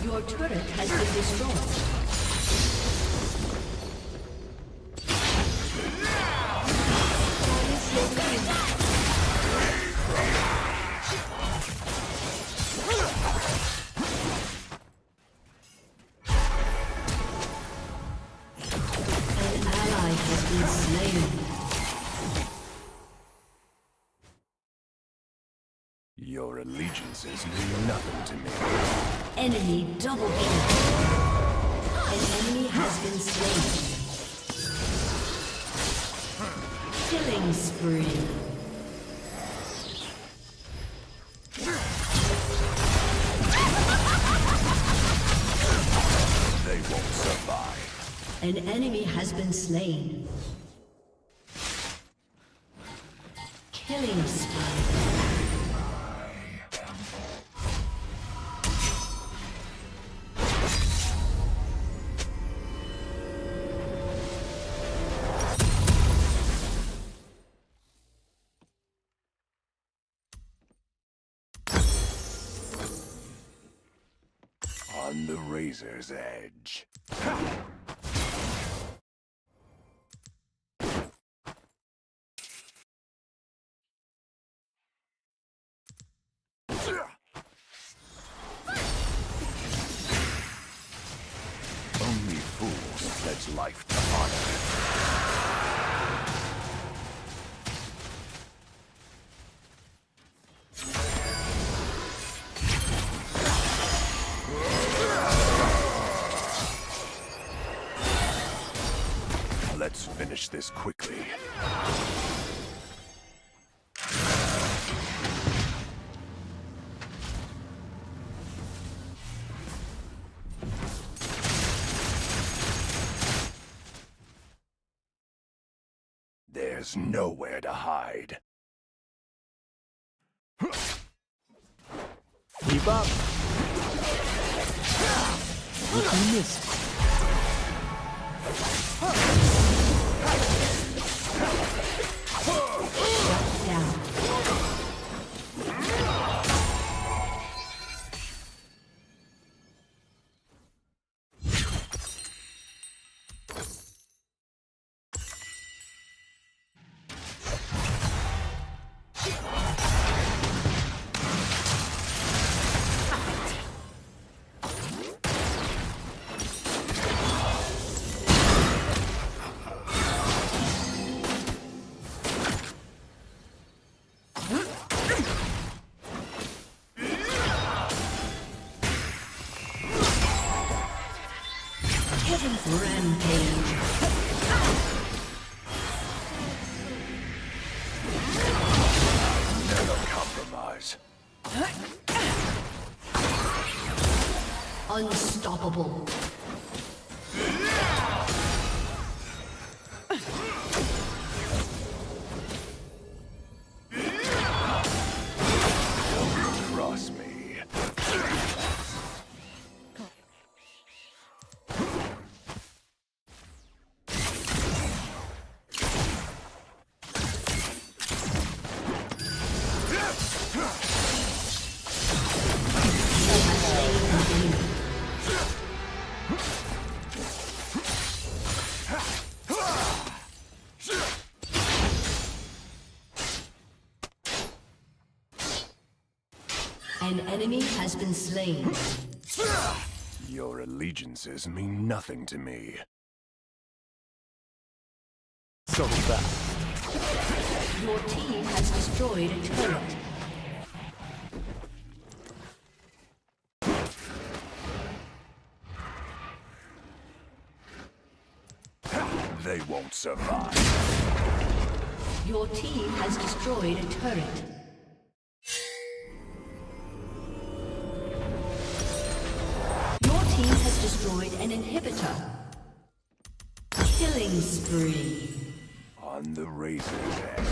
S5: Your turret has been destroyed. An ally has been slain.
S4: Your allegiances mean nothing to me.
S5: Enemy double kill. An enemy has been slain. Killing spree.
S4: They won't survive.
S5: An enemy has been slain. Killing spree.
S4: On the razor's edge. Only fools pledge life to honor. Let's finish this quickly. There's nowhere to hide.
S1: Keep up. What you missed?
S5: Rampage.
S4: Never compromise.
S5: Unstoppable.
S4: Cross me.
S5: An enemy has been slain.
S4: Your allegiances mean nothing to me.
S1: So fast.
S5: Your team has destroyed a turret.
S4: They won't survive.
S5: Your team has destroyed a turret. Your team has destroyed an inhibitor. Killing spree.
S4: On the razor's edge.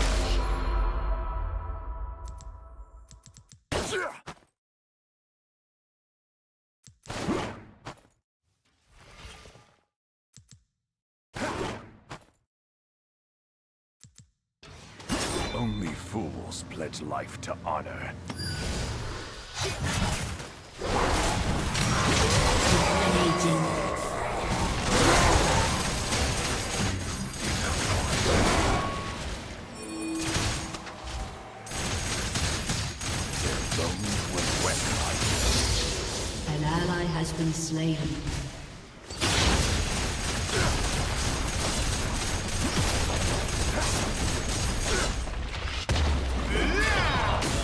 S4: Only fools pledge life to honor.
S5: An ally has been slain.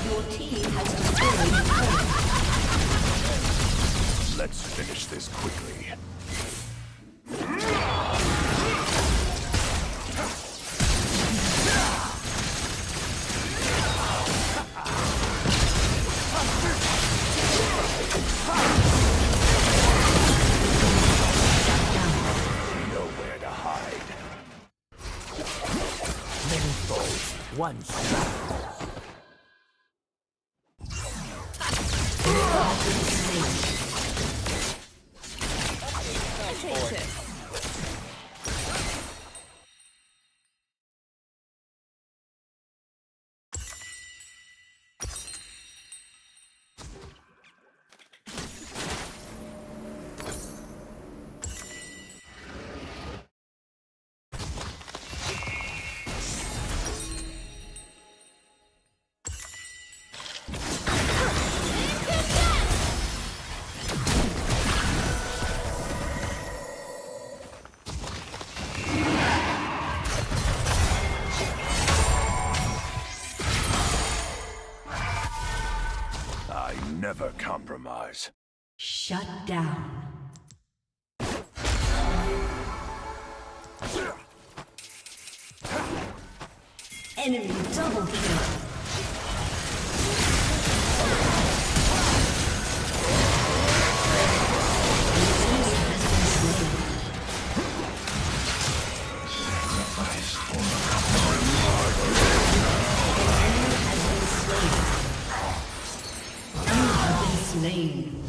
S5: Your team has destroyed a turret.
S4: Let's finish this quickly. Nowhere to hide.
S1: Many foes, one shot.
S4: I never compromise.
S5: Shut down. Enemy double kill. Slain.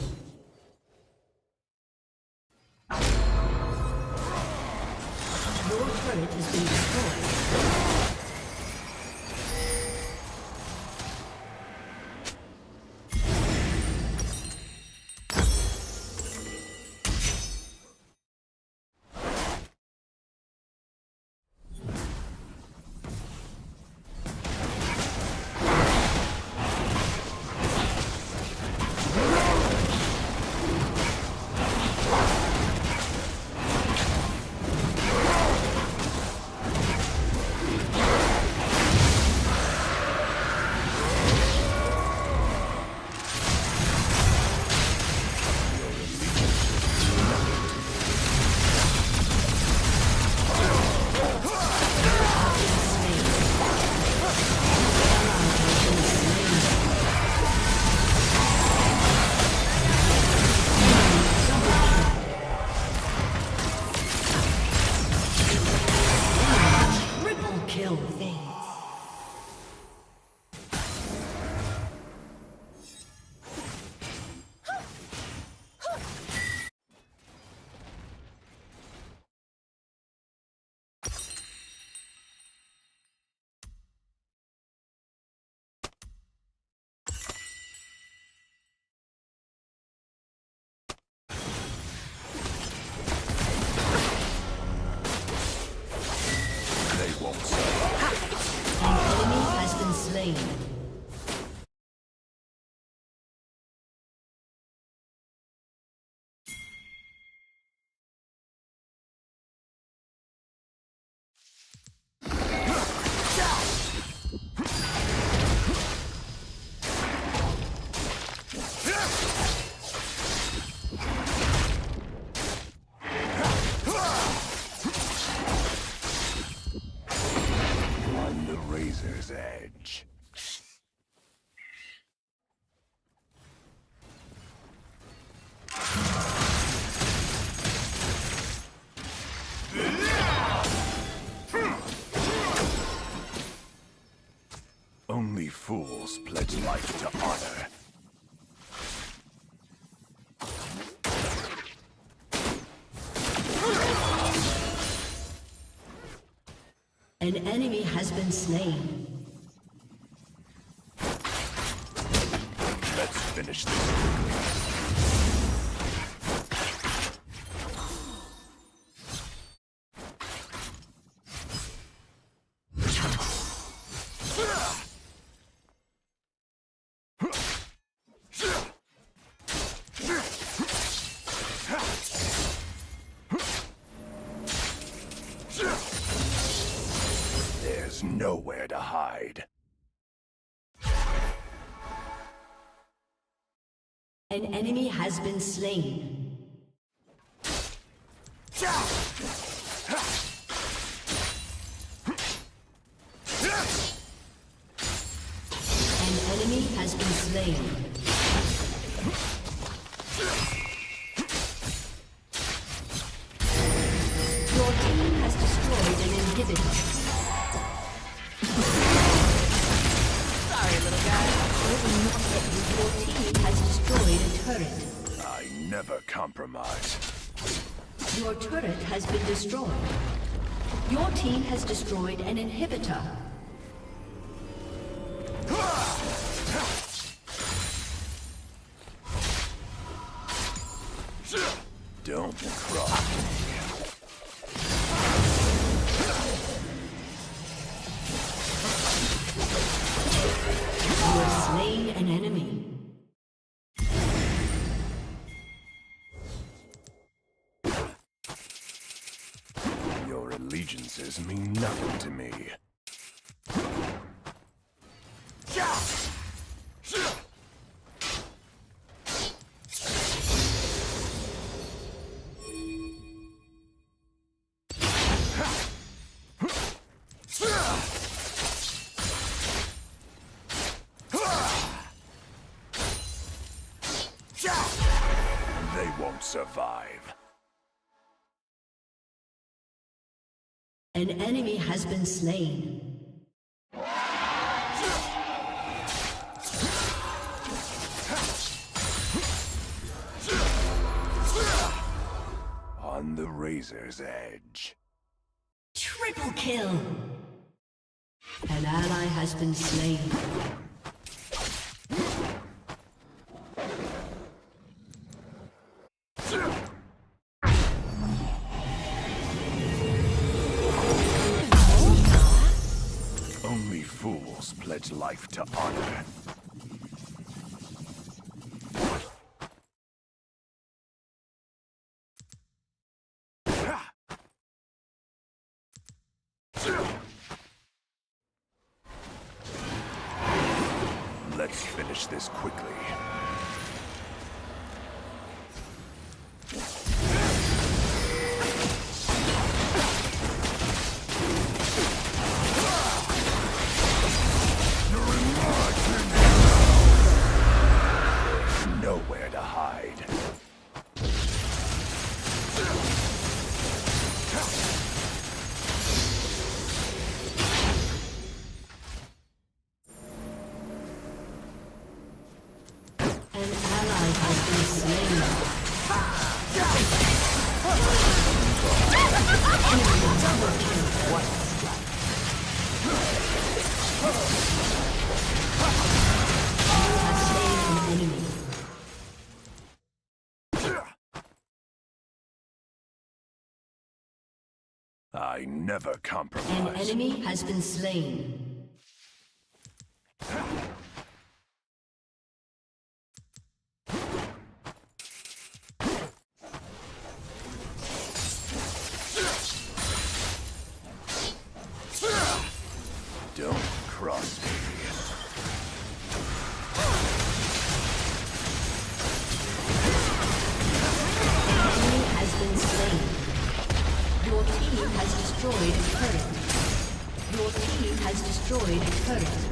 S5: Your turret has been destroyed. Slain.
S4: On the razor's edge. Only fools pledge life to honor.
S5: An enemy has been slain.
S4: Let's finish this quickly. There's nowhere to hide.
S5: An enemy has been slain. An enemy has been slain. Your team has destroyed an inhibitor.
S1: Sorry, little guy.
S5: Your team has destroyed a turret.
S4: I never compromise.
S5: Your turret has been destroyed. Your team has destroyed an inhibitor.
S4: Don't cross me.
S5: You have slain an enemy.
S4: Your allegiances mean nothing to me. They won't survive.
S5: An enemy has been slain.
S4: On the razor's edge.
S5: Triple kill. An ally has been slain.
S4: Only fools pledge life to honor. Let's finish this quickly. Nowhere to hide.
S5: An ally has been slain. You have slain an enemy.
S4: I never compromise.
S5: An enemy has been slain.
S4: Don't cross me.
S5: An enemy has been slain. Your team has destroyed a turret. Your team has destroyed a turret.